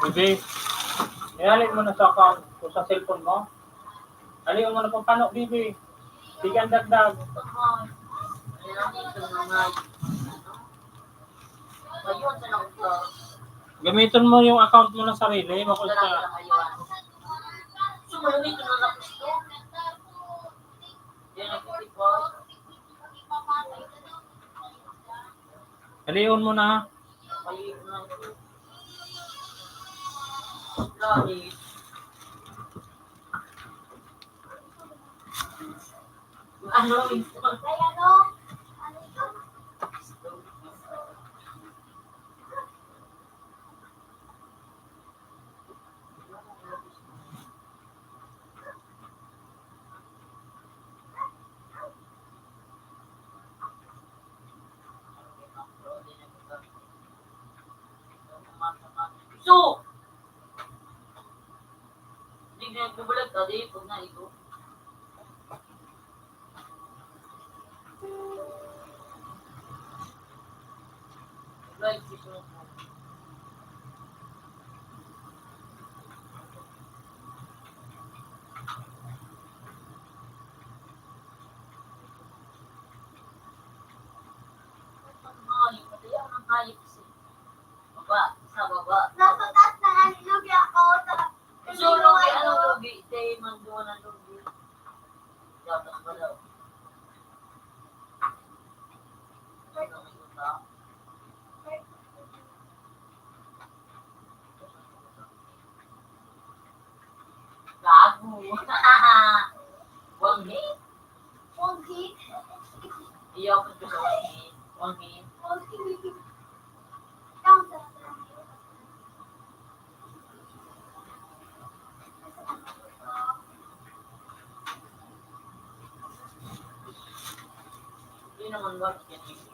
Bibi, ihalin mo na sa account o sa cellphone mo. Halin mo na pang paano, Bibi. Sige ang dagdag. Ayun, sa nakita. Gamitin mo yung account mo ng sarili. Makul Sa sa... Sumalamit na lang ito. Yan ang kitipos. Haliun mo na. Maliit na ito. Lagi. Ano ito? Ay, ano? Ano ito? So, hindi na nagbubulag tadi pag na ito. Like this one. Baba, sa baba. Nasa taas na ang lugi ako. So, logi, ano logi? Day, manduwa ng logi. Dapat ba daw? Gago. Wangi? Pogi. Iyaw ko sa wangi. Wangi. Pogi. Ang sarap. Hindi naman ba yan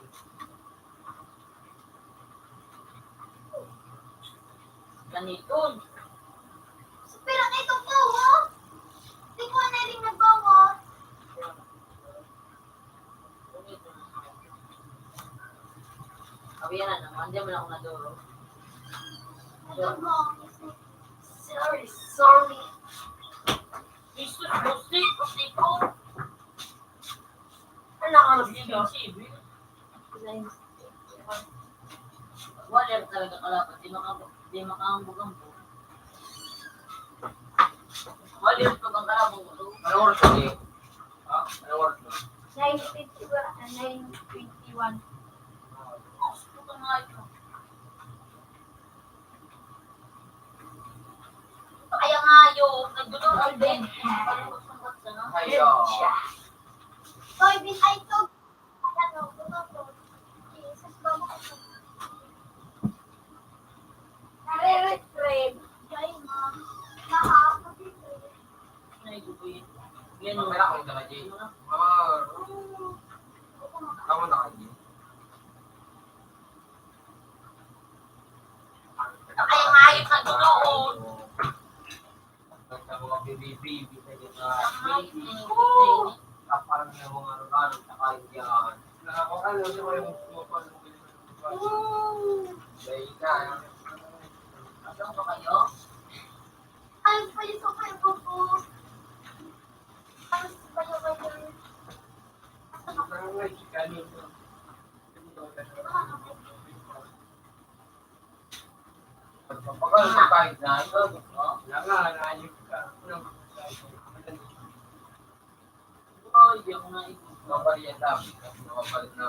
ganito. Pero ito po, oh. Di ko na rin nagawa. Kawiyan na naman, hindi mo na ako naduro. Nagawa. Sorry. Jesus, gusti ko. Ano ka Sige. Wala talaga kalaban, di makahambog po. Wala rin pag ang kalabang ko. Anong oras ko eh? Ha? Anong oras mo? 9:21. Gusto nga ito. Kaya nga yung nagdudurang din. Palungkot-lungkot sa no? Ayo. Soybean ay ito. Ano, ito. Jesus, babo ko. Nare-retrieve. Ay, ma'am. Nakakapag dito. Naigubuyin. Yan Mamaya ako yung dala, Jay. Ano? Tama na kayo. Kaya nga yung nagdudurang. Sa mga PBB, bisa nyo na Ay, parang yung mga ano-ano, saka yan. Nakakakalo siya yung sumapal mo. Dahil na. Asang ba kayo? Ay, palis ko kayo po. Palis kayo kayo. Parang may chikano ito. Pagpapakal sa kahit na ito, Wala nga, naayos ka. Ay, di ako na ito. mabalik na. Mabalik na.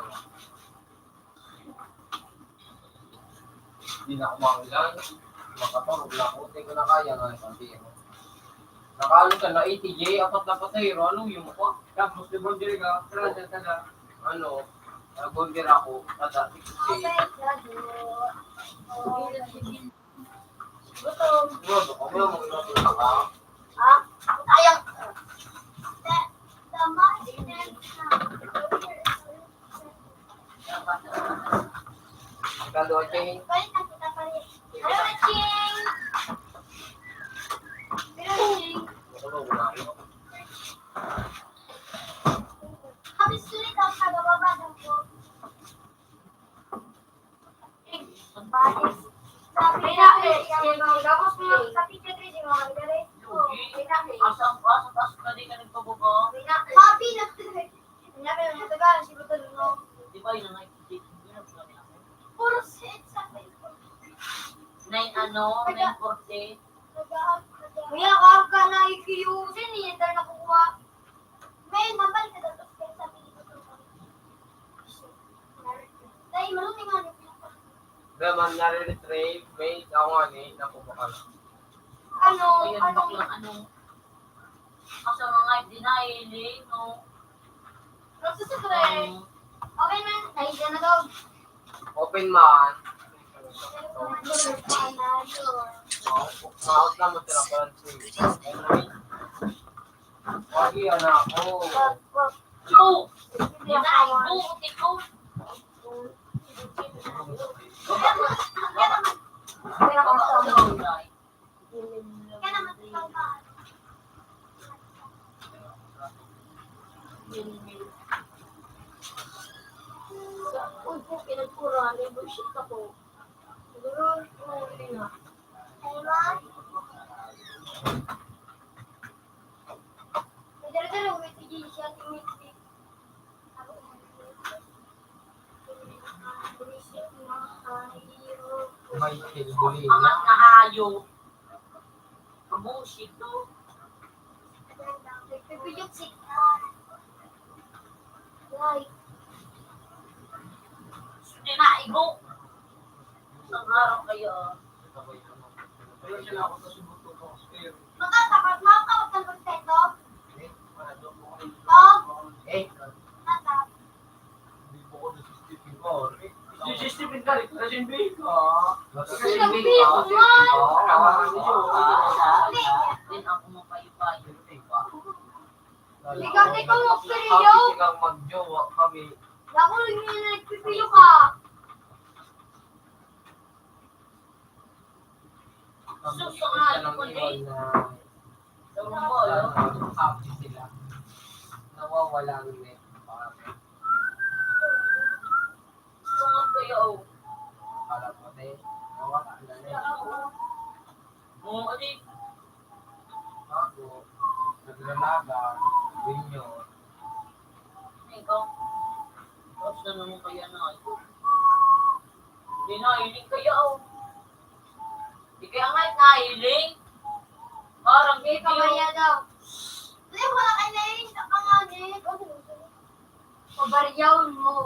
Hindi na ako makilang. Makatulog na ako. Hindi ko na kaya nga isang tiro. Nakalo ka na 80J, apat na patayro. Ano yung mukha? Tapos di ba diri ka, pero dyan ka na. Ano? Nag-order ako. Tata, 6J. Gutom. Ano? Ako yung mga inatulog ka. Ha? Ayang. Kalo, Jay. Nakulog na ako. Sabi na tapos mo sa teacher training mo kami Asang pasok ka di ka nagpabuka. Happy na. Sinabi mo matagal si Buto no. Di ba yun ang nakikita? Puro set sa Facebook. 9:40. Kuya, kung ka na ikiyusin, hindi na nakukuha. May mabal ka dapat kaya sabi ni Buto. Dahil marunong nga nito. Naman, nare-retrieve. May ako nga ni, napupakal. Ayun, baklang ano. Kasi mga dinahiling, no? Okay man, nahiga na daw. Open man. Out na mo sila Francis. Wagi anak ko. Yo! Dinahiling, tiko. Uy, po, pinagpura. May bullshit ako. Siguro, hindi nga. Michael Bolina. Mga nahayo. Bullshit to. Dinaigo. Isang araw kayo. Pero sila ako sa subuto ko. Matatakot mo ako sa pagteto? Eh, Hindi po ko nasisipin ko. Si Stephen ka rin, kasi B. Din ako mapayo-payo. Ikaw mo, Pirillo. Happy silang mag-jowa kami. Ako rin yung nagpipilo ka. Siya lang iwan na happy sila. Nawawala ng net. Tungod kayo. Para mo tayo. Nawala na net. Oo, adi. Ako, naglalaga, winyo. Ikaw. Tapos na naman kaya na ito. Hindi nahiling kayo. Hindi kaya nga nahiling. Parang Hindi ka video. maya daw. Hindi mo na kayo nailing sa pangagit. Pabaryaw mo.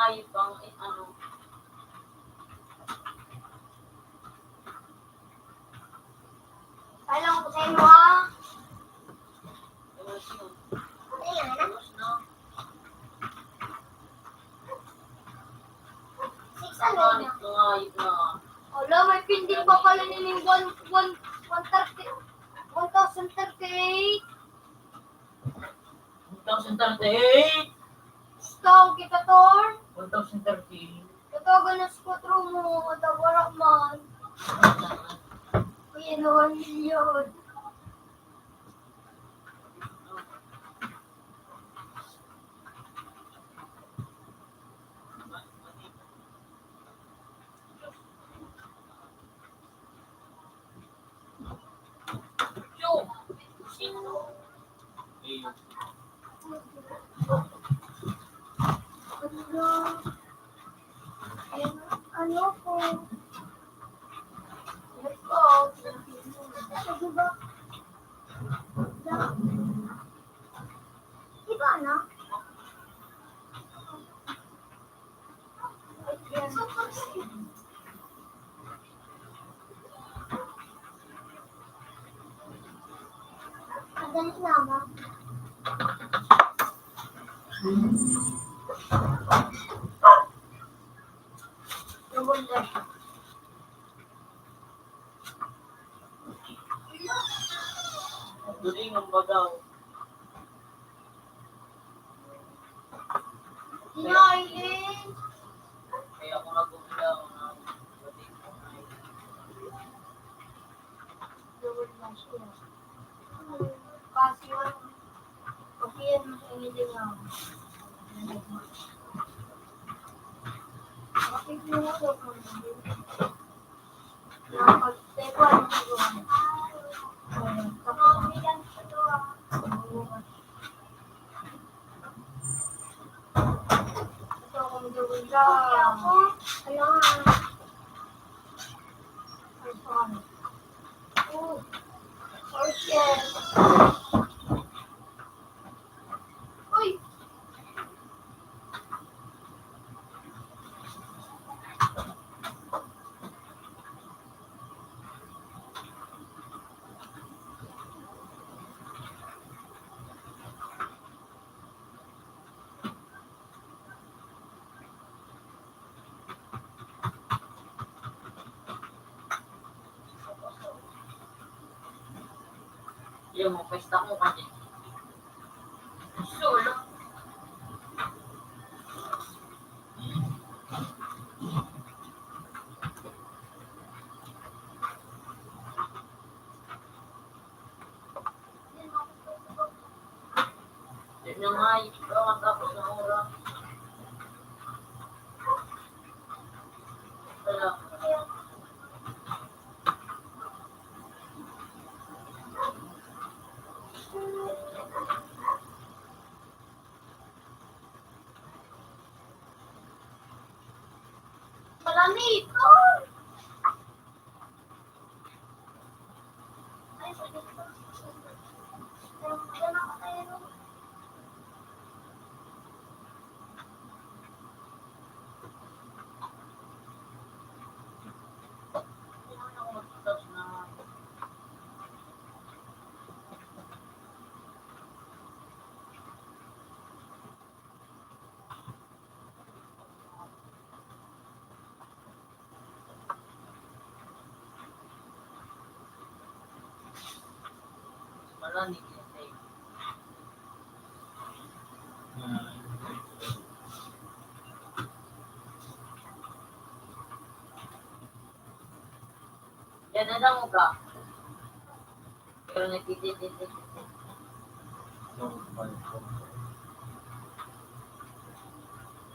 hayop ang ano. Alam ko sa inyo ha. Ayos yun. Ayan na. Ayos na. Six Ang ano hanip na. ng hayop na. Wala, may pindin pa pala nining 138. 1,038! Stop kita, Tor. 1,013. Tatagan na sa 4 mo. Matawara man. Ayan, 1 million. Yo! Sino? Eh, Ano po? Ano po? Ano ba? Diba, ano? Ganit na ba? Duling ang bagaw. Hinailin. Kaya ako nag-umilaw na duling ko na Kasi yun, okay yan, hindi nga. Bakit mo na ito? Nakapag-tepo, ano ko? Ito akong gawin ka. Kailangan. Ay, sorry. Oh. Oh, shit. Uy! yung mga pesta ko kasi. Solo. Yan na nga, ito ang tapos ng oras. Wala. Malamig! Ay, sakit ko. Diyan ako tayo. Hindi naman ako mag-touch na. Malamig yan tayo. Yan na lang ka. Pero nagtititit.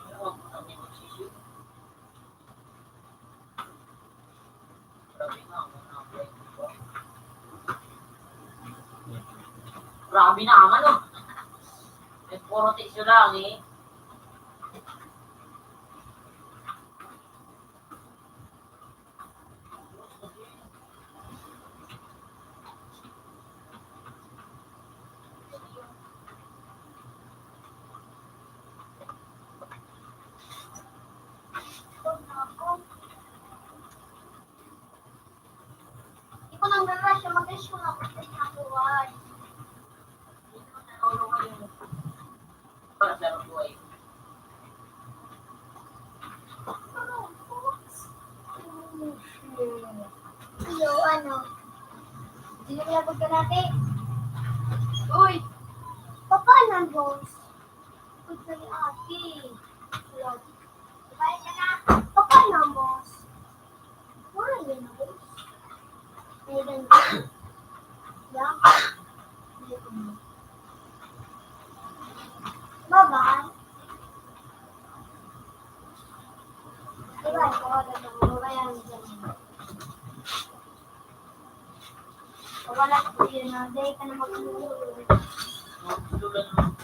Ano ang magsisip? Grabe nga, apply ko. Grabe naman oh. May puro tissue lang eh. English ko nga kasi nakuha. Natulong kayo. Para sa buhay. Hello, ano? Dinilabog ka natin. Uy! Papa na, boss. Uy, ka ni ate. Balik ka na. Papa na, boss. Wala yun, boss. May ganito. Yan. Bye-bye. Bye-bye. Bye-bye. Wala ko yun na. Dahil ka na mag-uulog. Tulad mo.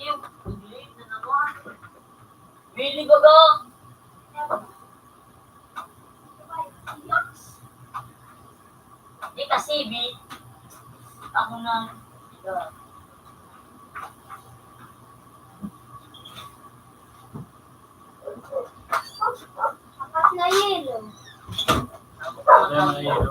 Yung late na naman. Bili ko ba? Di kasi, ako na. Apat na yelo. Yan na yun.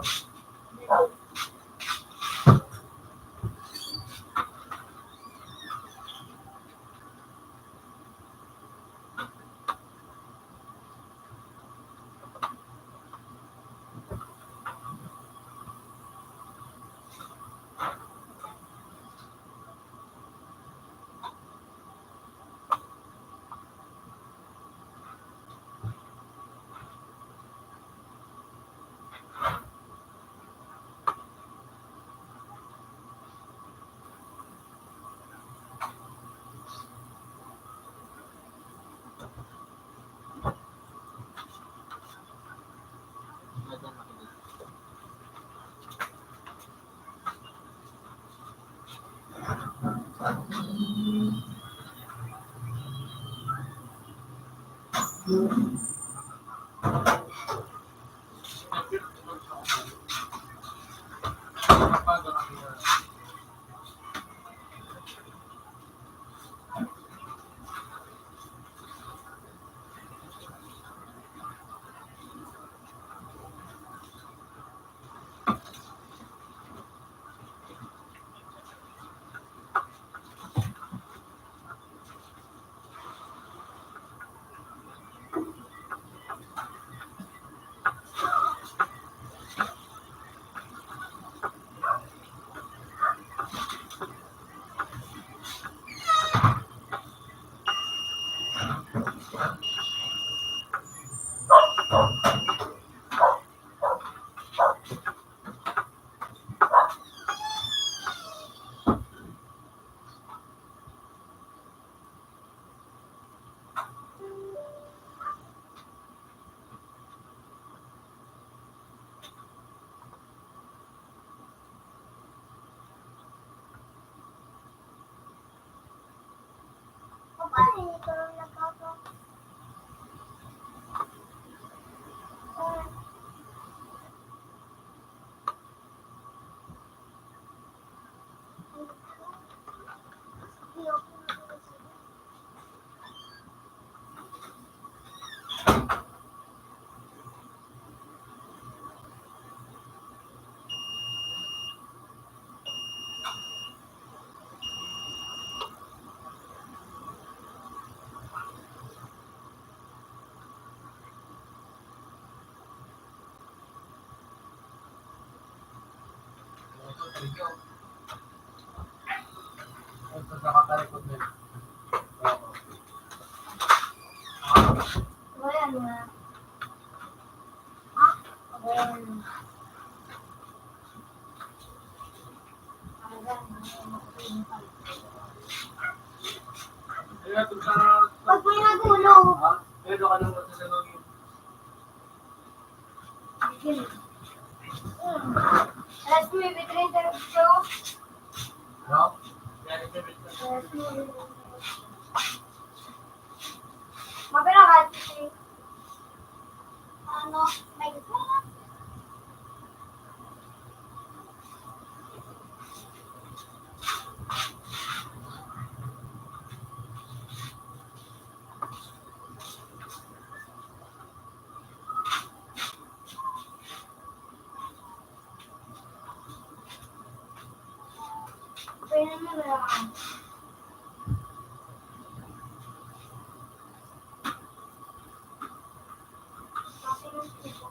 Paano ito nagkaka? Ito sa katalikod nila. Wala na. Ah, wala na. Kaya ito sa... Pag may nagulong. Ha? Pero ka nang matasanog yun. Alas mo, ibitrin tayo ito. No? Mapirakat. Ano? May mo lang. Kasi yung tipo.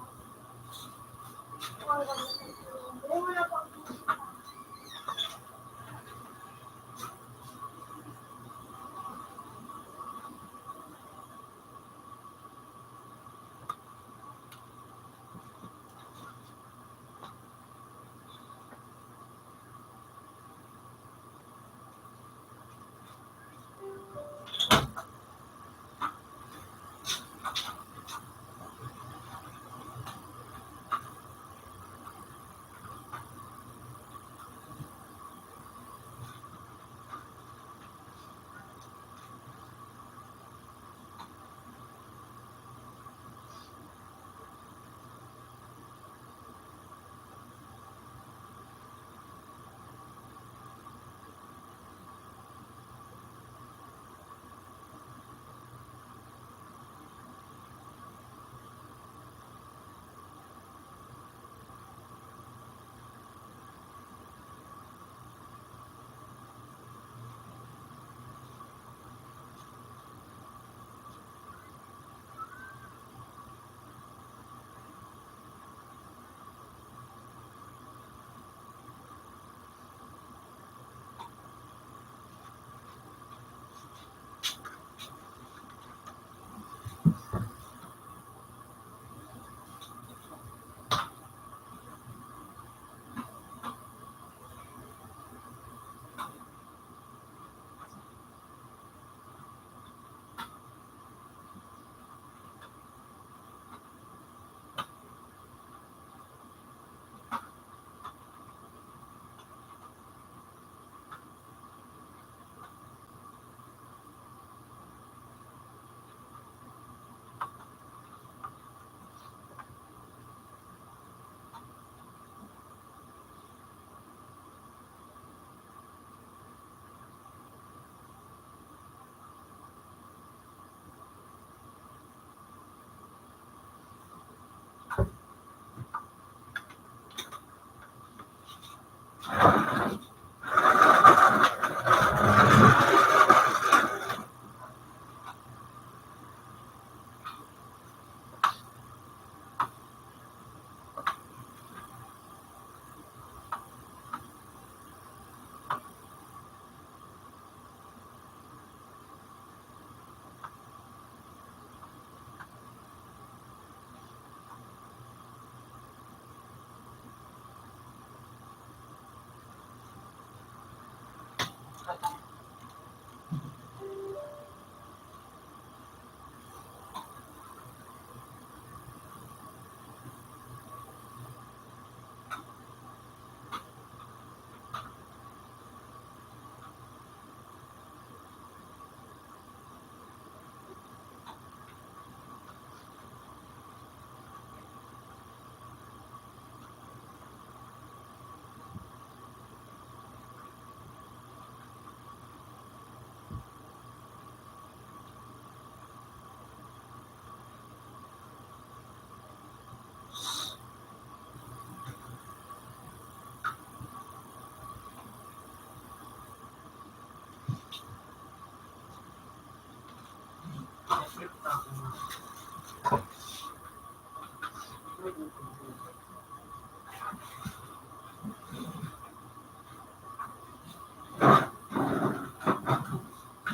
Hindi mo na pag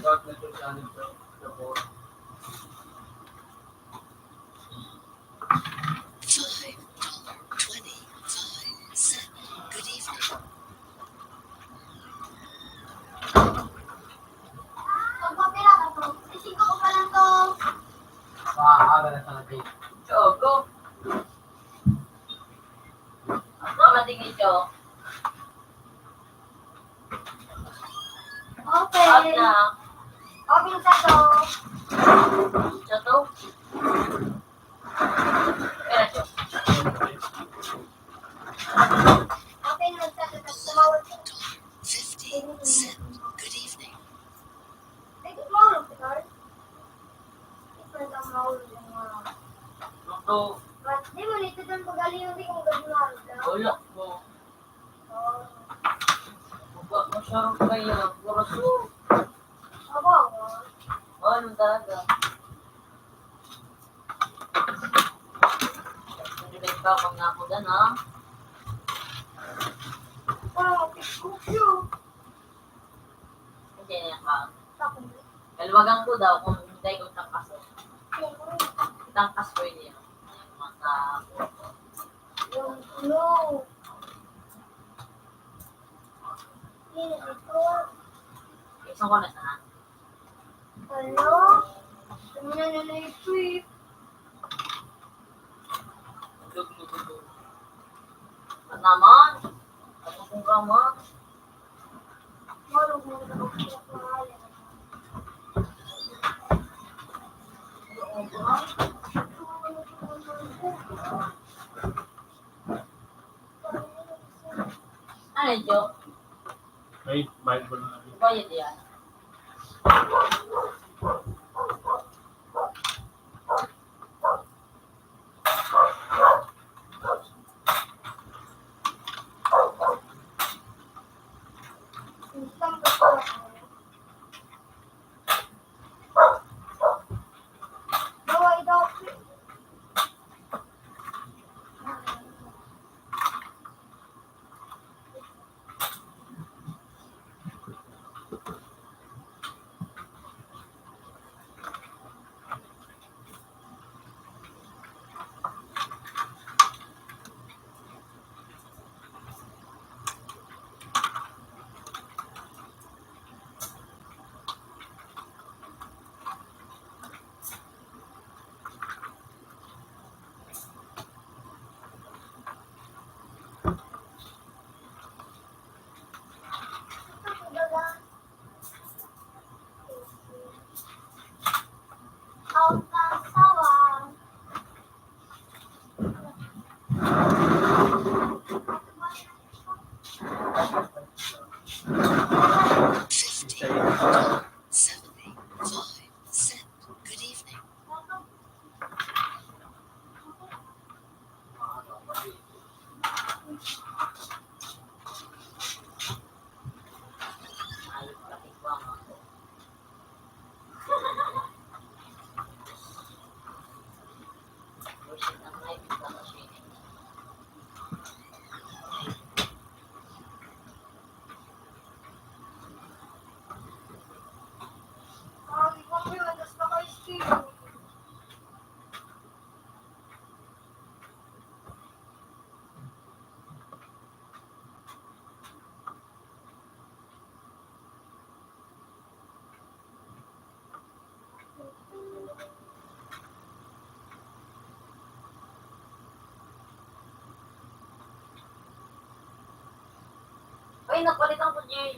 Bakit na ito siya nito? $5.25. Good evening. Magpapira ka to. Isip ko pa lang to. Makakaaga na sa natin. Choco. Ako matingin siyo. Okay. Out na. Open sa to. Siya to. Pera siyo. Open mo sa to. Tumawag ko. $1.15. Good evening. Ay, tumawag ko, Carl. Ito na tumawag yung mga... Ito. But, di mo nito doon pagaling yung di kung gano'n na. Wala mo. Oh. Baba mo Sarap kaya. Puro soup. Aba, Ano talaga. Nilibig pa pag nga ako dyan, ha? parang piskok yun. Hindi na yan ka. Tapos, Kalwagan ko daw kung hindi ko tangkas. Tangkas ko yun yun. Yung mga yung ulo. Yun, ito. isang ko na sana. Hello? Tumina na na yung trip. At naman, ano kung ka mo? Marunong mo na ako pinakahalin. Ano yun, Jo? May Bible na rin. Bayad yan. Isang gusto ako. Bawal daw. Out ng sawang. Fifty, 75 cent. Good evening. Ayos pati ko ang ako. Bullshit ang life sa machine. Ang ibang yun, tapos naka-skill. Ay, napalitan ko, Jay.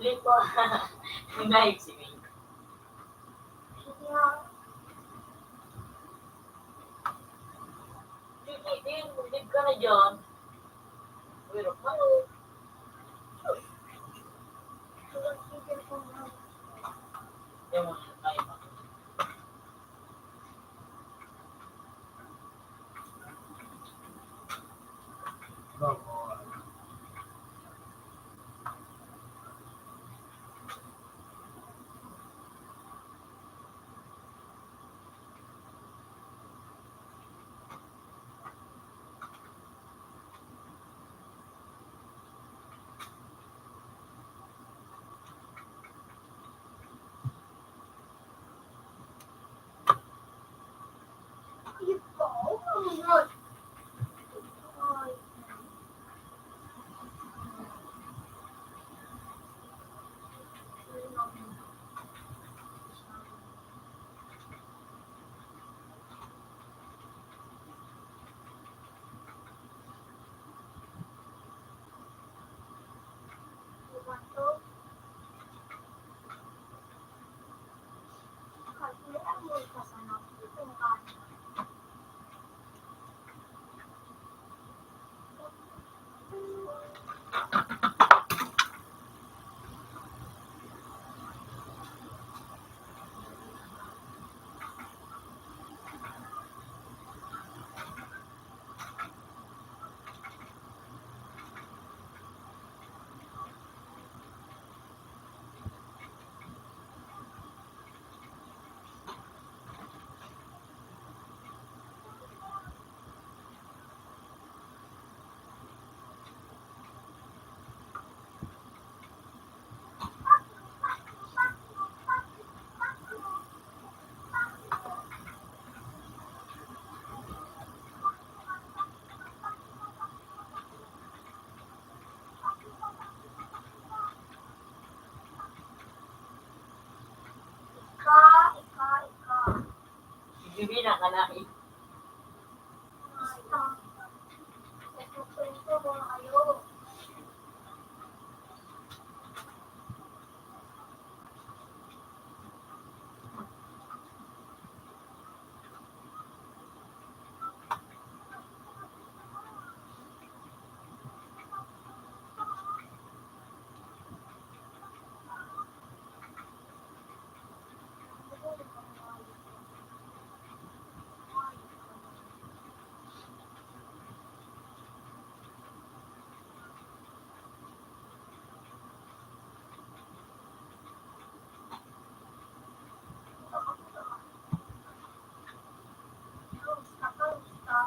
Lipo. Naik si May. Hindi nga. Hindi, live ka na dyan. Pero, ano? Walang tigil ko na. Yung mga tayo pa. Ito, oh, ay. Diba to? Kasi ang may kasanap itong kanin. Ika. Bibina ka na eh. Basta. Nagkukwento mo na kayo. Kamusta? Kamusta?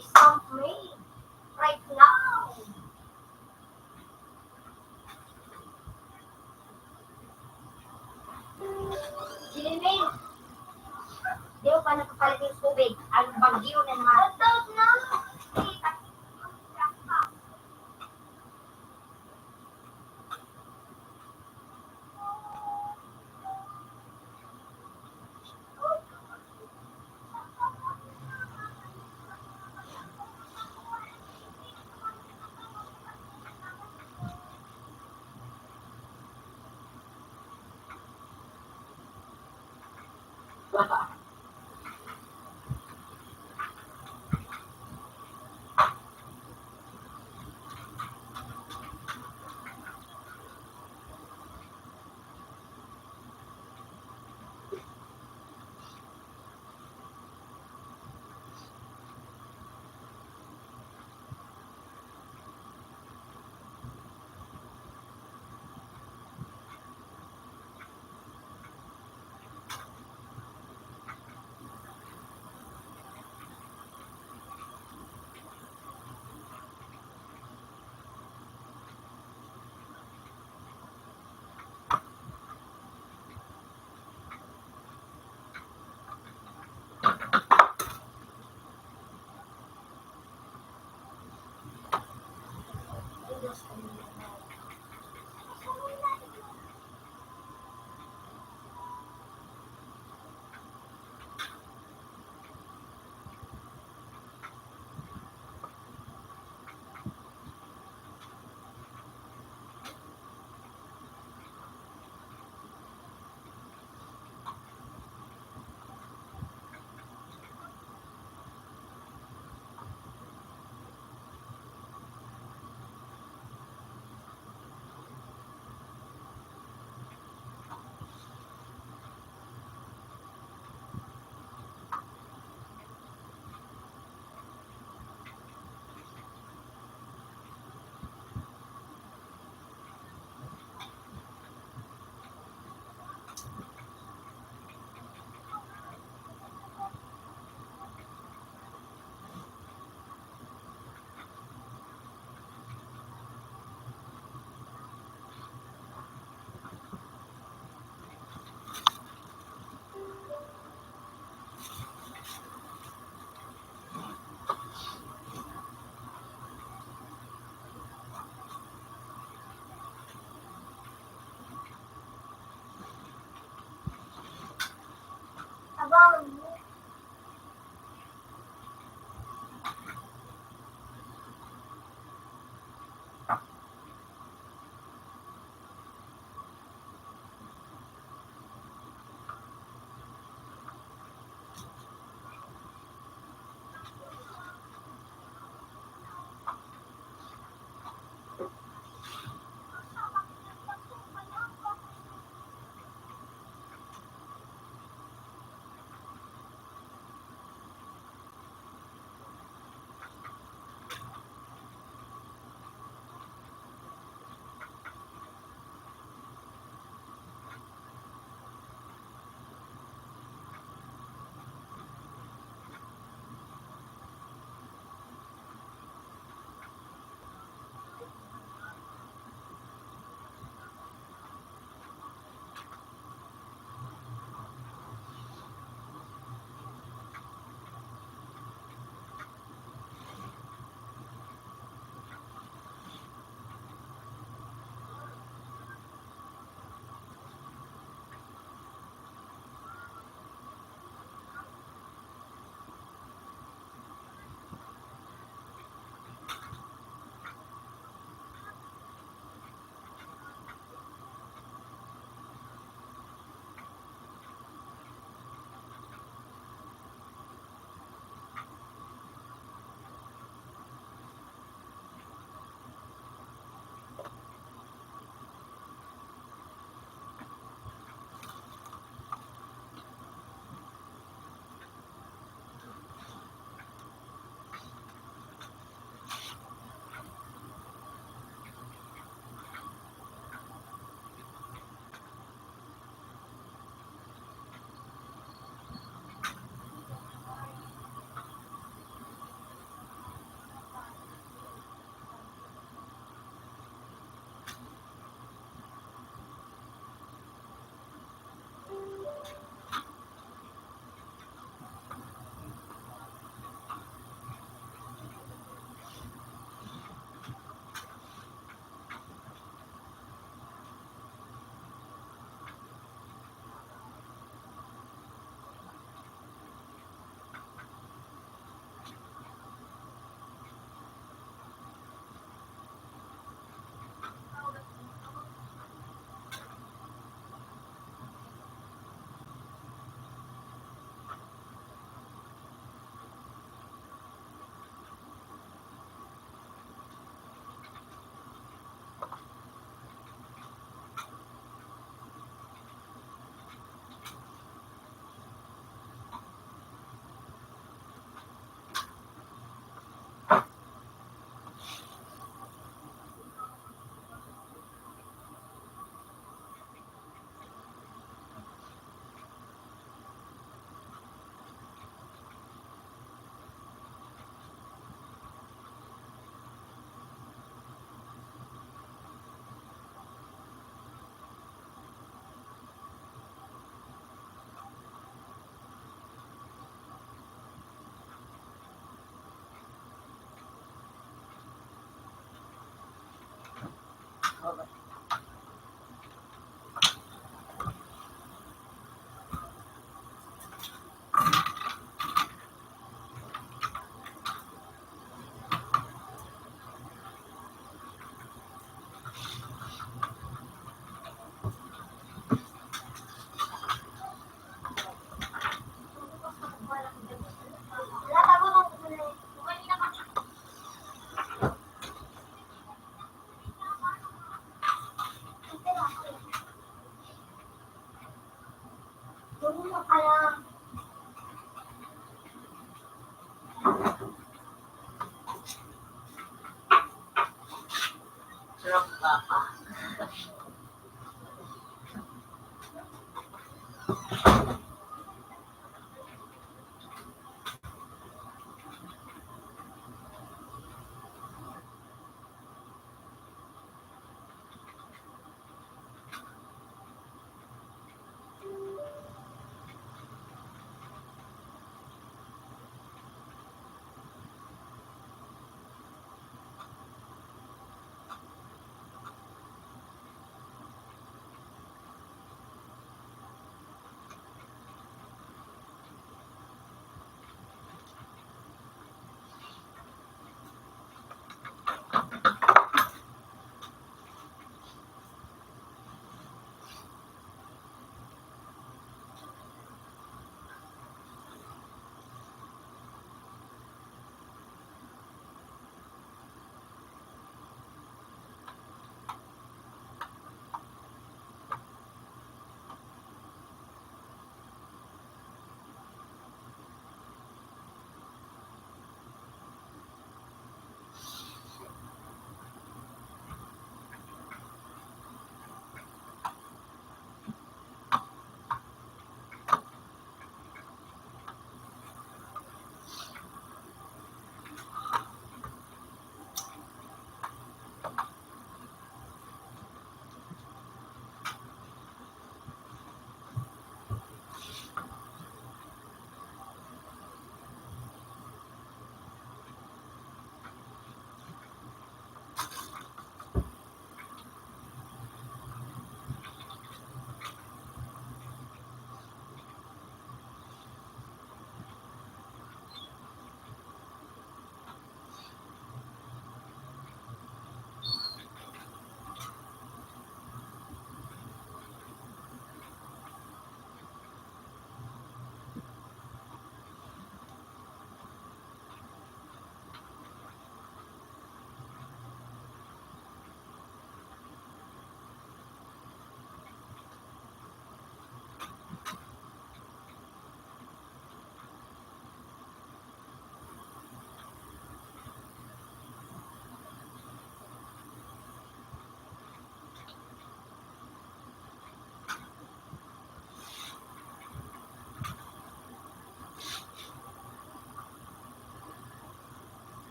Stump me right now. Silimin, di mo pa napapalit yung tubig. Ang bagyo na naman. Matawag na.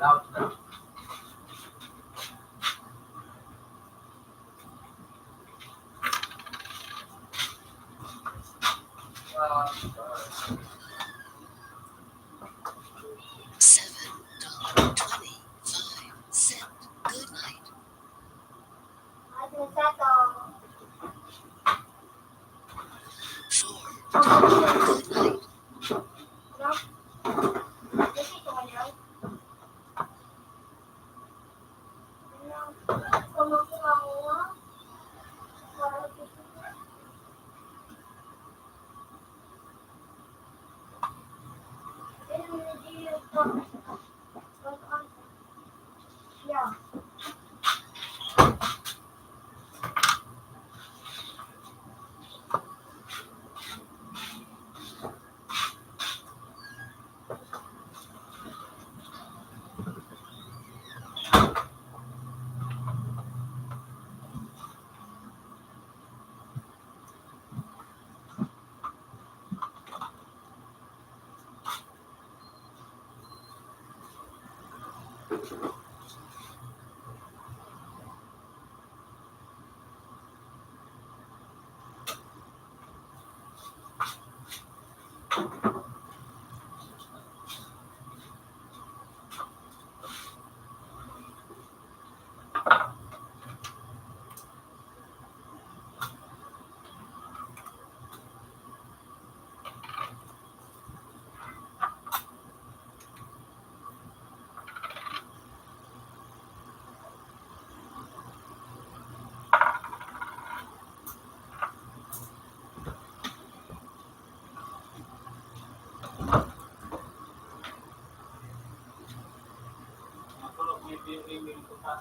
Out na. $7.25. Good night. At nagsato. Good night. No? Kasi ito kayo. Kumakuha mo nga. Para dito. Yeah. yung email ko sa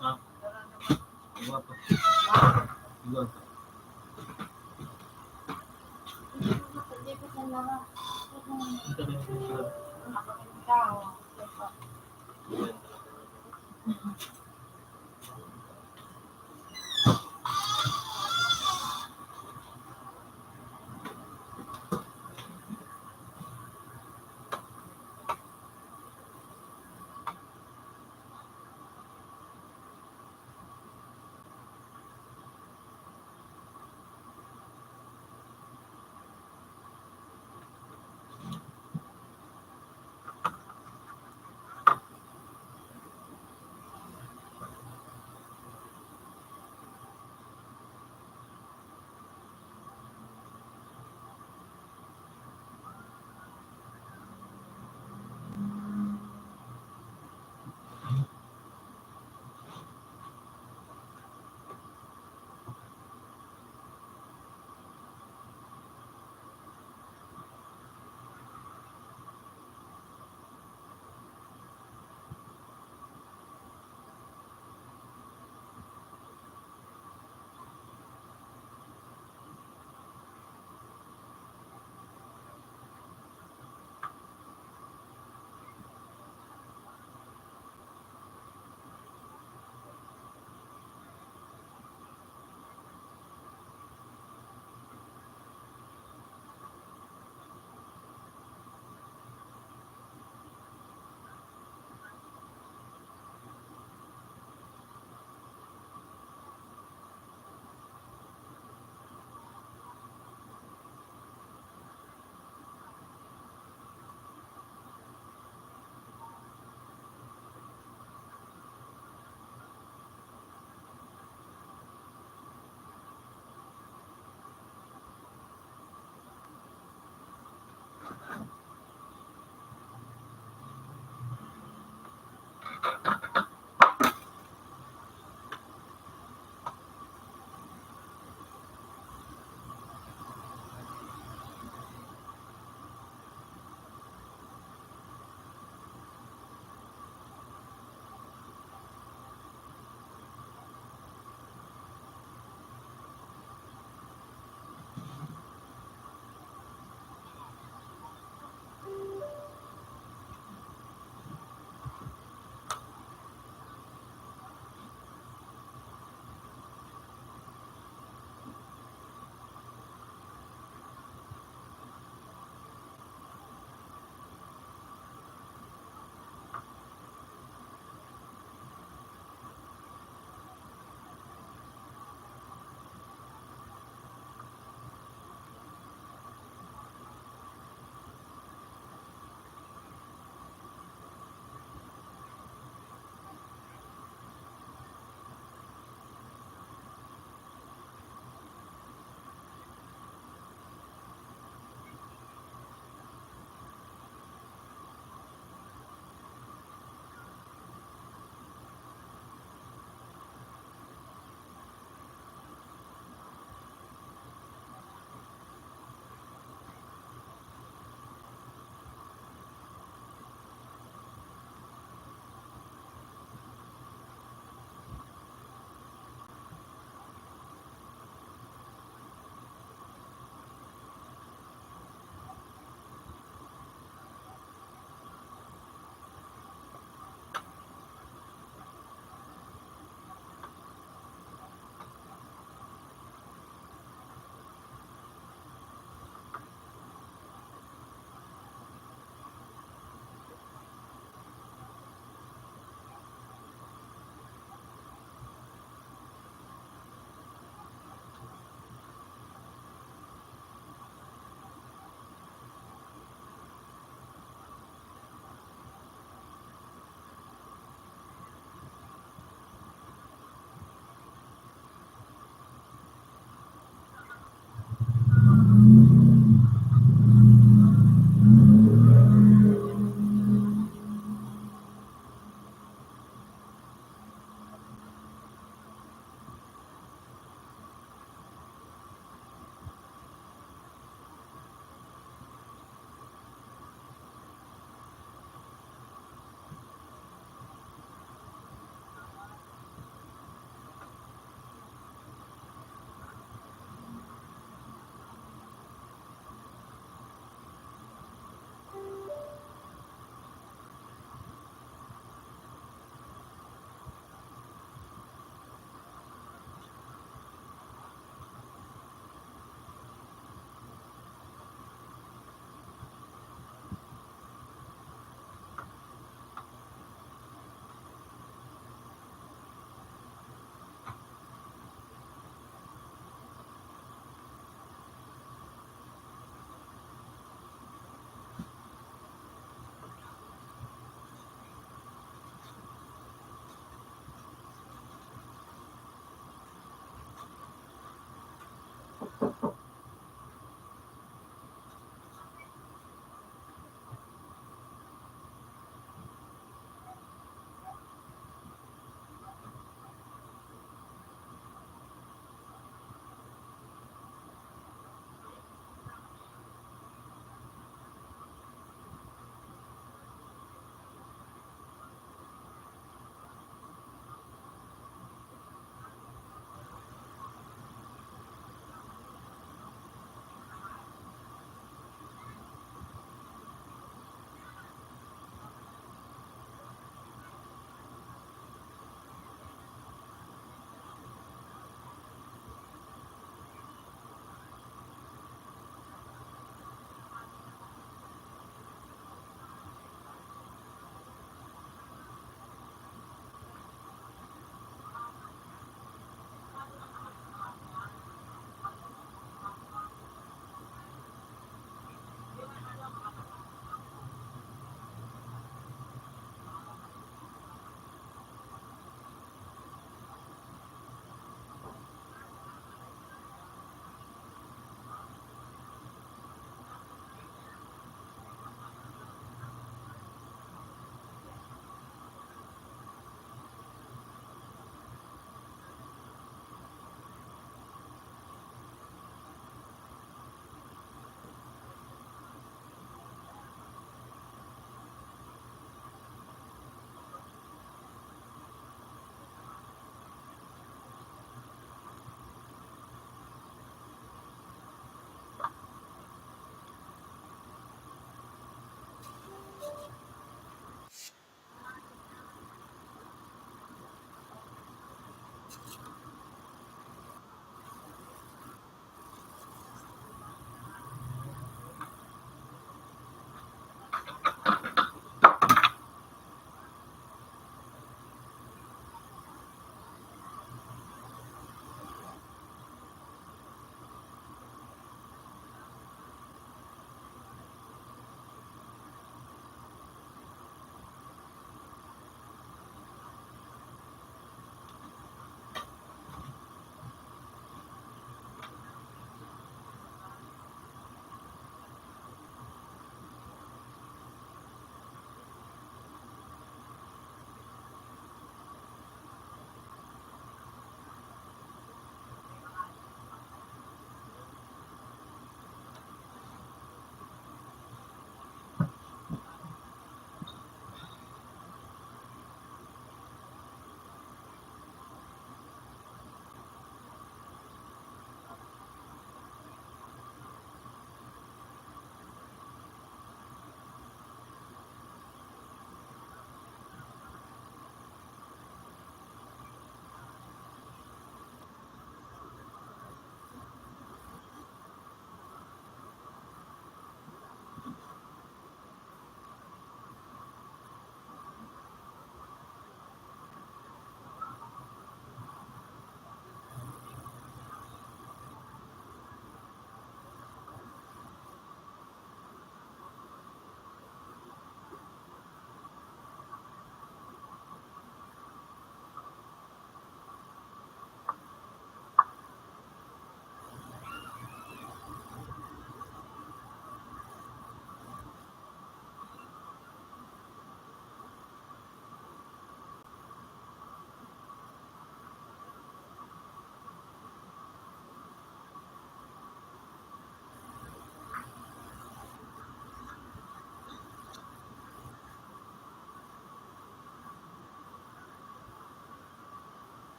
Ha? Iba pa. Iba pa. Ito din yung picture. Yan.